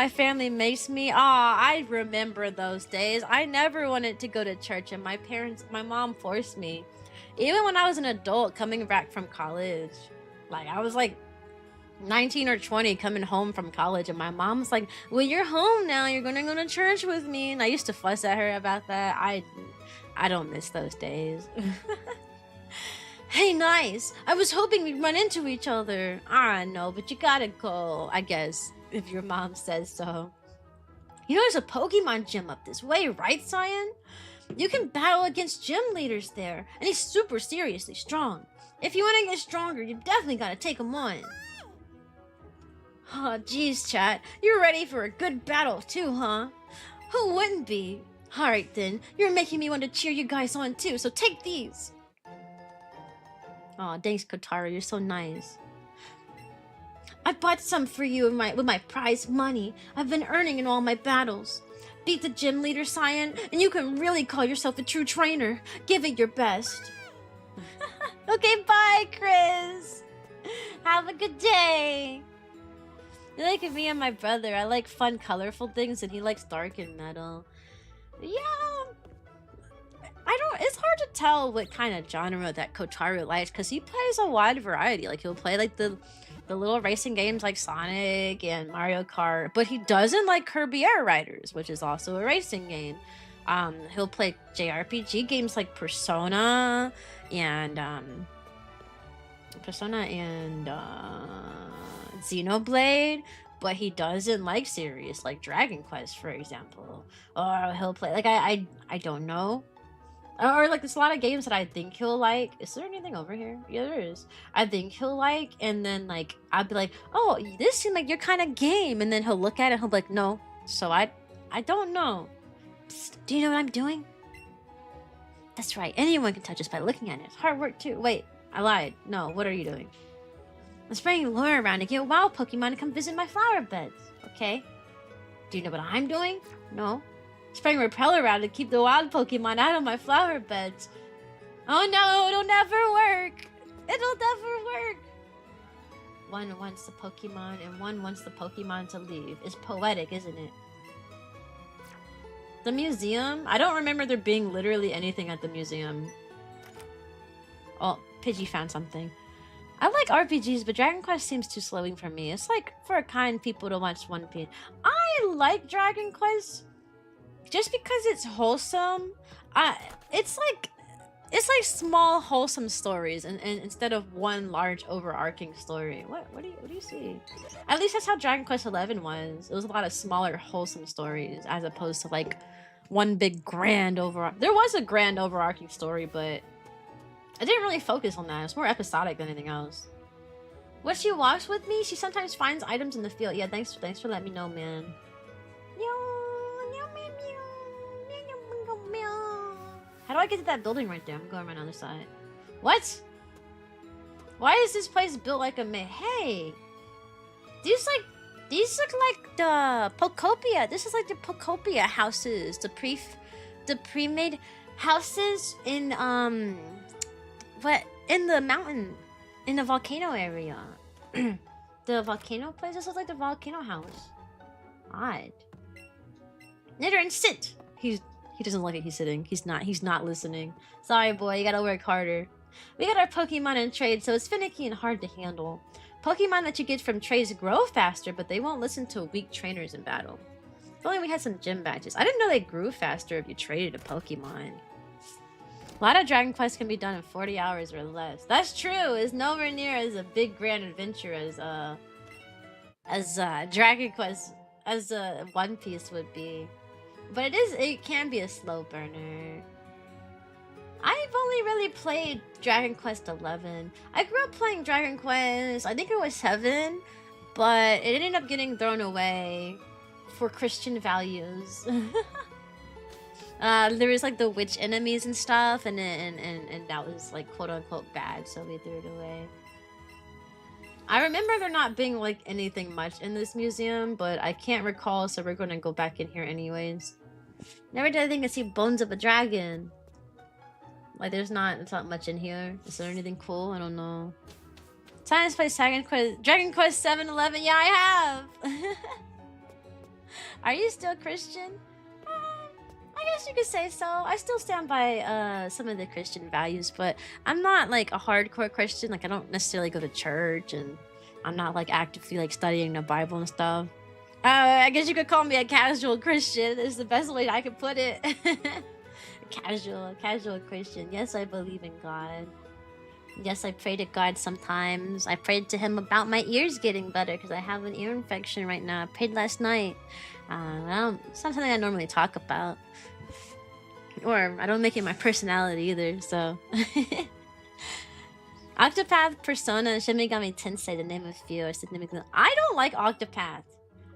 family makes me. I remember those days. I never wanted to go to church, and my mom forced me. Even when I was an adult coming back from college, like I was like 19 or 20 coming home from college, and my mom's like, well, you're home now, you're gonna go to church with me. And I used to fuss at her about that. I don't miss those days. Hey, nice. I was hoping we'd run into each other. I know, but you gotta go, I guess, if your mom says so. You know, there's a Pokemon gym up this way, right, Cyan? You can battle against gym leaders there, and he's super seriously strong. If you want to get stronger, you definitely gotta take him on. Oh, geez, chat. You're ready for a good battle, too, huh? Who wouldn't be? Alright, then. You're making me want to cheer you guys on, too, so take these. Aw, thanks, Kotaro. You're so nice. I bought some for you with my prize money I've been earning in all my battles. Beat the gym leader, Cyan, and you can really call yourself a true trainer. Give it your best. Okay, bye, Chris. Have a good day. You like me and my brother. I like fun, colorful things, and he likes dark and metal. Yeah. It's hard to tell what kind of genre that Kotaro likes, because he plays a wide variety. Like, he'll play like the little racing games like Sonic and Mario Kart, but he doesn't like Kirby Air Riders, which is also a racing game. He'll play JRPG games like Persona and Xenoblade, but he doesn't like series like Dragon Quest, for example. Or he'll play like I don't know. Or like there's a lot of games that I think he'll like. Is there anything over here? Yeah, there is. I think he'll like, and then like I'll be like, oh, this seems like your kind of game, and then he'll look at it and he'll be like, no. So I don't know. Psst, do you know what I'm doing? That's right. Anyone can touch us by looking at it. It's hard work too. Wait, I lied. No, what are you doing? I'm spraying lure around to get wild Pokemon to come visit my flower beds. Okay. Do you know what I'm doing? No. Spraying repel around to keep the wild Pokemon out of my flower beds. Oh no, it'll never work. It'll never work. One wants the Pokemon and one wants the Pokemon to leave. It's poetic, isn't it? The museum? I don't remember there being literally anything at the museum. Oh, Pidgey found something. I like RPGs, but Dragon Quest seems too slowing for me. It's like for kind people to watch One Piece. I like Dragon Quest just because it's wholesome. It's like small wholesome stories, and instead of one large overarching story. What do you see? At least that's how Dragon Quest XI was. It was a lot of smaller wholesome stories as opposed to like one big grand There was a grand overarching story, but I didn't really focus on that. It's more episodic than anything else. What she walks with me? She sometimes finds items in the field. Yeah, thanks for letting me know, man. How do I get to that building right there? I'm going around the other side. What? Why is this place built like a Hey! These look like the Pokopia. This is like the Pokopia houses. The pre-made houses in in the mountain, in the volcano area. The volcano place. This looks like the volcano house. Odd. Knitter and sit. He doesn't like it. He's sitting. He's not listening. Sorry, boy. You gotta work harder. We got our Pokemon in trade, so it's finicky and hard to handle. Pokemon that you get from trades grow faster, but they won't listen to weak trainers in battle. If only we had some gym badges. I didn't know they grew faster if you traded a Pokemon. A lot of Dragon Quest can be done in 40 hours or less. That's true. It's nowhere near as a big grand adventure as Dragon Quest, as One Piece would be. But it can be a slow burner. I've only really played Dragon Quest XI. I grew up playing Dragon Quest, I think it was 7, but it ended up getting thrown away for Christian values. There was like the witch enemies and stuff, and that was like quote unquote bad, so we threw it away. I remember there not being like anything much in this museum, but I can't recall, so we're gonna go back in here anyways. Never did I think I see bones of a dragon. Like it's not much in here. Is there anything cool? I don't know. Cyan's played Dragon Quest 7, 11. Yeah, I have. Are you still Christian? I guess you could say so. I still stand by some of the Christian values, but I'm not like a hardcore Christian. Like I don't necessarily go to church, and I'm not like actively like studying the Bible and stuff. I guess you could call me a casual Christian. Is the best way I could put it. Casual Christian. Yes, I believe in God. Yes, I pray to God sometimes. I prayed to him about my ears getting better because I have an ear infection right now. I prayed last night. It's not something I normally talk about. Or I don't make it my personality either, so. Octopath, Persona, and Shin Megami Tensei, the name of few, are significant. I don't like Octopath.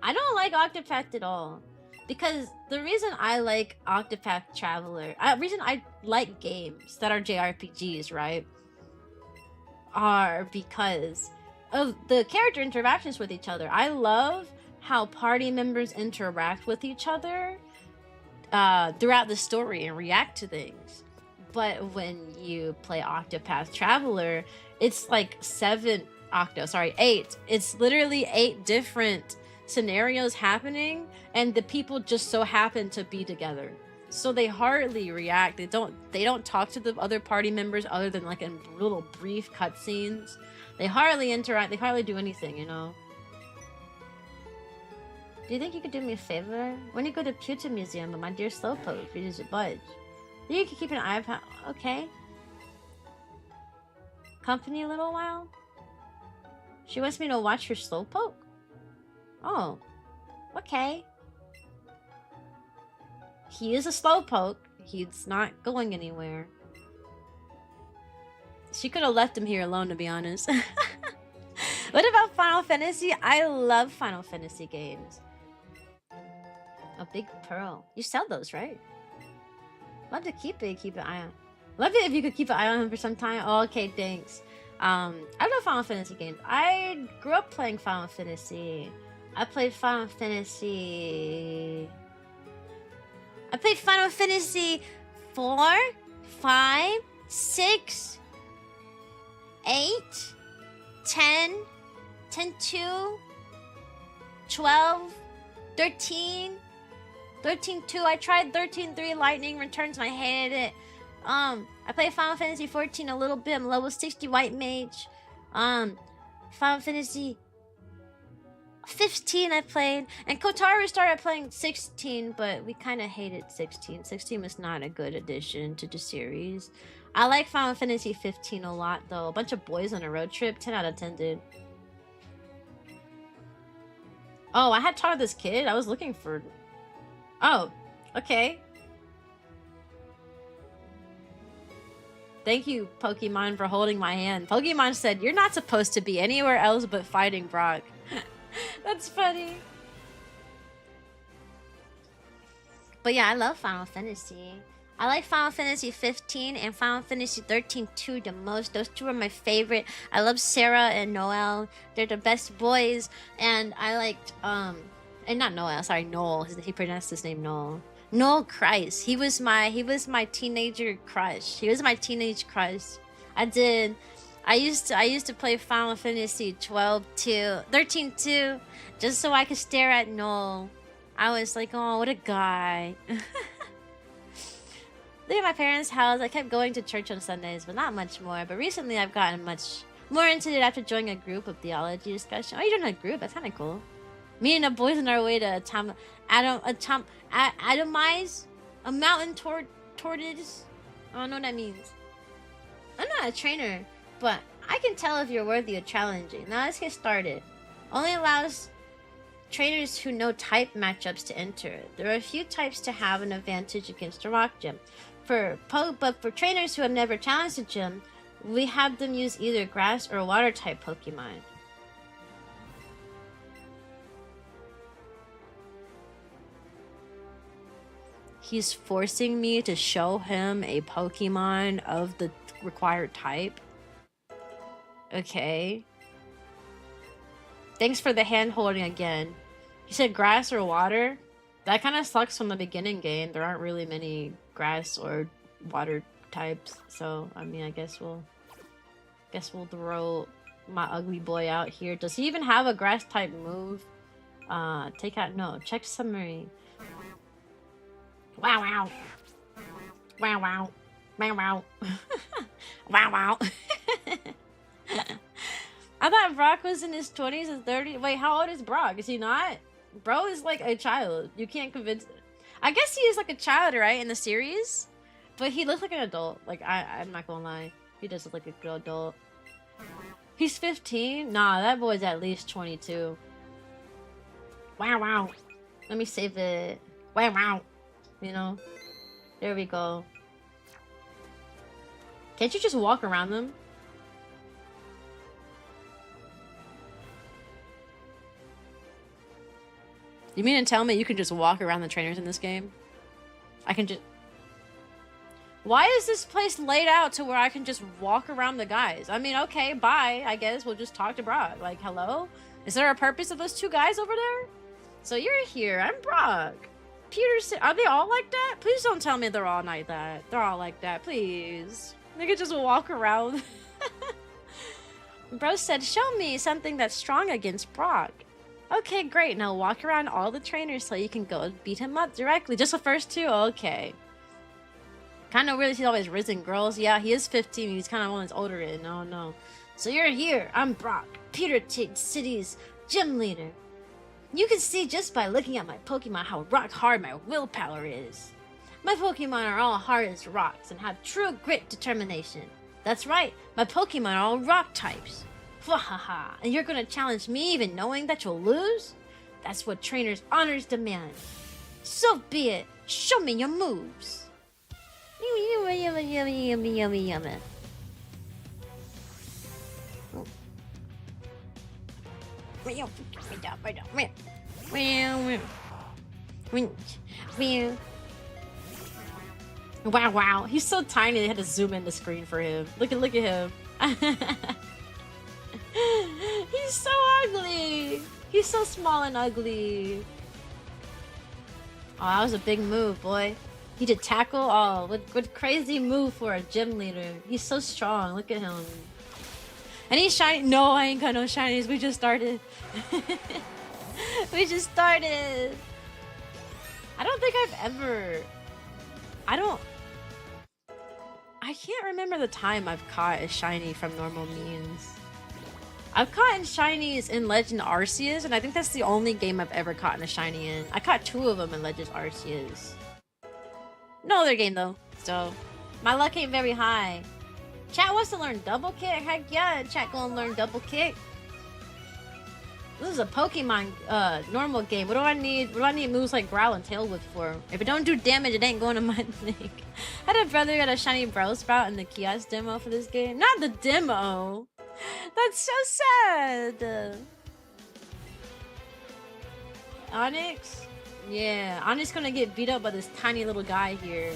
I don't like Octopath at all. Because the reason I like Octopath Traveler, reason I like games that are JRPGs, right, are because of the character interactions with each other. I love how party members interact with each other throughout the story and react to things. But when you play Octopath Traveler, it's like 8. It's literally 8 different scenarios happening, and the people just so happen to be together, so they hardly react. They don't talk to the other party members other than like in little brief cutscenes. They hardly interact. They hardly do anything, you know. Do you think you could do me a favor? When you go to Pewter Museum, my dear Slowpoke, if you just budge, you can keep an eye out. Okay. Company a little while. She wants me to watch her Slowpoke. Oh, okay. He is a slowpoke. He's not going anywhere. She could have left him here alone, to be honest. What about Final Fantasy? I love Final Fantasy games. A big pearl. You sell those, right? Love to keep it. Keep an eye on. Love it if you could keep an eye on him for some time. Oh, okay, thanks. I love Final Fantasy games. I grew up playing Final Fantasy. I played Final Fantasy 4, 5, 6, 8, 10, 10-2, 12, 13, 13-2. I tried 13-3 Lightning Returns and I hated it. I played Final Fantasy 14 a little bit. I'm level 60 White Mage. Final Fantasy 15 I played, and Kotaru started playing 16, but we kind of hated 16. 16 was not a good addition to the series. I like Final Fantasy 15 a lot though. A bunch of boys on a road trip, 10 out of 10, dude. Oh, I had talked to this kid. I was looking for... Oh, okay. Thank you, Pokemon, for holding my hand. Pokemon said, you're not supposed to be anywhere else but fighting Brock. That's funny. But yeah, I love Final Fantasy. I like Final Fantasy 15 and Final Fantasy 13 2 the most. Those two are my favorite. I love Sarah and Noel. They're the best boys. And I liked and not Noel, sorry, Noel. He pronounced his name Noel. Noel Christ. He was my teenager crush. He was my teenage crush. I used to play Final Fantasy 13 2 just so I could stare at Noel. I was like, oh, what a guy. Look at my parents' house. I kept going to church on Sundays, but not much more. But recently I've gotten much more into it after joining a group of theology discussion. Oh, you're doing a group? That's kind of cool. Me and the boys on our way to atomize a mountain tortoise. I don't know what that means. I'm not a trainer, but I can tell if you're worthy of challenging. Now let's get started. Only allows trainers who know type matchups to enter. There are a few types to have an advantage against a rock gym. But for trainers who have never challenged a gym, we have them use either grass or water type Pokemon. He's forcing me to show him a Pokemon of the required type. Okay. Thanks for the hand holding again. You said grass or water? That kind of sucks from the beginning game. There aren't really many grass or water types. So, I mean, I guess we'll throw my ugly boy out here. Does he even have a grass type move? Take out, no. Check summary. Wow, wow. Wow, wow. Wow, wow. Wow, wow. I thought Brock was in his 20s and 30s. Wait, how old is Brock? Is he not? Bro is like a child. You can't convince... I guess he is like a child, right? In the series? But he looks like an adult. Like, I'm not gonna lie. He does look like a good adult. He's 15? Nah, that boy's at least 22. Wow, wow. Let me save it. Wow, wow. You know? There we go. Can't you just walk around them? You mean to tell me you can just walk around the trainers in this game? I can just... Why is this place laid out to where I can just walk around the guys? I mean, okay, bye. I guess we'll just talk to Brock. Like, hello? Is there a purpose of those two guys over there? So you're here. I'm Brock. Peterson. Are they all like that? Please don't tell me they're all like that. They're all like that. Please. They could just walk around. Bro said, show me something that's strong against Brock. Okay, great. Now walk around all the trainers so you can go beat him up directly. Just the first two? Okay. Kind of weird he's always risen girls. Yeah, he is 15. He's kind of one that's older in. Oh, no. So you're here. I'm Brock, Peterton City's gym leader. You can see just by looking at my Pokemon how rock hard my willpower is. My Pokemon are all hard as rocks and have true grit determination. That's right. My Pokemon are all rock types. Wahaha, and you're gonna challenge me even knowing that you'll lose? That's what trainers' honors demand. So be it. Show me your moves. Wow, wow. He's so tiny they had to zoom in the screen for him. Look at him. He's so ugly. He's so small and ugly. Oh, that was a big move, boy. He did tackle. Oh, what crazy move for a gym leader. He's so strong. Look at him. And he's shiny. No, I ain't got no shinies. We just started. We just started. I don't think I've ever... I can't remember the time I've caught a shiny from normal means. I've caught shinies in Legend Arceus, and I think that's the only game I've ever caught a shiny in. I caught 2 of them in Legend Arceus. No other game though, so my luck ain't very high. Chat wants to learn double kick? Heck yeah, chat gonna learn double kick. This is a Pokemon normal game. What do I need moves like Growl and Tail Whip for? If it don't do damage, it ain't going to my thing. I had a brother who got a shiny Sprout in the kiosk demo for this game. Not the demo! That's so sad! Onyx? Yeah, Onyx gonna get beat up by this tiny little guy here.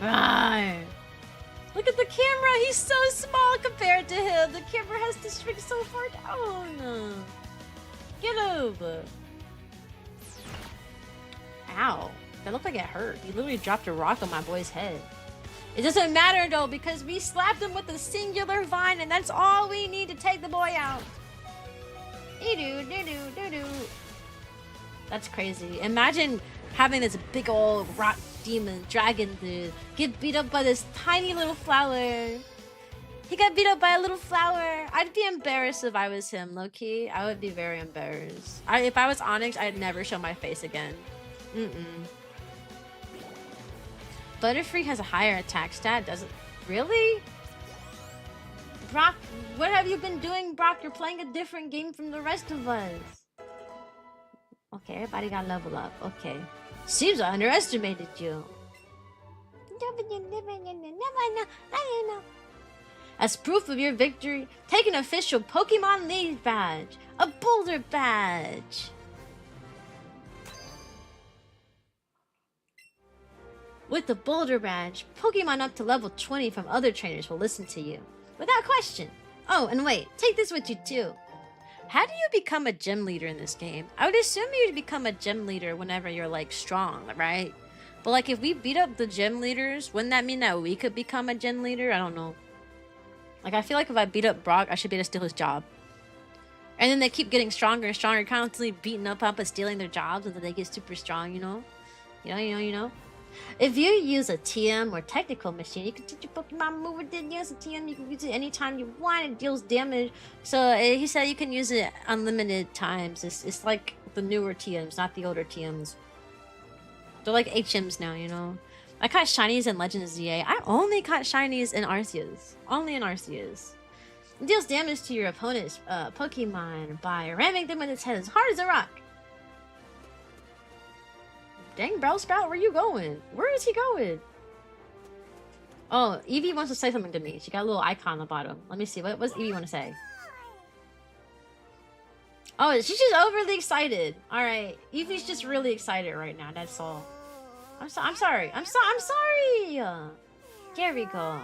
Rawr. Look at the camera! He's so small compared to him! The camera has to shrink so far down! Get over! Ow. That looked like it hurt. He literally dropped a rock on my boy's head. It doesn't matter though, because we slapped him with a singular vine and that's all we need to take the boy out. Doo-doo. That's crazy. Imagine having this big old rock demon dragon dude get beat up by this tiny little flower. He got beat up by a little flower. I'd be embarrassed if I was him, low-key. I would be very embarrassed. If I was Onyx, I'd never show my face again. Butterfree has a higher attack stat, does it? Really? Brock, what have you been doing, Brock? You're playing a different game from the rest of us. Okay, everybody got level up. Okay. Seems I underestimated you. As proof of your victory, take an official Pokemon League badge. A Boulder badge. With the Boulder badge, Pokemon up to level 20 from other trainers will listen to you. Without question. Oh, and wait, take this with you too. How do you become a gym leader in this game? I would assume you'd become a gym leader whenever you're like strong, right? But like if we beat up the gym leaders, wouldn't that mean that we could become a gym leader? I don't know. Like I feel like if I beat up Brock, I should be able to steal his job. And then they keep getting stronger and stronger, constantly beating up and stealing their jobs until they get super strong, you know? You know? If you use a TM or technical machine, you can teach your Pokemon move it. Then use a TM, you can use it anytime you want. It deals damage. So he said you can use it unlimited times. It's like the newer TMs, not the older TMs. They're like HMs now, you know. I caught shinies in Legends ZA. I only caught shinies in Arceus. Only in Arceus. It deals damage to your opponent's Pokemon by ramming them with its head as hard as a rock. Dang, Bellsprout, where you going? Where is he going? Oh, Eevee wants to say something to me. She got a little icon on the bottom. Let me see. What does Eevee want to say? Oh, she's just overly excited. All right, Eevee's just really excited right now. That's all. I'm sorry. I'm sorry. Here we go.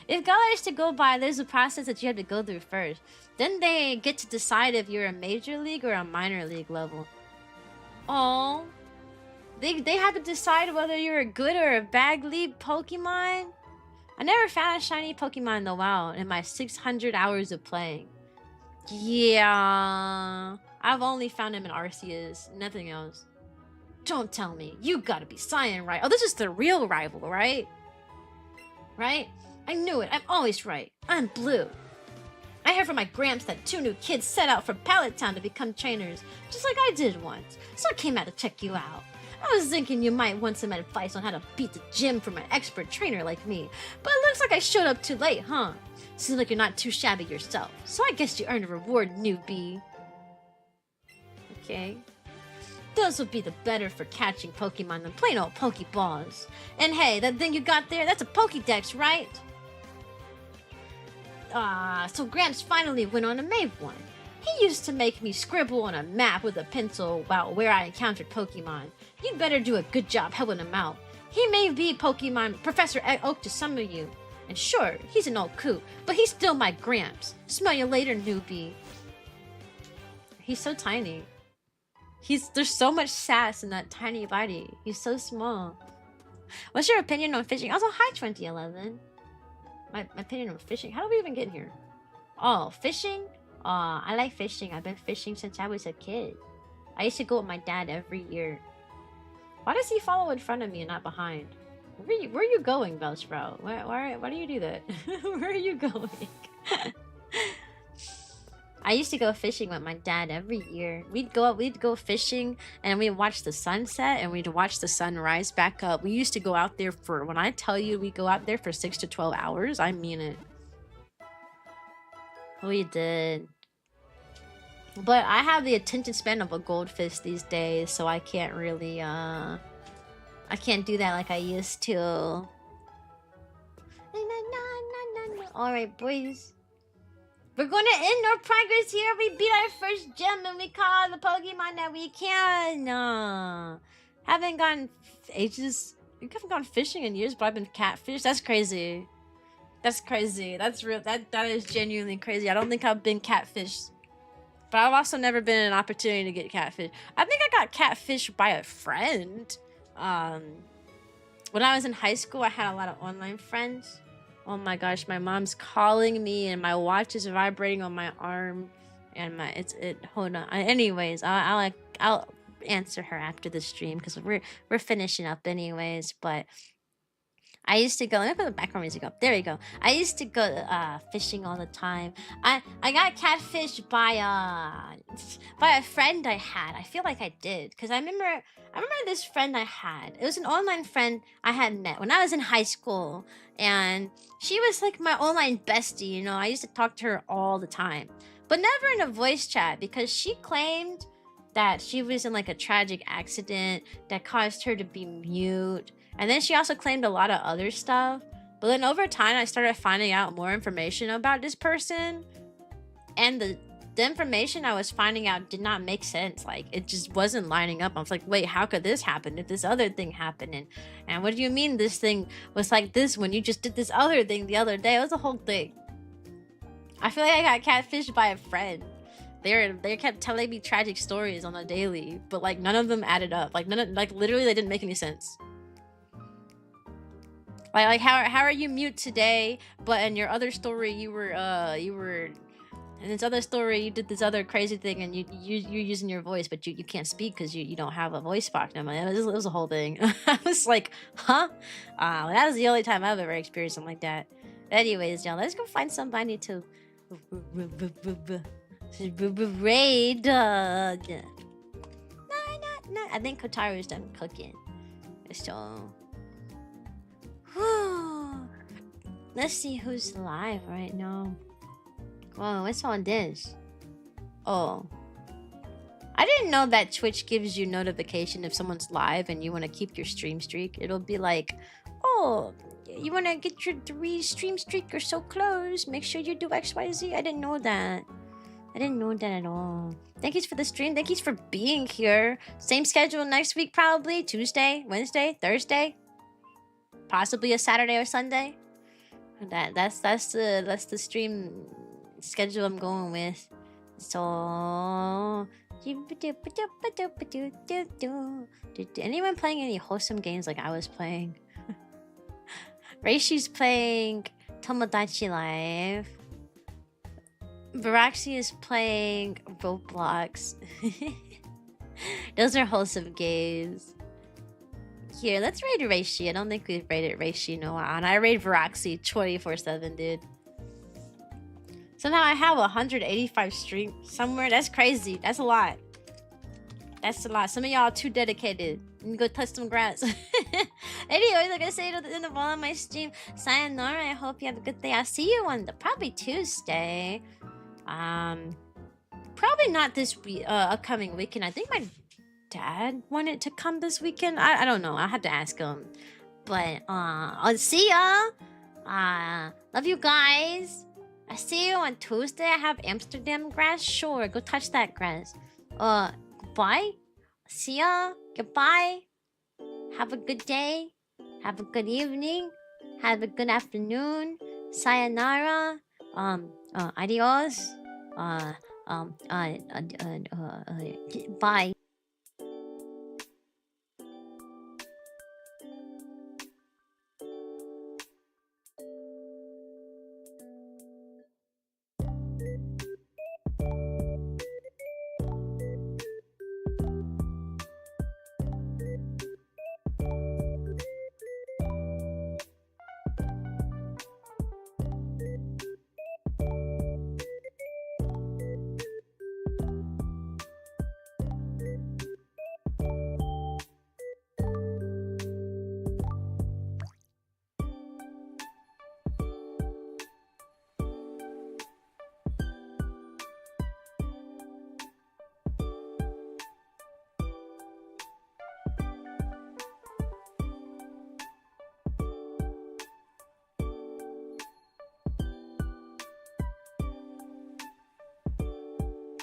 If Galar is to go by, there's a process that you have to go through first. Then they get to decide if you're a major league or a minor league level. Oh, they have to decide whether you're a good or a bad league Pokemon. I never found a shiny Pokemon in the wild in my 600 hours of playing. Yeah, I've only found him in Arceus, nothing else. Don't tell me, you gotta be Cyan, right? Oh, this is the real rival, right? Right? I knew it, I'm always right. I'm Blue. I heard from my gramps that 2 new kids set out from Pallet Town to become trainers, just like I did once. So I came out to check you out. I was thinking you might want some advice on how to beat the gym from an expert trainer like me, but it looks like I showed up too late, huh? Seems like you're not too shabby yourself, so I guess you earned a reward, newbie. Okay. Those would be the better for catching Pokemon than plain old Pokeballs. And hey, that thing you got there, that's a Pokédex, right? So Gramps finally went on and made one. He used to make me scribble on a map with a pencil about where I encountered Pokemon. You'd better do a good job helping him out. He may be Pokemon Professor Oak to some of you. And sure, he's an old coot, but he's still my Gramps. Smell you later, newbie. He's so tiny. There's so much sass in that tiny body. He's so small. What's your opinion on fishing? Also, hi 2011. My opinion on fishing? How do we even get here? Oh, fishing? I like fishing. I've been fishing since I was a kid. I used to go with my dad every year. Why does he follow in front of me and not behind? Where are you going, Bellsprout? Why do you do that? Where are you going? I used to go fishing with my dad every year. We'd go fishing and we'd watch the sunset and we'd watch the sun rise back up. We used to go out there for, when I tell you we go out there for 6 to 12 hours, I mean it. We did. But I have the attention span of a goldfish these days, so I can't really, I can't do that like I used to. Alright, boys. We're gonna end our progress here. We beat our first gym and we caught the Pokemon that we can. Haven't gone ages. We haven't gone fishing in years, but I've been catfished. That's crazy. That's crazy. That's real. That is genuinely crazy. I don't think I've been catfished. But I've also never been an opportunity to get catfished. I think I got catfished by a friend. When I was in high school, I had a lot of online friends. Oh my gosh, my mom's calling me and my watch is vibrating on my arm, and hold on. Anyways, I'll answer her after the stream because we're finishing up anyways. But I used to go. Let me put the background music up. There we go. I used to go fishing all the time. I got catfished by a friend I had. I feel like I did because I remember this friend I had. It was an online friend I had met when I was in high school, and she was like my online bestie. You know, I used to talk to her all the time, but never in a voice chat because she claimed that she was in like a tragic accident that caused her to be mute. And then she also claimed a lot of other stuff. But then over time, I started finding out more information about this person. And the information I was finding out did not make sense. Like, it just wasn't lining up. I was like, wait, how could this happen if this other thing happened? And what do you mean this thing was like this when you just did this other thing the other day? It was a whole thing. I feel like I got catfished by a friend. They kept telling me tragic stories on a daily, but like none of them added up. Like literally they didn't make any sense. Like how are you mute today, but in your other story you were in this other story you did this other crazy thing and you're using your voice, but you can't speak because you don't have a voice box. No, it was a whole thing. I was like, huh? That was the only time I've ever experienced something like that. Anyways, y'all, let's go find somebody to raid. I think Kotaru's done cooking. So let's see who's live right now. Whoa, what's on this? Oh, I didn't know that Twitch gives you notification if someone's live and you want to keep your stream streak. It'll be like, oh, you want to get your 3 stream streak or so close, make sure you do XYZ. I didn't know that. I didn't know that at all. Thank you for the stream. Thank you for being here. Same schedule next week, probably. Tuesday, Wednesday, Thursday. Possibly a Saturday or Sunday. That's the stream schedule I'm going with. So anyone playing any wholesome games like I was playing? Reishi's playing Tomodachi Live. Varaxi is playing Roblox. Those are wholesome games. Here, let's raid Reishi. I don't think we've raided Reishi in a while. And I raid Varaxi 24/7, dude. Somehow I have 185 streams somewhere. That's crazy. That's a lot. That's a lot. Some of y'all are too dedicated. You can go touch some grass. Anyways, like I say in the ball of my stream, sayonara. I hope you have a good day. I'll see you on probably Tuesday. Probably not this week, upcoming weekend. I think my dad wanted to come this weekend. I don't know. I have to ask him. But I'll see ya. Love you guys. I see you on Tuesday. I have Amsterdam grass. Sure, go touch that grass. Goodbye. See ya. Goodbye. Have a good day. Have a good evening. Have a good afternoon. Sayonara. Adios. Bye.